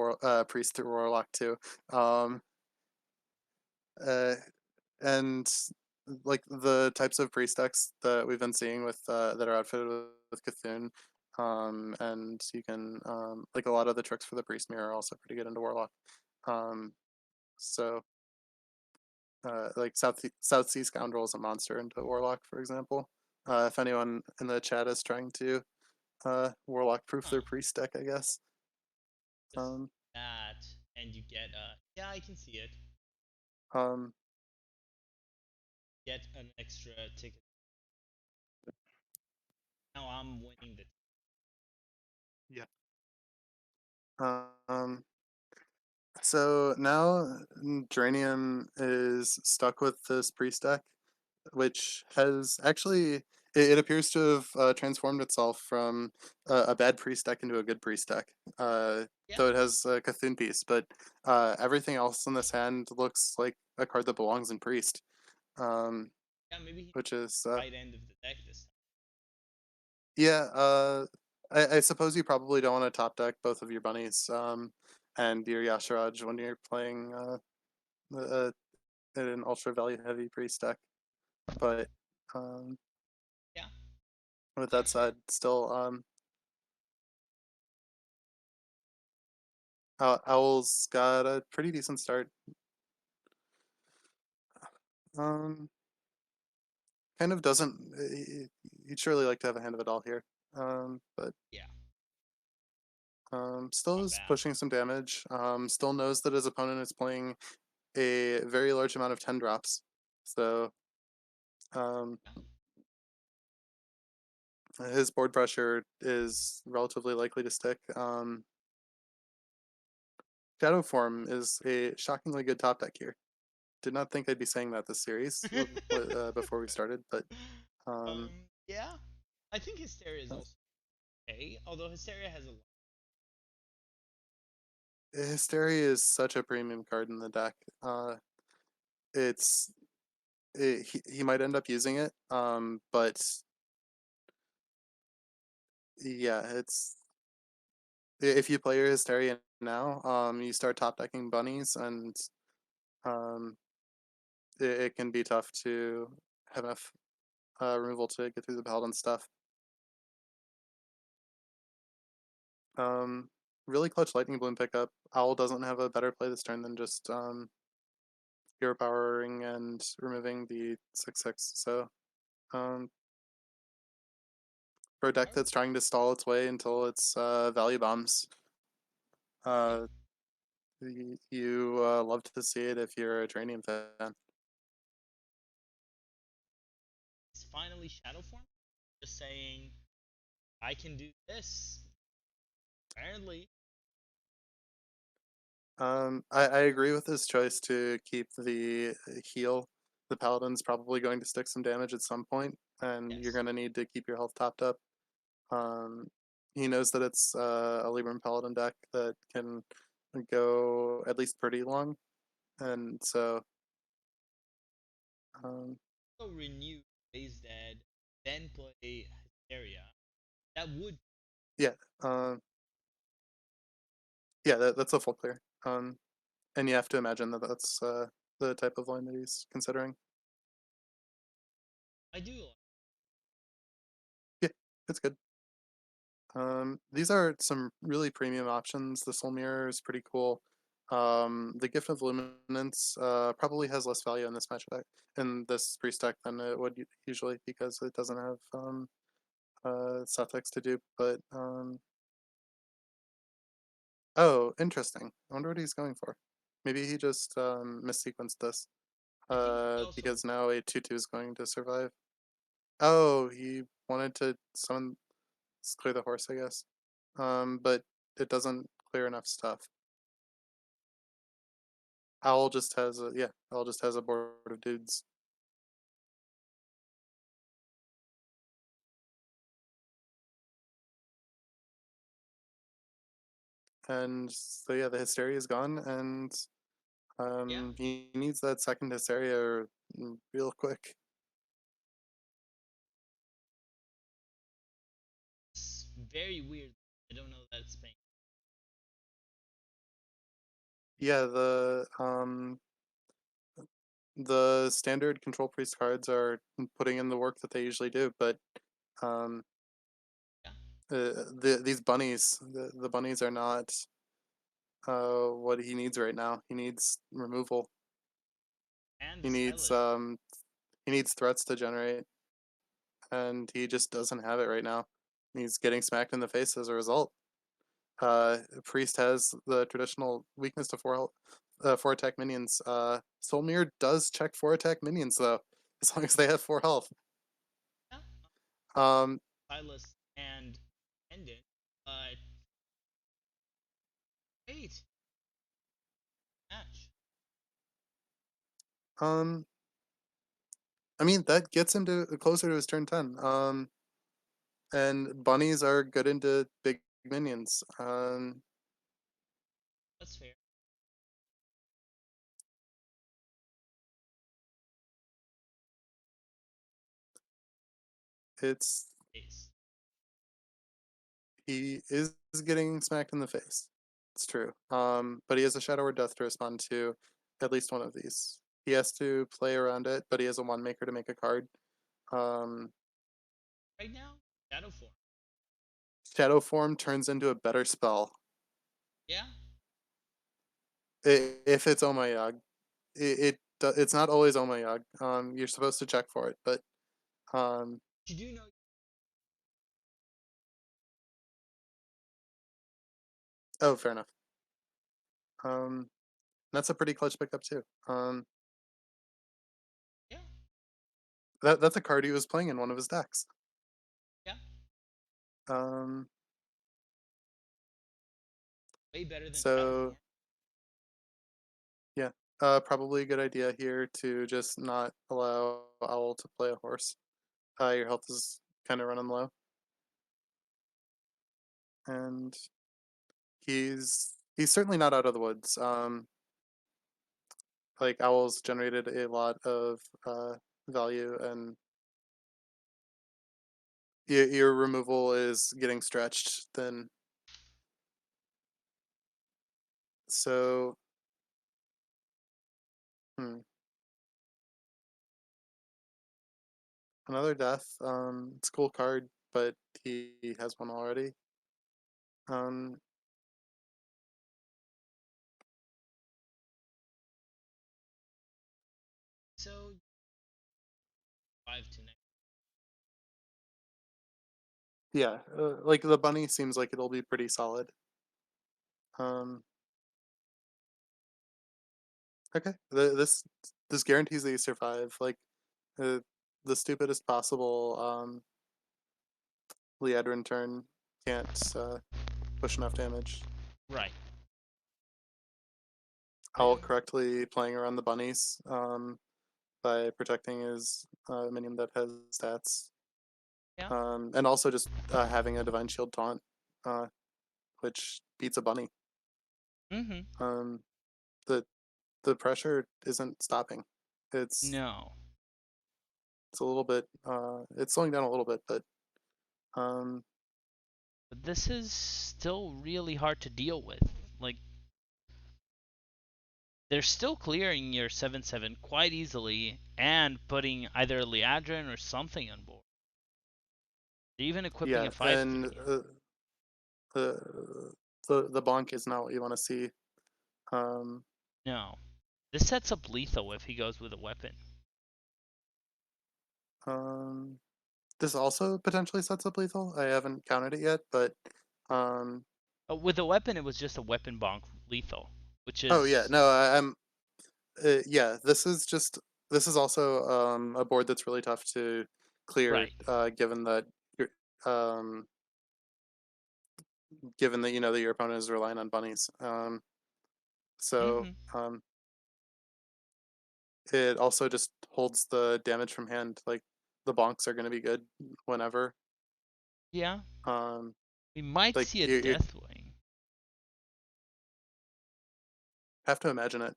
Priest through Warlock too. Um, uh, and like the types of priest decks that we've been seeing with that are outfitted with Cthulhu, and you can like a lot of the tricks for the priest mirror are also pretty good into Warlock. Um, so like South Sea Scoundrel is a monster into Warlock, for example. If anyone in the chat is trying to Warlock proof Huh. their priest deck, I guess. Just Um, that, and you get yeah, I can see it. um, Get an extra ticket. Now I'm winning the. yeah. Um, so now Dranium is stuck with this priest deck, which has actually it appears to have transformed itself from a bad priest deck into a good priest deck. Yeah. Though it has a Cthulhu piece, but everything else in this hand looks like a card that belongs in priest. Um, Yeah. Maybe he which is right end of the deck this yeah. I suppose you probably don't want to top deck both of your bunnies and your Yasharaj when you're playing uh, an ultra value heavy priest deck. But um, time. with Yeah. that said, still Owl's got a pretty decent start. Um, kind of doesn't. You'd surely like to have a hand of it all here. But Yeah. still Not is bad. pushing some damage. Still knows that his opponent is playing a very large amount of 10 drops. So um, Yeah. his board pressure is relatively likely to stick. Shadow Form is a shockingly good top deck here. Did not think I'd be saying that this series before we started, but um, Yeah. I think Hysteria is also okay, although Hysteria has a lot. Hysteria is such a premium card in the deck. It's he might end up using it, but Yeah, it's if you play your Hysteria now, you start top decking bunnies, and um, it can be tough to have enough removal to get through the paladin stuff. Um, really clutch lightning bloom pickup. Owl doesn't have a better play this turn than just hero powering and removing the 6/6. So um, for a deck Alright, that's trying to stall its way until it's value bombs, right. uh, you love to see it if you're a Dranium fan. It's finally shadow form. Just saying, I can do this. Apparently, I agree with his choice to keep the heal. The paladin's probably going to stick some damage at some point, and you're yes. going to need to keep your health topped up. Um, he knows that it's a Libram Paladin deck that can go at least pretty long, and so um, So renew Raise Dead, then play Hysteria. That would yeah, um, yeah, that's a full clear. And you have to imagine that that's the type of line that he's considering. I do like. Yeah, it's good. These are some really premium options. The Soul Mirror is pretty cool. The Gift of Luminance probably has less value in this match deck, in this priest deck than it would usually because it doesn't have suffix to dupe. But oh, interesting. I wonder what he's going for. Maybe he just missequenced this I think he also because now a 2/2 is going to survive. Oh, he wanted to summon clear the horse, I guess. But it doesn't clear enough stuff. Owl just has a board of dudes. And so yeah, the hysteria is gone, and yeah. he needs that second hysteria real quick. It's very weird. I don't know that it's paying. Yeah, the standard control priest cards are putting in the work that they usually do, but um Yeah. these bunnies, the bunnies are not what he needs right now. He needs removal. And He the needs stylish. um he needs threats to generate, and he just doesn't have it right now. He's getting smacked in the face as a result. Priest has the traditional weakness to four attack minions. Soulmere does check four attack minions though, as long as they have four health. Yeah. Um, Stylus and Pendant. But wait, match. um, I mean that gets him to closer to his turn 10. And bunnies are good into big minions. That's fair. It's Ace. he is getting smacked in the face. It's true. But he has a Shadow or Death to respond to at least one of these. He has to play around it, but he has a one maker to make a card. Um, Right now, Shadow form. Shadow form turns into a better spell Yeah. if it's Oh My Yag. It's not always Oh My Yag. You're supposed to check for it, but um, You do know. oh, fair enough. Um, that's a pretty clutch pickup too. Yeah. That's a card he was playing in one of his decks. Yeah. Um, Way better than Shadow so form. yeah, probably a good idea here to just not allow Owl to play a horse. Your health is kind of running low, and he's certainly not out of the woods. Like Owl's generated a lot of value, and your removal is getting stretched, then so hmm, another death. It's a cool card, but he has one already. Um, So 5 to next. yeah, like the bunny seems like it'll be pretty solid. Um, okay, this guarantees that you survive. Like uh, the stupidest possible Liadrin turn can't push enough damage. Right. Owl correctly playing around the bunnies by protecting his minion that has stats. Yeah. And also just having a Divine Shield taunt, uh, which beats a bunny. Mhm. Um, the the pressure isn't stopping. It's No. it's a little bit it's slowing down a little bit, but um, But this is still really hard to deal with. Like they're still clearing your 7/7 quite easily and putting either Liadrin or something on board. They're even equipping yeah, a 5/3. and the the bonk is not what you want to see. Um, No. This sets up lethal if he goes with a weapon. um, this also potentially sets up lethal. I haven't counted it yet, but um, With a weapon, it was just a weapon bonk lethal, which oh yeah, is no, I'm yeah. This is also a board that's really tough to clear, right. given that you're um, given that you know that your opponent is relying on bunnies. So Mhm. it also just holds the damage from hand. Like the bonks are going to be good whenever. Yeah. Um, We might like see a you Deathwing. have to imagine it.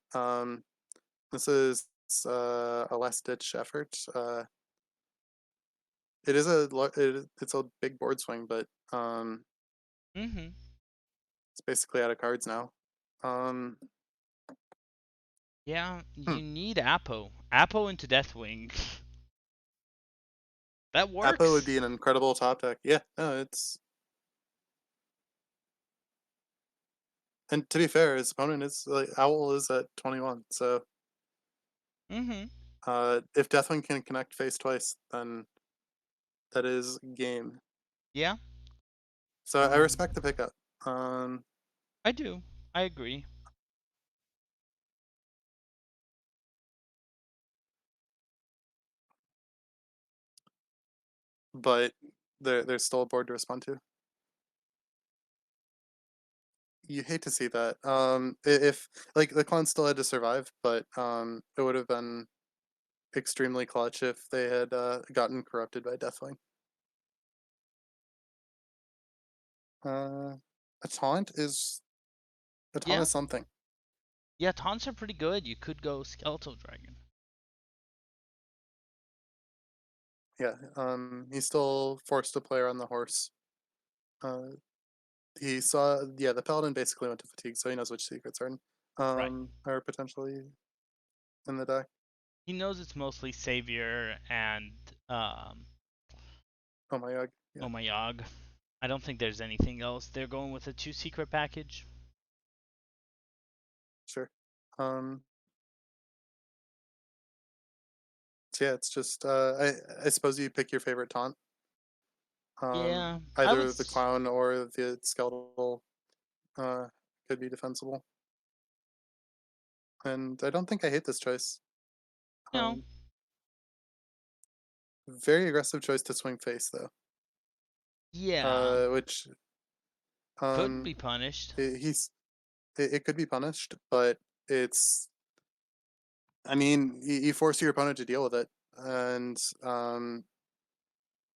This is a last ditch effort. It is it's a big board swing, but Mhm. it's basically out of cards now. Um, Yeah, hmm. you need Apo. Apo into Deathwing. That Appo would works. be an incredible top deck. Yeah, no, it's and to be fair, his opponent is like Owl is at 21. So Mhm. if Deathwing can connect face twice, then that is game. Yeah. So I Um respect the pickup. Um, I do. I agree. but there's still a board to respond to. You hate to see that. If like the clone still had to survive, but it would have been extremely clutch if they had gotten corrupted by Deathwing. Uh, a taunt is a taunt Yeah. is something. Yeah, taunts are pretty good. You could go Skeletal Dragon. Yeah. He's still forced to play around the horse. Uh, he saw yeah the paladin basically went to fatigue, so he knows which secrets Right. are potentially in the deck. He knows it's mostly Savior and Oh my god. Yeah, Oh my Yogg. I don't think there's anything else. They're going with a 2 secret package. sure. Um, so yeah, it's just I suppose you pick your favorite taunt. Yeah, I Either the was. clown or the skeletal uh, could be defensible. And I don't think I hate this choice. No. Um, very aggressive choice to swing face though, Yeah. which Could um, be punished. he's it could be punished, but it's I mean you force your opponent to deal with it, and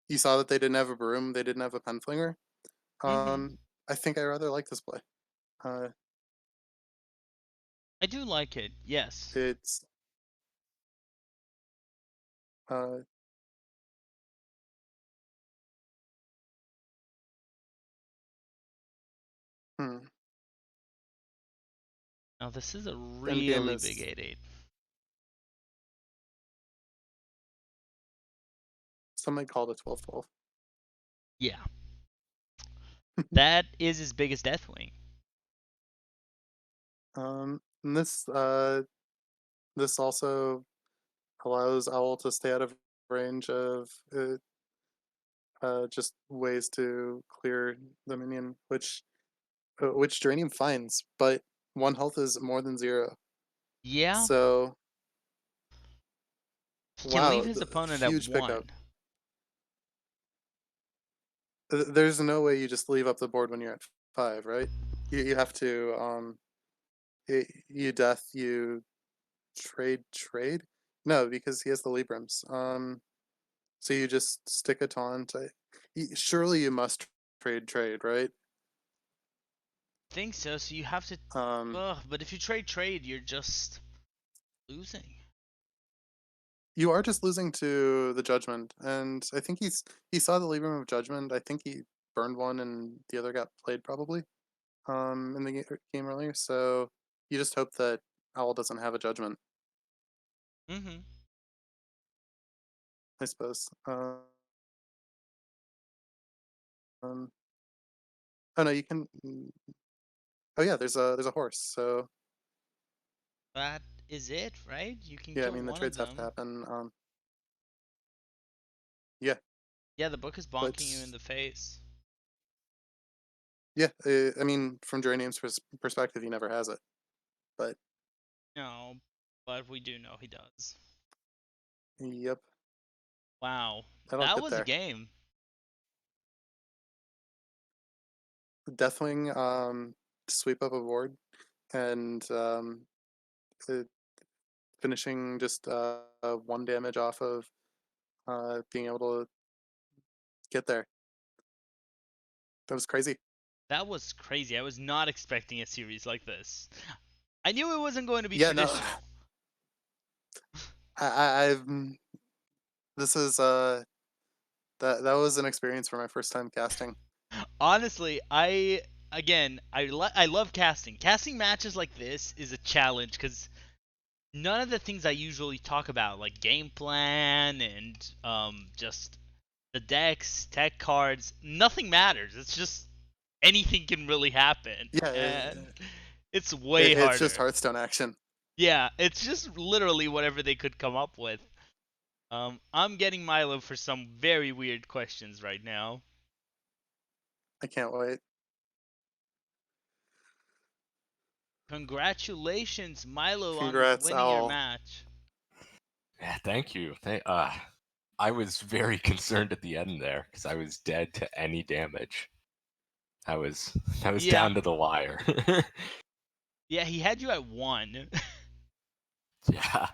you saw that they didn't have a broom, they didn't have a pen flinger. Mm-hmm. I think I rather like this play. Uh, I do like it. Yes. it's uh, Now this is a Endgame really big is 8-8. some might call it a 12-12. Yeah, that is as big as Deathwing. And this also allows Owl to stay out of range of just ways to clear the minion, which Geranium finds, but one health is more than zero. Yeah, So he can leave wow, his opponent at huge pickup. 1. There's no way you just leave up the board when you're at 5, right? You have to you death, you trade. No, because he has the Librams. So you just stick a taunt. Surely you must trade, right? Think so. So you have to. Um, Ugh, but if you trade, you're just losing. you are just losing to the Judgment, and I think he saw the Libram of Judgment. I think he burned one, and the other got played probably. In the game earlier. So you just hope that Owl doesn't have a Judgment. Mm-hmm. I suppose. Um, oh no, you can. Oh yeah, there's a horse. So That is it, right? You can yeah, I kill mean the one of trades have to them. happen. Yeah, Yeah, the book is but bonking you in the face. yeah, I mean from Geranium's perspective, he never has it. But No, but we do know he does. yep, Wow, I don't that get was a there. game. Deathwing sweep up a board and uh, finishing just one damage off of being able to get there. That was crazy. That was crazy. I was not expecting a series like this. I knew it wasn't going to be Yeah, no, traditional. I've this is that was an experience for my first time casting. Honestly, I love casting. Casting matches like this is a challenge because none of the things I usually talk about, like game plan and just the decks, tech cards, nothing matters. It's just anything can really happen, Yeah, and it's way it's just harder. Hearthstone action. Yeah, it's just literally whatever they could come up with. I'm getting Milo for some very weird questions right now. I can't wait. Congratulations, Milo, on Congrats, winning your Owl. match. Yeah, thank you. I was very concerned at the end there because I was dead to any damage. I was I was Yeah, down to the wire. yeah, he had you at 1. Yeah.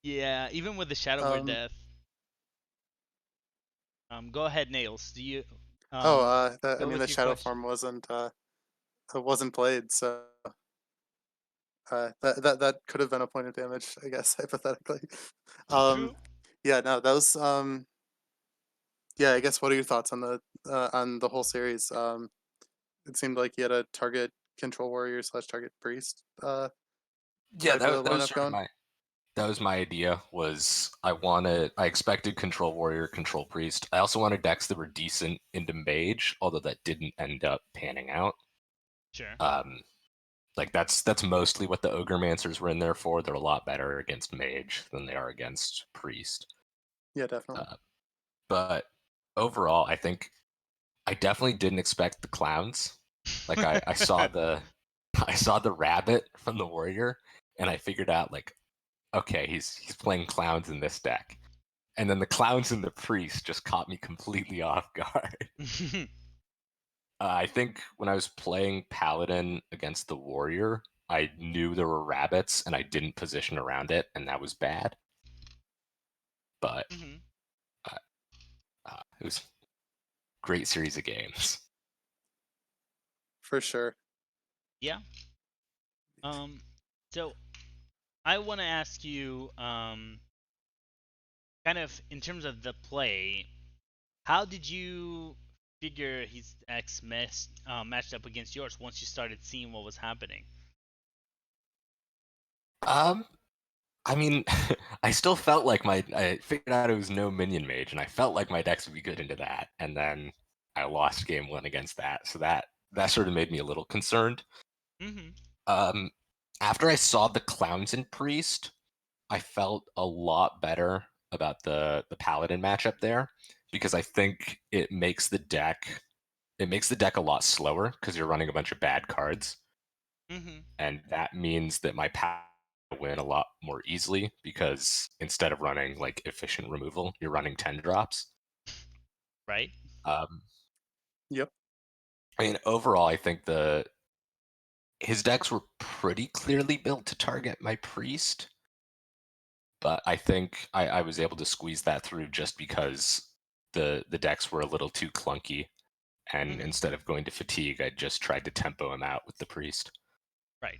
Yeah, even with the Shadowware Um. death. Go ahead, Nails. Do you Oh, I go mean, with the your shadow question? form wasn't played, so that could have been a point of damage, I guess, hypothetically. Um. True. Yeah. No, that was yeah. I guess. What are your thoughts on the whole series? It seemed like you had a target control warrior slash target priest Yeah, type of that was lineup sort of going. my idea was I expected control warrior, control priest. I also wanted decks that were decent into mage, although that didn't end up panning out. Sure. Um like that's mostly what the ogre were in there for. They're a lot better against mage than they are against priest. Yeah, definitely. Uh, but overall, I think I definitely didn't expect the clowns. Like I saw the I saw the rabbit from the warrior, and I figured out like, okay, he's playing clowns in this deck. And then the clowns and the priest just caught me completely off guard. I think when I was playing paladin against the warrior, I knew there were rabbits and I didn't position around it, and that was bad. But Mhm. uh, it was a great series of games. For sure. Yeah. Um. So I want to ask you, kind of in terms of the play, how did you figure his matched up against yours once you started seeing what was happening? Um, I mean, I still felt like I figured out it was no minion mage, and I felt like my decks would be good into that, and then I lost game one against that, so that sort of made me a little concerned. Mm-hmm. Um, After I saw the clowns and priest, I felt a lot better about the paladin matchup there because I think it makes the deck a lot slower because you're running a bunch of bad cards, Mm-hmm. and that means that my paladin win a lot more easily because instead of running like efficient removal, you're running 10 drops. Right. Um, Yep. I mean, overall, I think the his decks were pretty clearly built to target my priest, but I think I was able to squeeze that through just because the decks were a little too clunky, and Mm-hmm. instead of going to fatigue, I just tried to tempo him out with the priest. Right.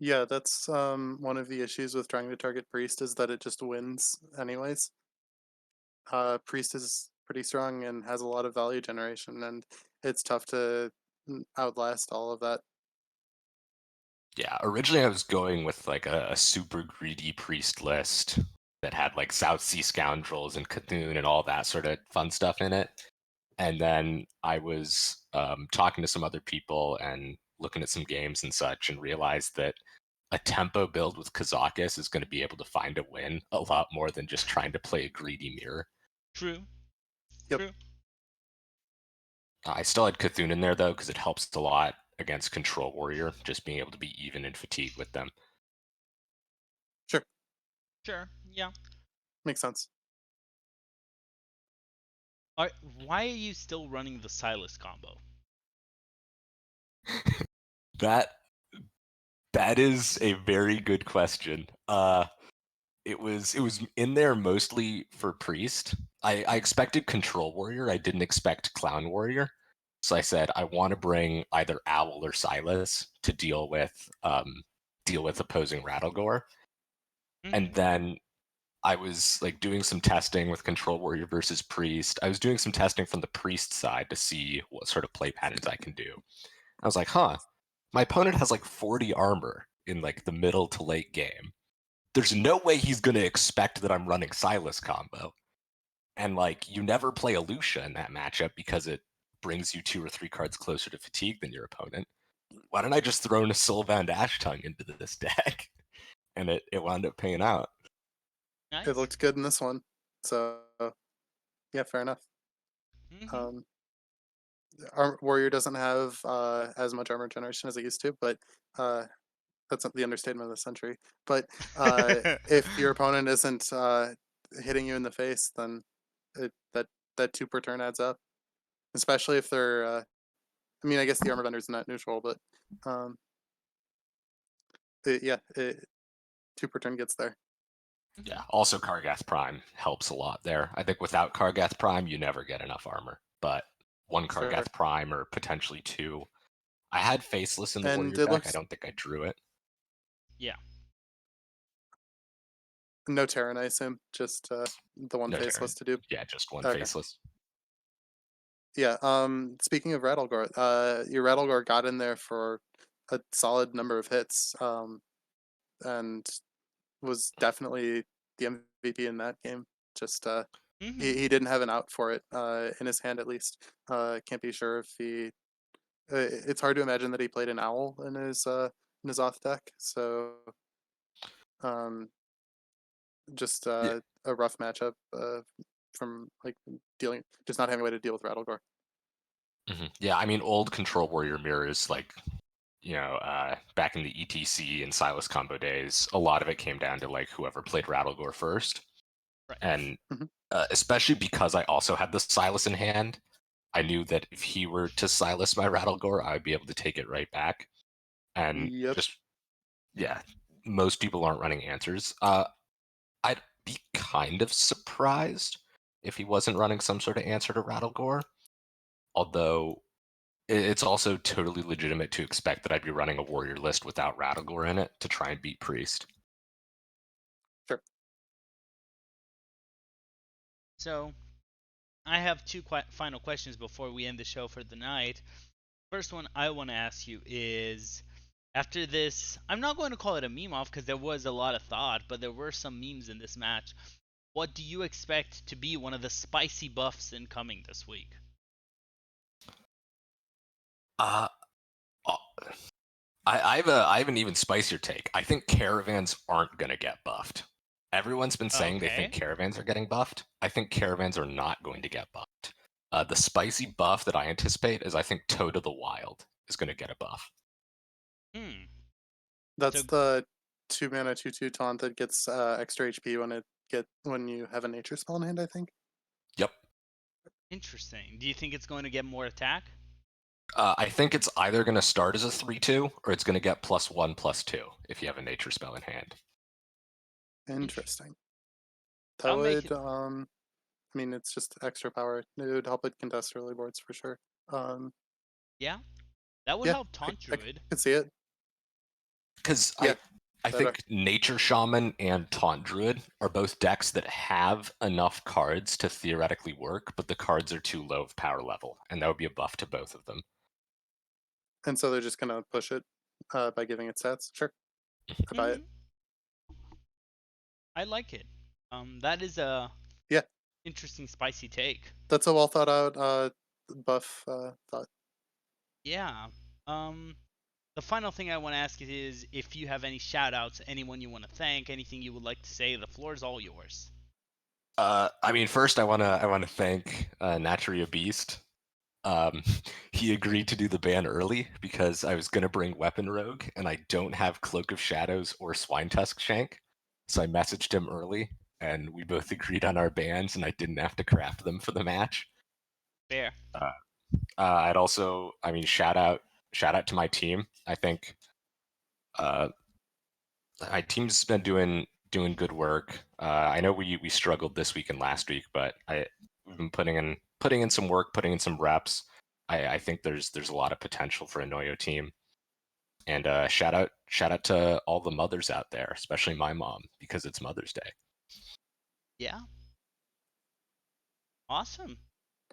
Yeah, that's one of the issues with trying to target priest is that it just wins anyways. Priest is pretty strong and has a lot of value generation, and it's tough to outlast all of that. Yeah, originally I was going with like a super greedy priest list that had like South Sea Scoundrels and Cthulhu and all that sort of fun stuff in it. And then I was talking to some other people and looking at some games and such and realized that a tempo build with Kazakis is going to be able to find a win a lot more than just trying to play a greedy mirror. True. Yep. True. I still had Cthulhu in there though because it helps a lot against Control Warrior, just being able to be even in fatigue with them. Sure, Sure. Yeah. makes sense. Why are you still running the Silas combo? That that is a very good question. It was in there mostly for priest. I expected control warrior. I didn't expect clown warrior. So I said I want to bring either Owl or Silas to deal with opposing Rattlegore. And Mm-hmm. then I was like doing some testing with control warrior versus priest. I was doing some testing from the priest side to see what sort of play patterns I can do. I was like, huh, my opponent has like 40 armor in like the middle to late game. There's no way he's going to expect that I'm running Silas combo. And like, you never play a Lucia in that matchup because it brings you 2 or 3 cards closer to fatigue than your opponent. Why don't I just throw in a Sylvan Ashtongue into this deck? And it wound up paying out. It Nice. looked good in this one, so yeah, fair enough. Mm-hmm. Um, Warrior doesn't have as much armor generation as it used to, but uh, that's not the understatement of the century. But if your opponent isn't hitting you in the face, then that 2 per turn adds up. Especially if they're, I mean, I guess the armor vendor is not neutral, but um, yeah, 2 per turn gets there. Yeah. Also, Kargath Prime helps a lot there. I think without Kargath Prime, you never get enough armor. But one Sure, Kargath Prime or potentially two. I had Faceless in the and Warrior it deck. I looks don't think I drew it. Yeah. no Terran, I assume, just the one No faceless Terran. to do. Yeah, just one Okay. Faceless. Yeah. Speaking of Rattlegore, your Rattlegore got in there for a solid number of hits, and was definitely the MVP in that game. Just Mm-hmm. he didn't have an out for it in his hand at least. Can't be sure if he. It's hard to imagine that he played an owl in his off deck. So um, just Yeah. a rough matchup from like dealing just not having a way to deal with Rattlegore. Yeah, I mean, old Control Warrior mirrors, like, back in the ETC and Silas combo days, a lot of it came down to, like, whoever played Rattlegore first. Right. And Mhm. especially because I also had the Silas in hand, I knew that if he were to Silas my Rattlegore, I would be able to take it right back. And Yep. just, yeah, most people aren't running answers. I'd be kind of surprised if he wasn't running some sort of answer to Rattlegore. Although it's also totally legitimate to expect that I'd be running a warrior list without Rattlegore in it to try and beat Priest. Sure. So I have two final questions before we end the show for the night. First one I want to ask you is After this, I'm not going to call it a meme off because there was a lot of thought, but there were some memes in this match. What do you expect to be one of the spicy buffs incoming this week? Uh, uh, I have an even spicier take. I think caravans aren't gonna get buffed. Everyone's been saying they think Okay. caravans are getting buffed. I think caravans are not going to get buffed. The spicy buff that I anticipate is I think Toad of the Wild is going to get a buff. Hmm. That's So the 2 mana 2/2 taunt that gets extra HP when you have a nature spell in hand, I think. Yep. interesting. Do you think it's going to get more attack? I think it's either going to start as a 3/2 or it's going to get +1/+2 if you have a nature spell in hand. Interesting. That That'll make would it. I mean, it's just extra power. It would help it contest early boards for sure. Yeah, that would Yeah, help Taunt I Druid. could see it. Because Yeah, I that think Nature Shaman and Taunt Druid are both decks that have enough cards to theoretically work, but the cards are too low of power level, and that would be a buff to both of them. and so they're just gonna push it by giving it stats. Sure, I buy it. Hmm. I like it. That is a Yeah, interesting spicy take. that's a well thought out buff thought. Yeah. Um, the final thing I want to ask is if you have any shout outs, anyone you want to thank, anything you would like to say, the floor is all yours. I mean, first I wanna thank Natria Beast. Um, he agreed to do the ban early because I was gonna bring Weapon Rogue, and I don't have Cloak of Shadows or Swine Tusk Shank, so I messaged him early, and we both agreed on our bans, and I didn't have to craft them for the match. Fair. Uh, I'd also, I mean, shout out to my team. I think uh, my team's been doing good work. I know we struggled this week and last week, but we've been putting in some work, putting in some reps. I think there's a lot of potential for a Noyo team. And shout out to all the mothers out there, especially my mom, because it's Mother's Day. Yeah. Awesome.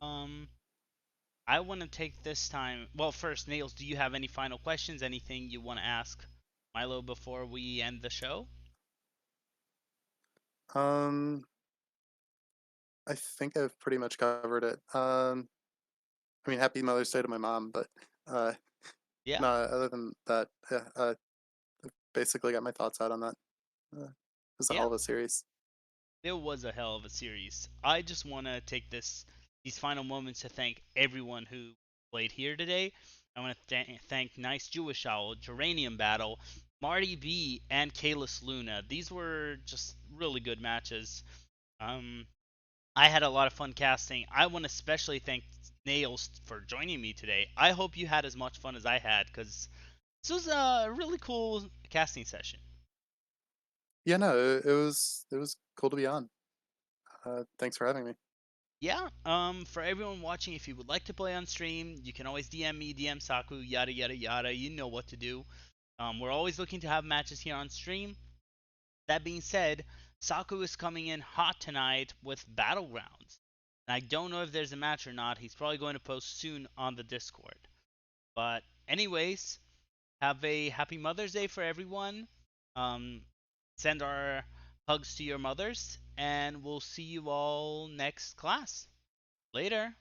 Um, I want to take this time. Well, first, Nails, do you have any final questions? Anything you want to ask Milo before we end the show? Um, I think I've pretty much covered it. I mean, happy Mother's Day to my mom, but uh, Yeah. no, other than that, yeah, basically got my thoughts out on that. It was a Yeah. hell of a series. It was a hell of a series. I just want to take these final moments to thank everyone who played here today. I want to thank Nice Jewish Owl, Geranium Battle, Marty B, and Kalis Luna. These were just really good matches. Um, I had a lot of fun casting. I want to especially thank Nails for joining me today. I hope you had as much fun as I had because this was a really cool casting session. Yeah, no, it was cool to be on. Thanks for having me. Yeah, for everyone watching, if you would like to play on stream, you can always DM me, DM Saku, yada yada yada. You know what to do. We're always looking to have matches here on stream. That being said, Saku is coming in hot tonight with Battlegrounds. And I don't know if there's a match or not. He's probably going to post soon on the Discord. But anyways, have a happy Mother's Day for everyone. Um, send our hugs to your mothers, and we'll see you all next class. Later.